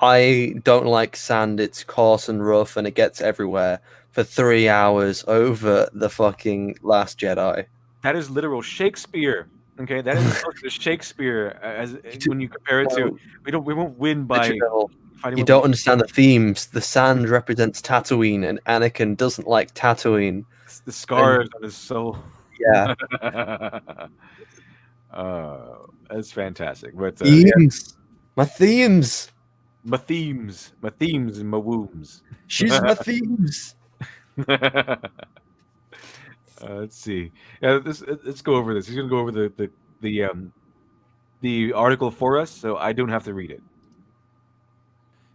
I don't like sand. It's coarse and rough, and it gets everywhere. For 3 hours over the fucking Last Jedi. That is literal Shakespeare. Okay, that is the Shakespeare as when you compare it to. We won't win by. You don't understand the themes. The sand represents Tatooine, and Anakin doesn't like Tatooine. The scars on his soul. Yeah. That's fantastic. But themes. My themes. My themes, and my wombs. She's my themes. Let's see. Yeah, let's go over this. He's gonna go over the article for us, so I don't have to read it.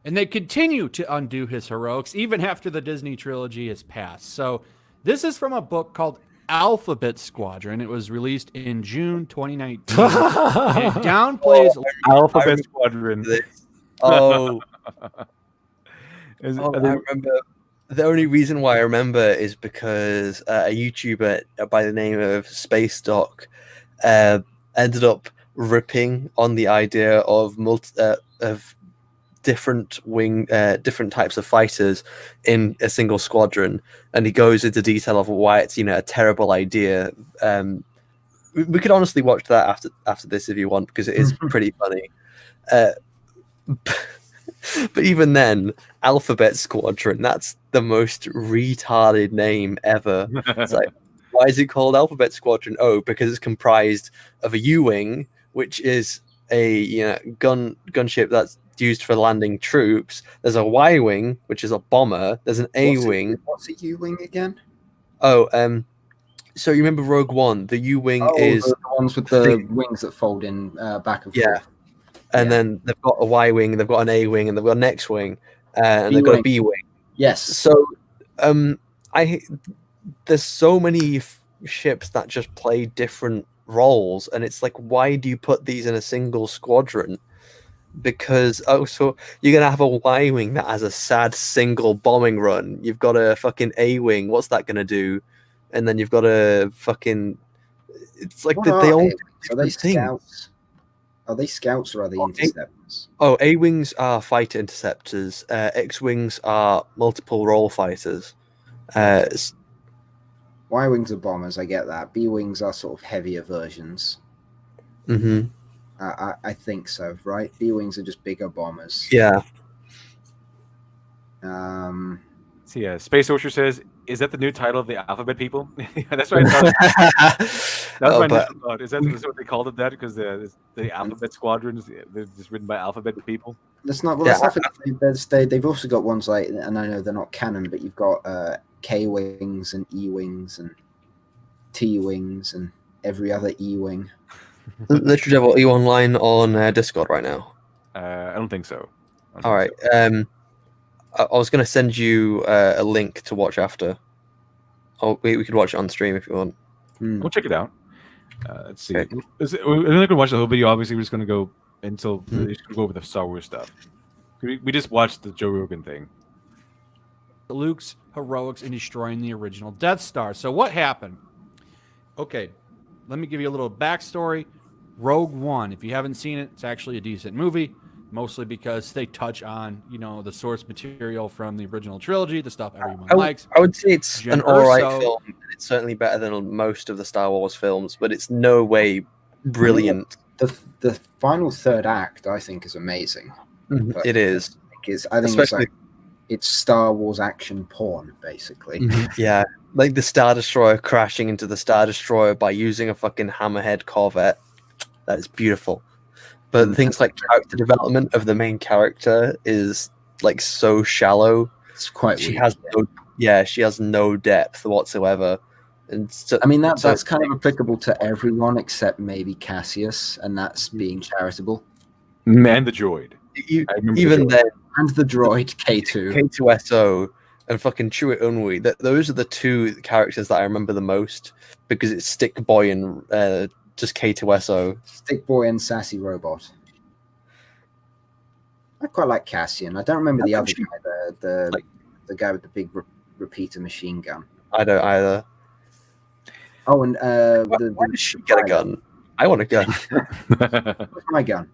And they continue to undo his heroics even after the Disney trilogy has passed. So this is from a book called Alphabet Squadron. It was released in June 2019. It downplays Alphabet Squadron. I remember. The only reason why I remember is because a YouTuber by the name of Space Doc ended up ripping on the idea of different types of fighters in a single squadron, and he goes into detail of why it's a terrible idea. We could honestly watch that after this if you want, because it is pretty funny. But even then, Alphabet Squadron, that's the most retarded name ever. It's like, why is it called Alphabet Squadron? Oh, because it's comprised of a U-Wing, which is a gunship that's used for landing troops. There's a Y-Wing, which is a bomber. There's an A-Wing. What's a U-Wing again? Oh, so you remember Rogue One? The U-Wing is the ones with the wings that fold in back and forth. Yeah. And then they've got a Y-Wing, they've got an A-Wing, and they've got an X-Wing, and they've got a B-Wing. Yes. So, there's so many ships that just play different roles, and it's like, why do you put these in a single squadron? Because so you're gonna have a Y-Wing that has a sad single bombing run. You've got a fucking A-Wing. What's that gonna do? And then you've got a fucking. It's like they all. Are they scouts? Are they scouts or are they interceptors? Oh, A-Wings are fighter interceptors. X-Wings are multiple role fighters. Y-Wings are bombers, I get that. B-Wings are sort of heavier versions. Mm-hmm. I think so, right? B-Wings are just bigger bombers. Yeah. So yeah, Space Orchard says, is that the new title of the Alphabet People? That's what I thought. That's my initial thought. Is that what they called it? That because the Alphabet Squadrons, they're just written by Alphabet people. That's not. Well, that's they've also got ones like, and I know they're not canon, but you've got K-Wings and E-Wings and T-Wings and every other E-Wing. Literally Devil, are you online on Discord right now? I don't think so. All right. I was going to send you a link to watch after. Oh, we could watch it on stream if you want. We'll check it out. Let's see. Okay. We're not going to watch the whole video. Obviously, we're just going to go until we're just going to go over the Star Wars stuff. We just watched the Joe Rogan thing. Luke's heroics in destroying the original Death Star. So what happened? Okay, let me give you a little backstory. Rogue One, if you haven't seen it, it's actually a decent movie, mostly because they touch on, the source material from the original trilogy, the stuff everyone likes. I would say it's an alright film. It's certainly better than most of the Star Wars films, but it's no way brilliant. The final third act, I think, is amazing. But It is. I think Especially- it's Star Wars action porn, basically. Yeah, like the Star Destroyer crashing into the Star Destroyer by using a fucking Hammerhead Corvette. That is beautiful. But things like character development of the main character is like so shallow. It's quite she weak, she has no depth whatsoever. And so, I mean so- that's kind of applicable to everyone except maybe Cassius, and that's being charitable. And the droid. even then, and the droid K2. K2SO and fucking Chewit Unwi. Those are the two characters that I remember the most because it's Stick Boy and just K2SO. Stick Boy and Sassy Robot. I quite like Cassian. I don't remember the other guy, the guy with the big repeater machine gun. I don't either. Oh, and why does she get a gun? I want a gun. Where's my gun?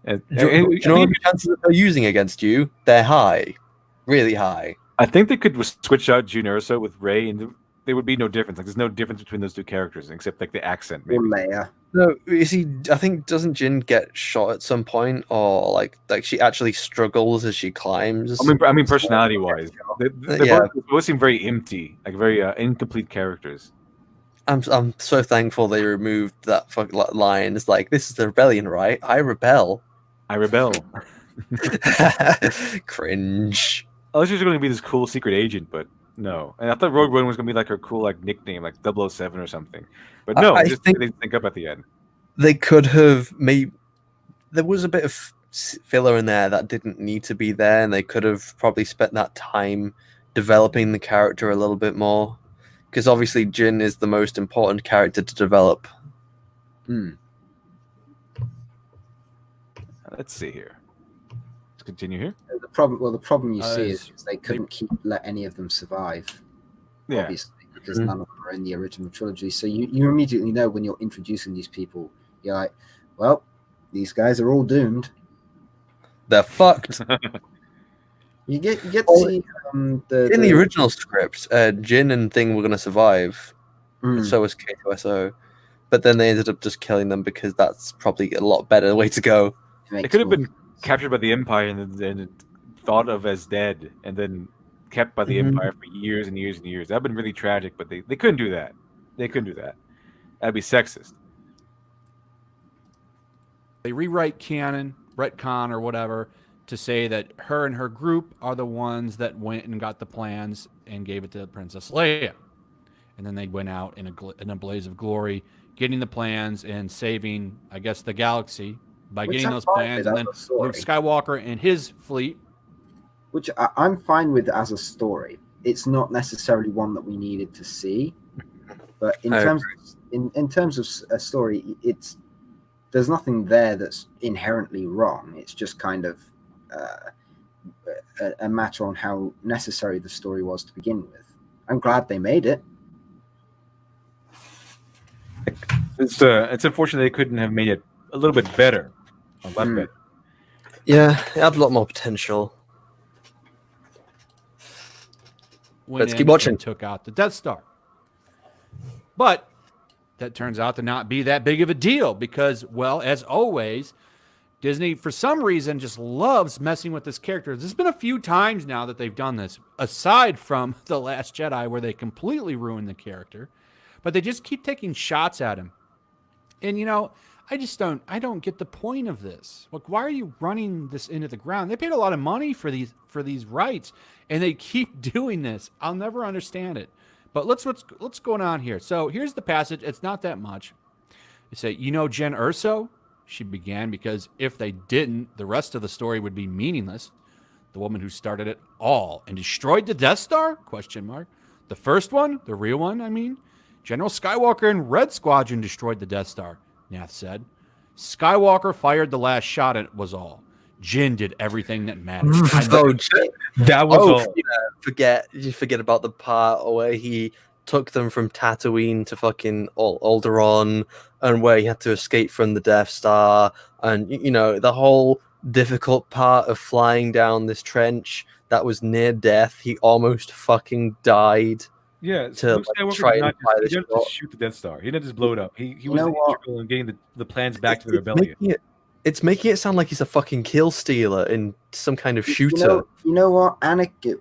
Do you know the chances that they're using against you? They're high, really high. I think they could switch out Jyn Erso with Rey, and there would be no difference. Like, there's no difference between those two characters except like the accent. Maybe. Or Leia. No, is he? I think doesn't Jyn get shot at some point, or like she actually struggles as she climbs? I mean, personality-wise, they both seem very empty, like very incomplete characters. I'm so thankful they removed that fucking line. It's like, this is the rebellion, right? I rebel. I rebel. Cringe. I was just going to be this cool secret agent, but no. And I thought Rogue One was going to be like her cool like nickname, like 007 or something. But no, I just think they think up at the end. They could have made. There was a bit of filler in there that didn't need to be there, and they could have probably spent that time developing the character a little bit more. Because obviously, Jyn is the most important character to develop. Let's see here. Let's continue here. The problem you see is they couldn't let any of them survive. Yeah. Obviously, because none of them are in the original trilogy. So you immediately know when you're introducing these people, you're like, well, these guys are all doomed. They're fucked. You get to see in the original script, Jyn and Thing were going to survive. And so was K2SO. But then they ended up just killing them because that's probably a lot better way to go. They could have been captured by the Empire and then thought of as dead, and then kept by the Empire for years and years and years. That'd been really tragic, but they couldn't do that. They couldn't do that. That'd be sexist. They rewrite canon, retcon, or whatever to say that her and her group are the ones that went and got the plans and gave it to Princess Leia. And then they went out in a blaze of glory, getting the plans and saving, I guess, the galaxy by getting those plans. And then Luke Skywalker and his fleet. Which I'm fine with as a story. It's not necessarily one that we needed to see. But in terms of a story, there's nothing there that's inherently wrong. It's just kind of a matter on how necessary the story was to begin with. I'm glad they made it. It's unfortunate they couldn't have made it a little bit better. A lot better. Yeah, it had a lot more potential. Let's keep watching. Took out the Death Star. But that turns out to not be that big of a deal because, well, as always, Disney, for some reason, just loves messing with this character. There's been a few times now that they've done this, aside from The Last Jedi, where they completely ruined the character. But they just keep taking shots at him. And, I don't get the point of this. Like, why are you running this into the ground? They paid a lot of money for these rights, and they keep doing this. I'll never understand it. But what's going on here? So here's the passage. It's not that much. They say, Jyn Erso? She began because if they didn't, the rest of the story would be meaningless. The woman who started it all and destroyed the Death Star? ? The first one? The real one, I mean? General Skywalker and Red Squadron destroyed the Death Star, Nath said. Skywalker fired the last shot, and it was all. Jyn did everything that mattered. That was all. You forget about the part where he took them from Tatooine to fucking Alderaan, and where he had to escape from the Death Star, and the whole difficult part of flying down this trench that was near death. He almost fucking died. Yeah, to Luke like, Skywalker try did and not fire just, the he didn't shot. just shoot the Death Star. He didn't just blow it up. He You was know what? integral in getting the plans back to the It's rebellion. it's making it sound like he's a fucking kill stealer in some kind of shooter. You know what?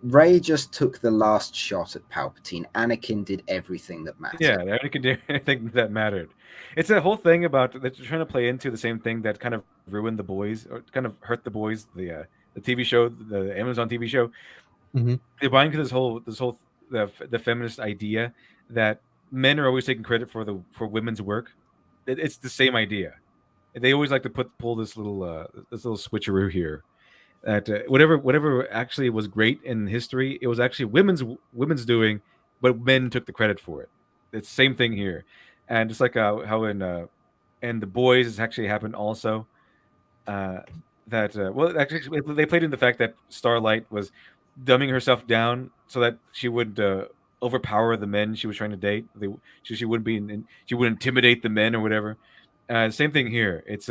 Ray just took the last shot at Palpatine. Anakin did everything that mattered. Yeah, Anakin did anything that mattered. It's a whole thing about that they're trying to play into the same thing that kind of ruined The Boys, or kind of hurt The Boys, the TV show, the Amazon TV show. Mhm. They're buying into this whole the feminist idea that men are always taking credit for women's work. It's the same idea. They always like to pull this little switcheroo here. That whatever actually was great in history, it was actually women's doing, but men took the credit for it. It's the same thing here, and just like how in The Boys, it's actually happened also. Well, actually, they played in the fact that Starlight was dumbing herself down so that she would overpower the men she was trying to date. She wouldn't she would intimidate the men or whatever. Same thing here. It's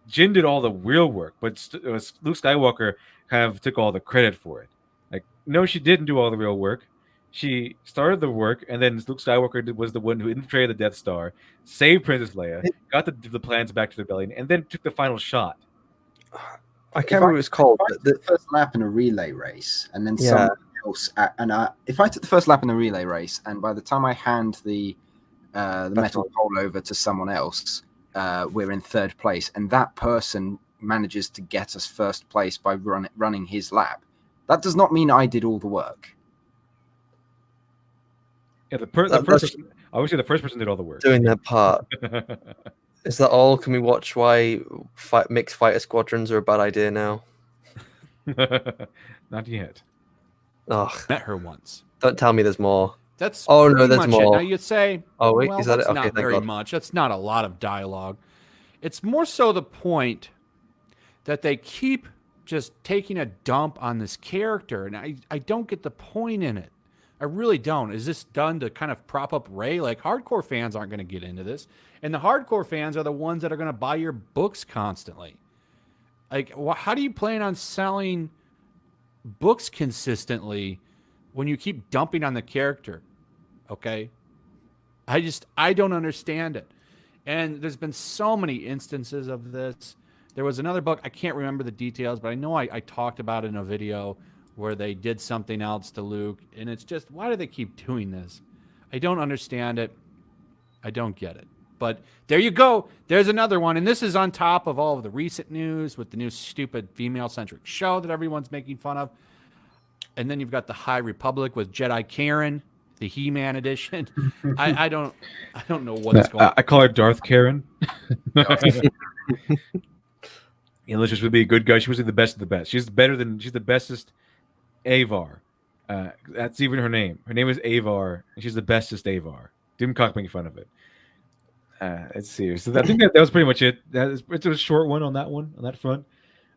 Jin did all the real work, but Luke Skywalker kind of took all the credit for it. Like, no, she didn't do all the real work. She started the work, and then Luke Skywalker was the one who infiltrated the Death Star, saved Princess Leia, got the plans back to the rebellion, and then took the final shot. I can't remember what it's called. If I took the first lap in a relay race, and then Yeah. someone else, if I took the first lap in a relay race, and by the time I hand the metal pole over to someone else, we're in third place, and that person manages to get us first place by running his lap. That does not mean I did all the work. Yeah, the first person, obviously the first person did all the work. Doing their part. Is that all? Can we watch why mixed fighter squadrons are a bad idea now? Not yet. Ugh. Met her once. Don't tell me there's more. That's no, pretty there's much more. it. Now you'd say, oh wait, well, is that that's it? Okay, not thank very God. much. That's not a lot of dialogue. It's more so the point that they keep just taking a dump on this character, and I don't get the point in it. I really don't. Is this done to kind of prop up Rey? Like, hardcore fans aren't going to get into this, and the hardcore fans are the ones that are going to buy your books constantly. Like, how do you plan on selling books consistently when you keep dumping on the character? Okay, I don't understand it. And there's been so many instances of this. There was another book, I can't remember the details, but I know I talked about it in a video where they did something else to Luke, and it's just, why do they keep doing this? I don't understand it. I don't get it. But there you go. There's another one, and this is on top of all of the recent news with the new stupid female-centric show that everyone's making fun of. And then you've got the High Republic with Jedi Karen, the He-Man edition. I don't know what's going on. I call her Darth Karen. Let's just be a good guy. She was the best of the best. She's the bestest Avar. That's even her name. Her name is Avar, and she's the bestest Avar. Doomcock making fun of it. Let's see. So I think that was pretty much it. It's a short one on that front.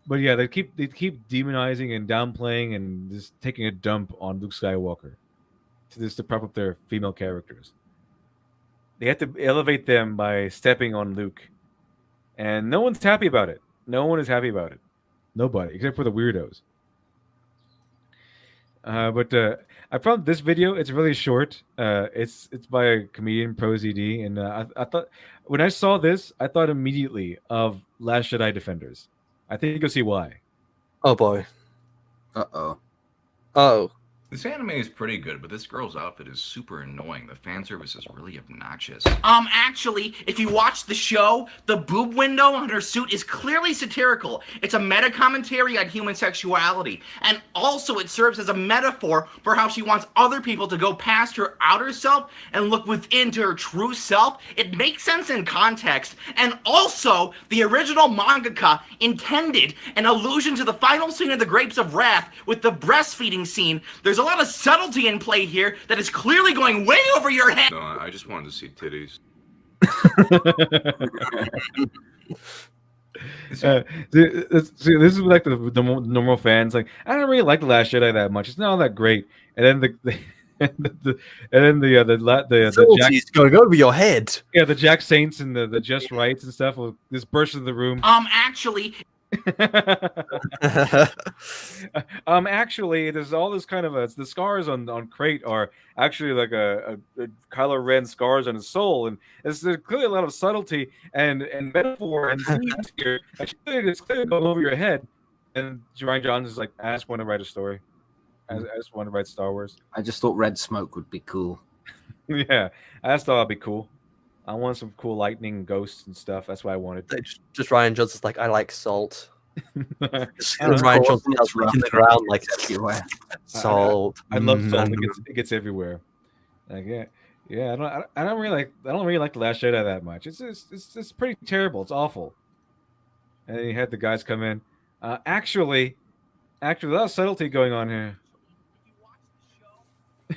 But yeah, they keep demonizing and downplaying and just taking a dump on Luke Skywalker to prop up their female characters. They have to elevate them by stepping on Luke, and no one's happy about it. No one is happy about it. Nobody, except for the weirdos. But I found this video. It's really short. It's by a comedian, ProZD, and I thought when I saw this, I thought immediately of Last Jedi Defenders. I think you'll see why. Oh boy. Uh-oh. Oh. This anime is pretty good, but this girl's outfit is super annoying. The fan service is really obnoxious. Actually, if you watch the show, the boob window on her suit is clearly satirical. It's a meta commentary on human sexuality. And also it serves as a metaphor for how she wants other people to go past her outer self and look within to her true self. It makes sense in context. And also, the original mangaka intended an allusion to the final scene of The Grapes of Wrath with the breastfeeding scene. There's a lot of subtlety in play here that is clearly going way over your head. No, I just wanted to see titties. See, this is like the normal fans. Like, I don't really like The Last Jedi that much. It's not all that great. And then the Jack's going over your head. Yeah, the Jack Saints and the Just Rights and stuff will just burst into the room. Actually, Actually, there's all this kind of the scars on Crate are actually like a Kylo Ren scars on his soul, and there's clearly a lot of subtlety and metaphor and themes here. It's clearly going over your head. And Ryan Johnson is like, I just want to write a story. I just want to write Star Wars. I just thought red smoke would be cool. Yeah, I just thought it'd be cool. I want some cool lightning ghosts and stuff. That's what I wanted. Just Ryan Johnson's like, I like salt. Ryan Ryan Johnson has in the ground like salt. I love salt. It gets everywhere. Like yeah. I don't really like the Last Jedi that much. It's pretty terrible. It's awful. And then you had the guys come in. Actually, a lot of subtlety going on here.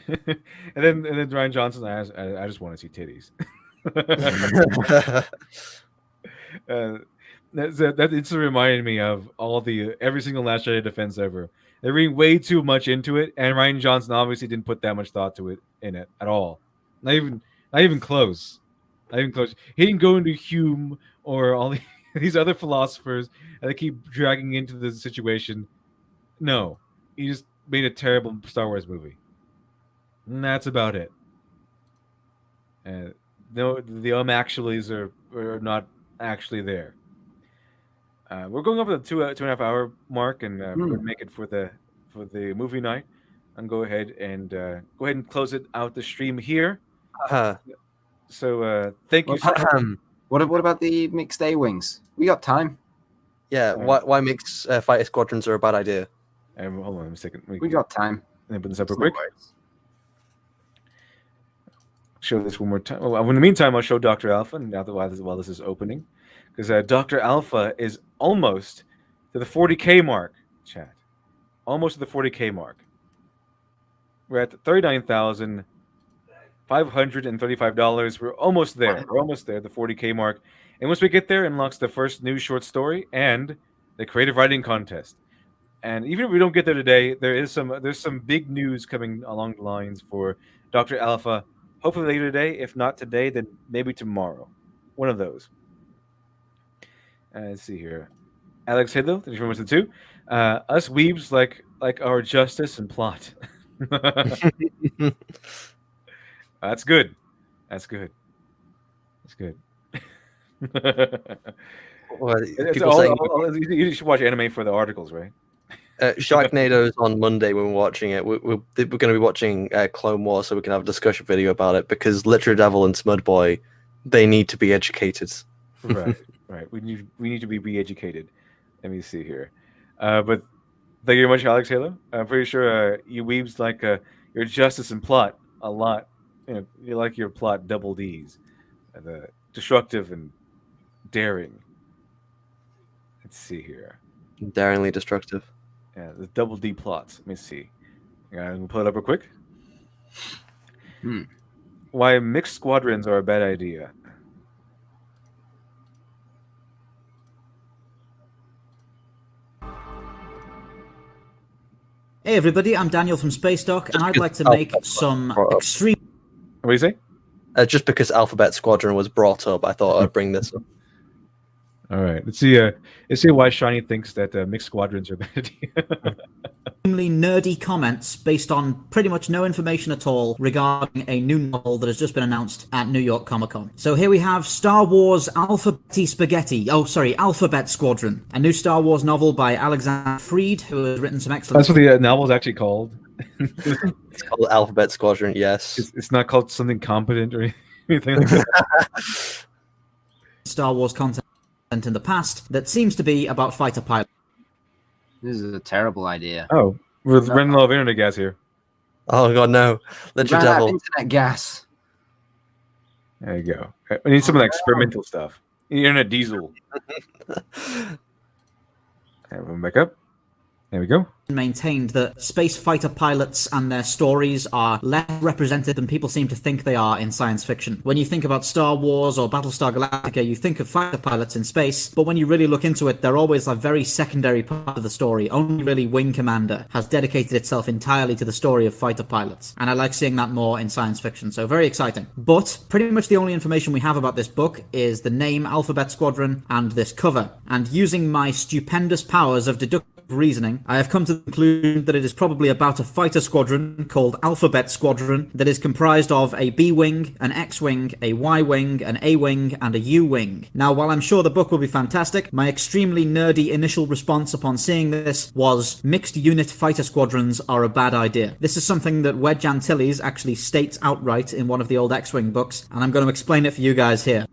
and then Ryan Johnson, I just want to see titties. That it's reminded me of every single Last Jedi defense ever. They're reading way too much into it, and Ryan Johnson obviously didn't put that much thought to it at all. Not even close. Not even close. He didn't go into Hume or all these other philosophers that they keep dragging into the situation. No, he just made a terrible Star Wars movie. And that's about it. No, the actuallys are not actually there. We're going over the 2.5 hour mark, and we're going to make it for the movie night. And go ahead and close it out the stream here. So thank you. What about the mixed A-wings? We got time. Yeah. Why mix fighter squadrons are a bad idea? Hold on a second. We got time. Let me put this up real quick. Show this one more time. Well, in the meantime, I'll show Dr. Alpha now while this is opening, because Dr. Alpha is almost to the 40K mark. Chat, almost to the 40K mark. We're at $39,535. We're almost there. We're almost there. The 40K mark, and once we get there, it unlocks the first new short story and the creative writing contest. And even if we don't get there today, there's some big news coming along the lines for Dr. Alpha. Hopefully later today. If not today, then maybe tomorrow. One of those. Let's see here. Alex Hidlow, thank you very much for the 2. Us weebs like our justice and plot. That's good. That's good. That's good. Well, you should watch anime for the articles, right? Sharknado's on Monday when we're watching it. We're going to be watching Clone Wars, so we can have a discussion video about it, because Literary Devil and Smudboy, they need to be educated. Right. We need to be re-educated. Let me see here. But thank you very much, Alex Halo. I'm pretty sure you weebs like your justice and plot a lot. You like your plot double D's, the destructive and daring. Let's see here. Daringly destructive. Yeah, the double D plots. Let me see. I'm gonna pull it up real quick. Why mixed squadrons are a bad idea. Hey everybody, I'm Daniel from Space Dock, and I'd like to make some extreme... What do you say? Just because Alphabet Squadron was brought up, I thought I'd bring this up. All right, let's see why Shiny thinks that mixed squadrons are a bad idea. extremely nerdy comments based on pretty much no information at all regarding a new novel that has just been announced at New York Comic Con. So here we have Star Wars Alphabet Squadron, a new Star Wars novel by Alexander Freed, who has written some excellent... That's what the novel's actually called. It's called Alphabet Squadron, yes. It's not called something competent or anything like that. Star Wars content in the past that seems to be about fighter pilots. This is a terrible idea. Oh, we're running low of internet gas here. Oh god, no! Literary Devil. Internet gas. There you go. We need some of that experimental stuff. Internet diesel. Have them back up. There we go. Maintained that space fighter pilots and their stories are less represented than people seem to think they are in science fiction. When you think about Star Wars or Battlestar Galactica, you think of fighter pilots in space, but when you really look into it, they're always a very secondary part of the story. Only really Wing Commander has dedicated itself entirely to the story of fighter pilots, and I like seeing that more in science fiction, so very exciting. But pretty much the only information we have about this book is the name Alphabet Squadron and this cover, and using my stupendous powers of deductive reasoning, I have come to the conclusion that it is probably about a fighter squadron called Alphabet Squadron that is comprised of a B-wing, an X-wing, a Y-wing, an A-wing, and a U-wing. Now, while I'm sure the book will be fantastic, my extremely nerdy initial response upon seeing this was mixed unit fighter squadrons are a bad idea. This is something that Wedge Antilles actually states outright in one of the old X-wing books, and I'm going to explain it for you guys here.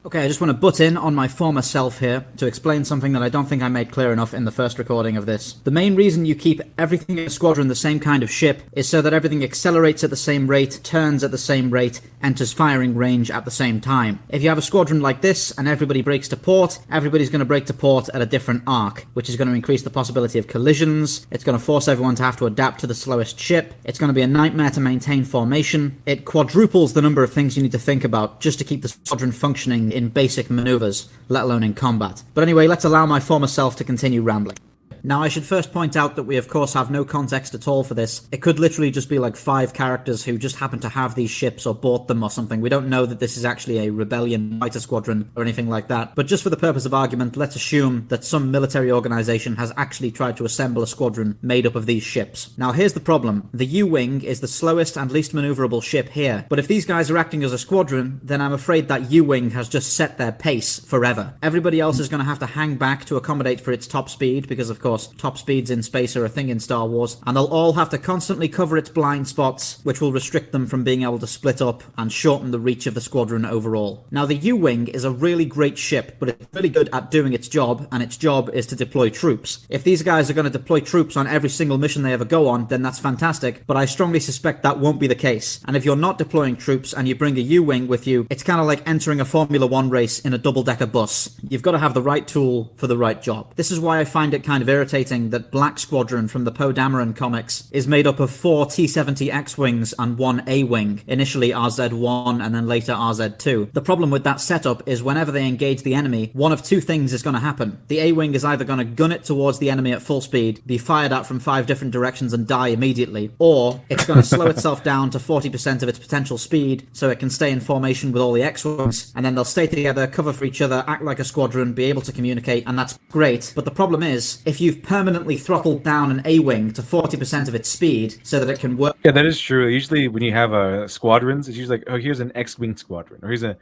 Okay, I just want to butt in on my former self here to explain something that I don't think I made clear enough in the first recording of this. The main reason you keep everything in a squadron the same kind of ship is so that everything accelerates at the same rate, turns at the same rate, enters firing range at the same time. If you have a squadron like this and everybody breaks to port, everybody's going to break to port at a different arc, which is going to increase the possibility of collisions. It's going to force everyone to have to adapt to the slowest ship. It's going to be a nightmare to maintain formation. It quadruples the number of things you need to think about just to keep the squadron functioning in basic maneuvers, let alone in combat. But anyway, let's allow my former self to continue rambling. Now, I should first point out that we, of course, have no context at all for this. It could literally just be like 5 characters who just happen to have these ships or bought them or something. We don't know that this is actually a rebellion fighter squadron or anything like that. But just for the purpose of argument, let's assume that some military organization has actually tried to assemble a squadron made up of these ships. Now, here's the problem. The U-wing is the slowest and least maneuverable ship here. But if these guys are acting as a squadron, then I'm afraid that U-wing has just set their pace forever. Everybody else is going to have to hang back to accommodate for its top speed, because of course top speeds in space are a thing in Star Wars, and they'll all have to constantly cover its blind spots, which will restrict them from being able to split up and shorten the reach of the squadron overall. Now, the U-wing is a really great ship, but it's really good at doing its job, and its job is to deploy troops. If these guys are going to deploy troops on every single mission they ever go on, then that's fantastic, but I strongly suspect that won't be the case. And if you're not deploying troops and you bring a U-wing with you, it's kind of like entering a Formula 1 race in a double-decker bus. You've got to have the right tool for the right job. This is why I find it kind of irritating that Black Squadron from the Poe Dameron comics is made up of 4 T-70 X-Wings and 1 A-Wing, initially RZ-1 and then later RZ-2. The problem with that setup is whenever they engage the enemy, one of 2 things is going to happen. The A-Wing is either going to gun it towards the enemy at full speed, be fired at from 5 different directions and die immediately, or it's going to slow itself down to 40% of its potential speed so it can stay in formation with all the X-Wings, and then they'll stay together, cover for each other, act like a squadron, be able to communicate, and that's great. But the problem is, if you've permanently throttled down an A-Wing to 40% of its speed so that it can work... Yeah, that is true. Usually when you have squadrons, it's usually like, oh, here's an X-Wing squadron, or here's a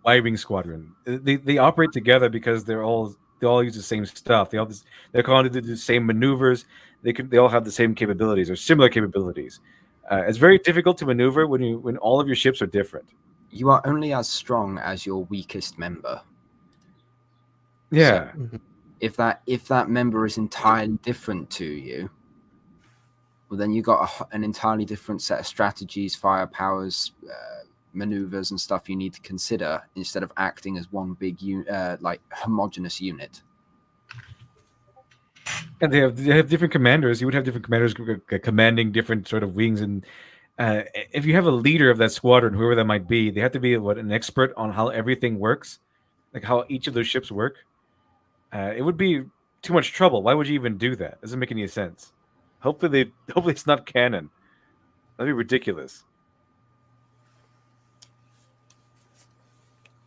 Y-Wing squadron. They operate together because they all use the same stuff. They're calling to do the same maneuvers. They all have the same capabilities or similar capabilities. It's very difficult to maneuver when all of your ships are different. You are only as strong as your weakest member. Yeah. So, if that member is entirely different to you, well, then you got an entirely different set of strategies, firepowers, maneuvers, and stuff you need to consider instead of acting as one big like homogenous unit. And they have different commanders. You would have different commanders commanding different sort of wings. And if you have a leader of that squadron, whoever that might be, they have to be an expert on how everything works, like how each of those ships work. It would be too much trouble. Why would you even do that? Doesn't make any sense. Hopefully it's not canon. That'd be ridiculous.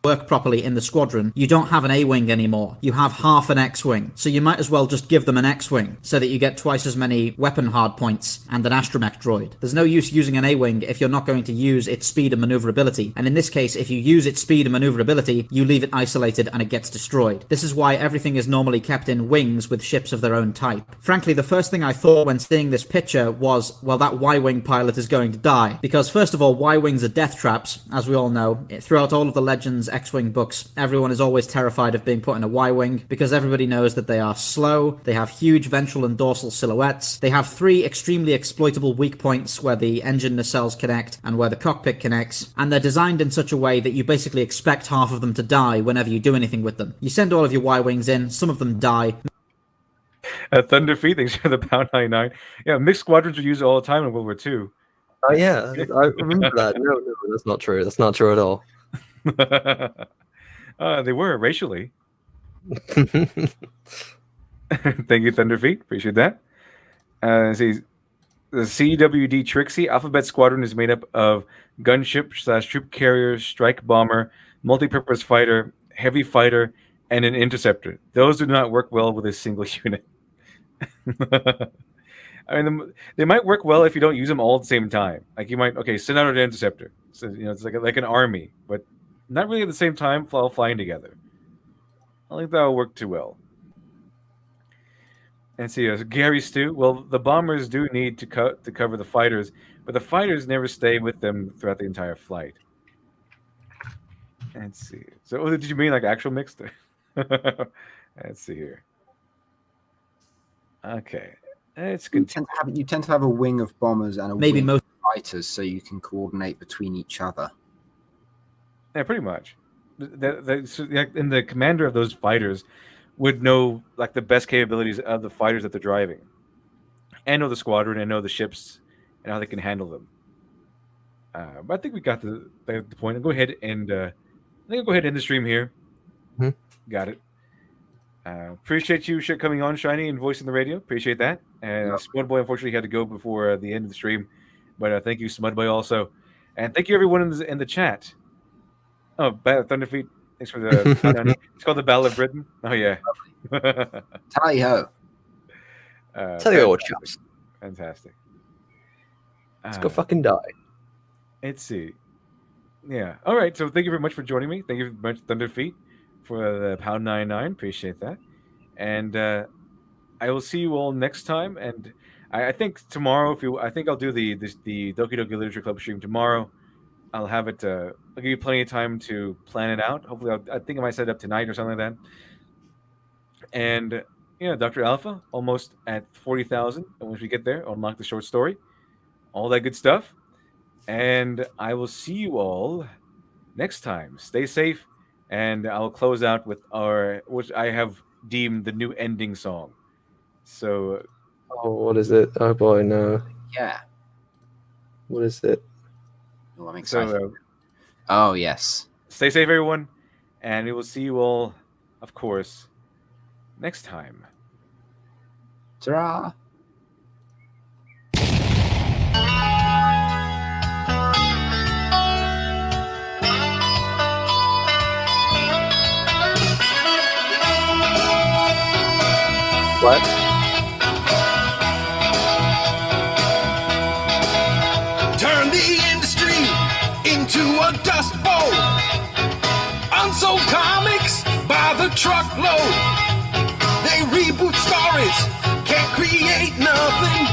Work properly in the squadron, you don't have an A-Wing anymore. You have half an X-Wing. So you might as well just give them an X-Wing so that you get twice as many weapon hard points and an astromech droid. There's no use using an A-Wing if you're not going to use its speed and maneuverability. And in this case, if you use its speed and maneuverability, you leave it isolated and it gets destroyed. This is why everything is normally kept in wings with ships of their own type. Frankly, the first thing I thought when seeing this picture was, well, that Y-Wing pilot is going to die. Because first of all, Y-Wings are death traps, as we all know. Throughout all of the Legends X-Wing books, everyone is always terrified of being put in a Y-Wing because everybody knows that they are slow, they have huge ventral and dorsal silhouettes, they have 3 extremely exploitable weak points where the engine nacelles connect and where the cockpit connects, and they're designed in such a way that you basically expect half of them to die whenever you do anything with them. You send all of your Y-Wings in, some of them die. Thunder Feet, thanks for the pound 99. Yeah, mixed squadrons were used all the time in World War II. Oh yeah, I remember that. No, that's not true. That's not true at all. They were racially. Thank you, Thunder Feet. Appreciate that. See, the CWD Trixie Alphabet Squadron is made up of gunship / troop carrier, strike bomber, multi-purpose fighter, heavy fighter, and an interceptor. Those do not work well with a single unit. I mean, they might work well if you don't use them all at the same time. Like you might, send out an interceptor. So it's like an army, but not really at the same time, all flying together. I don't think that'll work too well. And see, Gary Stu. Well, the bombers do need to cover the fighters, but the fighters never stay with them throughout the entire flight. Let's see. So, did you mean like actual mixed? Let's see here. Okay. It's you tend to have a wing of bombers and a wing of fighters, so you can coordinate between each other. Yeah, pretty much. And the commander of those fighters would know like the best capabilities of the fighters that they're driving, and know the squadron, and know the ships, and how they can handle them. But I think we got the point. I'll go ahead and I think I'll go ahead and end the stream here. Mm-hmm. Got it. Appreciate you coming on, Shiny, and voicing the radio. Appreciate that. And Smudboy unfortunately had to go before the end of the stream, but thank you, Smudboy, also, and thank you everyone in the chat. Oh, Thunderfeet, thanks for the. It's called the Battle of Britain. Oh yeah. Tally ho. Tell you what, chaps. Fantastic. Let's go fucking die. Let's see. Yeah. All right. So thank you very much for joining me. Thank you very much, Thunderfeet, for the pound 99. Appreciate that. And I will see you all next time. And I think tomorrow, I think I'll do the Doki Doki Literature Club stream tomorrow. I'll have it. I'll give you plenty of time to plan it out. Hopefully, I think I might set it up tonight or something like that. And Dr. Alpha almost at 40,000. And once we get there, I'll unlock the short story, all that good stuff. And I will see you all next time. Stay safe, and I'll close out with which I have deemed the new ending song. So, what is it? Oh boy, no. Yeah. What is it? Oh, I'm excited. Oh yes. Stay safe, everyone, and we will see you all, of course, next time. Ta-ra! What? Turn the industry into a dust bowl. Unsold comics by the truckload. They reboot stories, can't create nothing.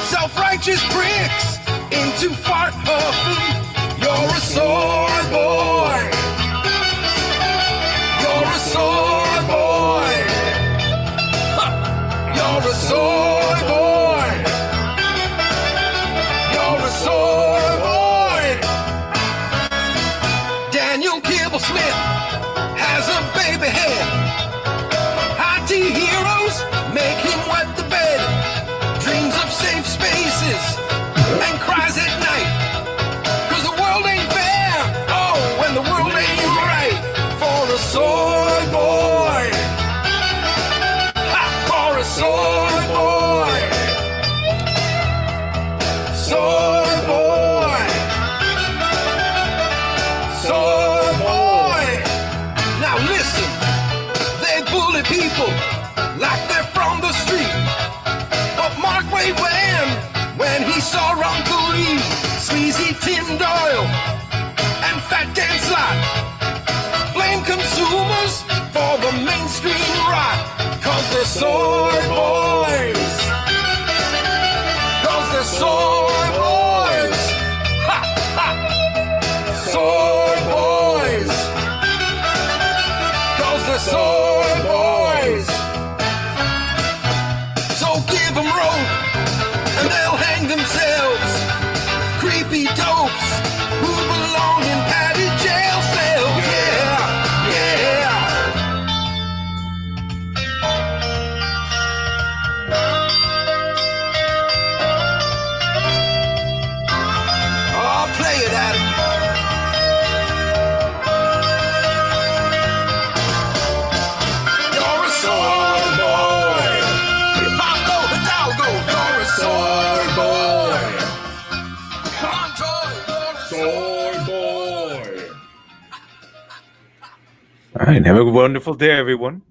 Self-righteous bricks into fart huffing. You're a sword boy. You're a sword boy. You're a sword boy. You're a sword boy. Daniel Kibble Smith has a baby head. IT heroes make him wet the bed. Dreams of safe spaces and cries at night All right. Have a wonderful day, everyone.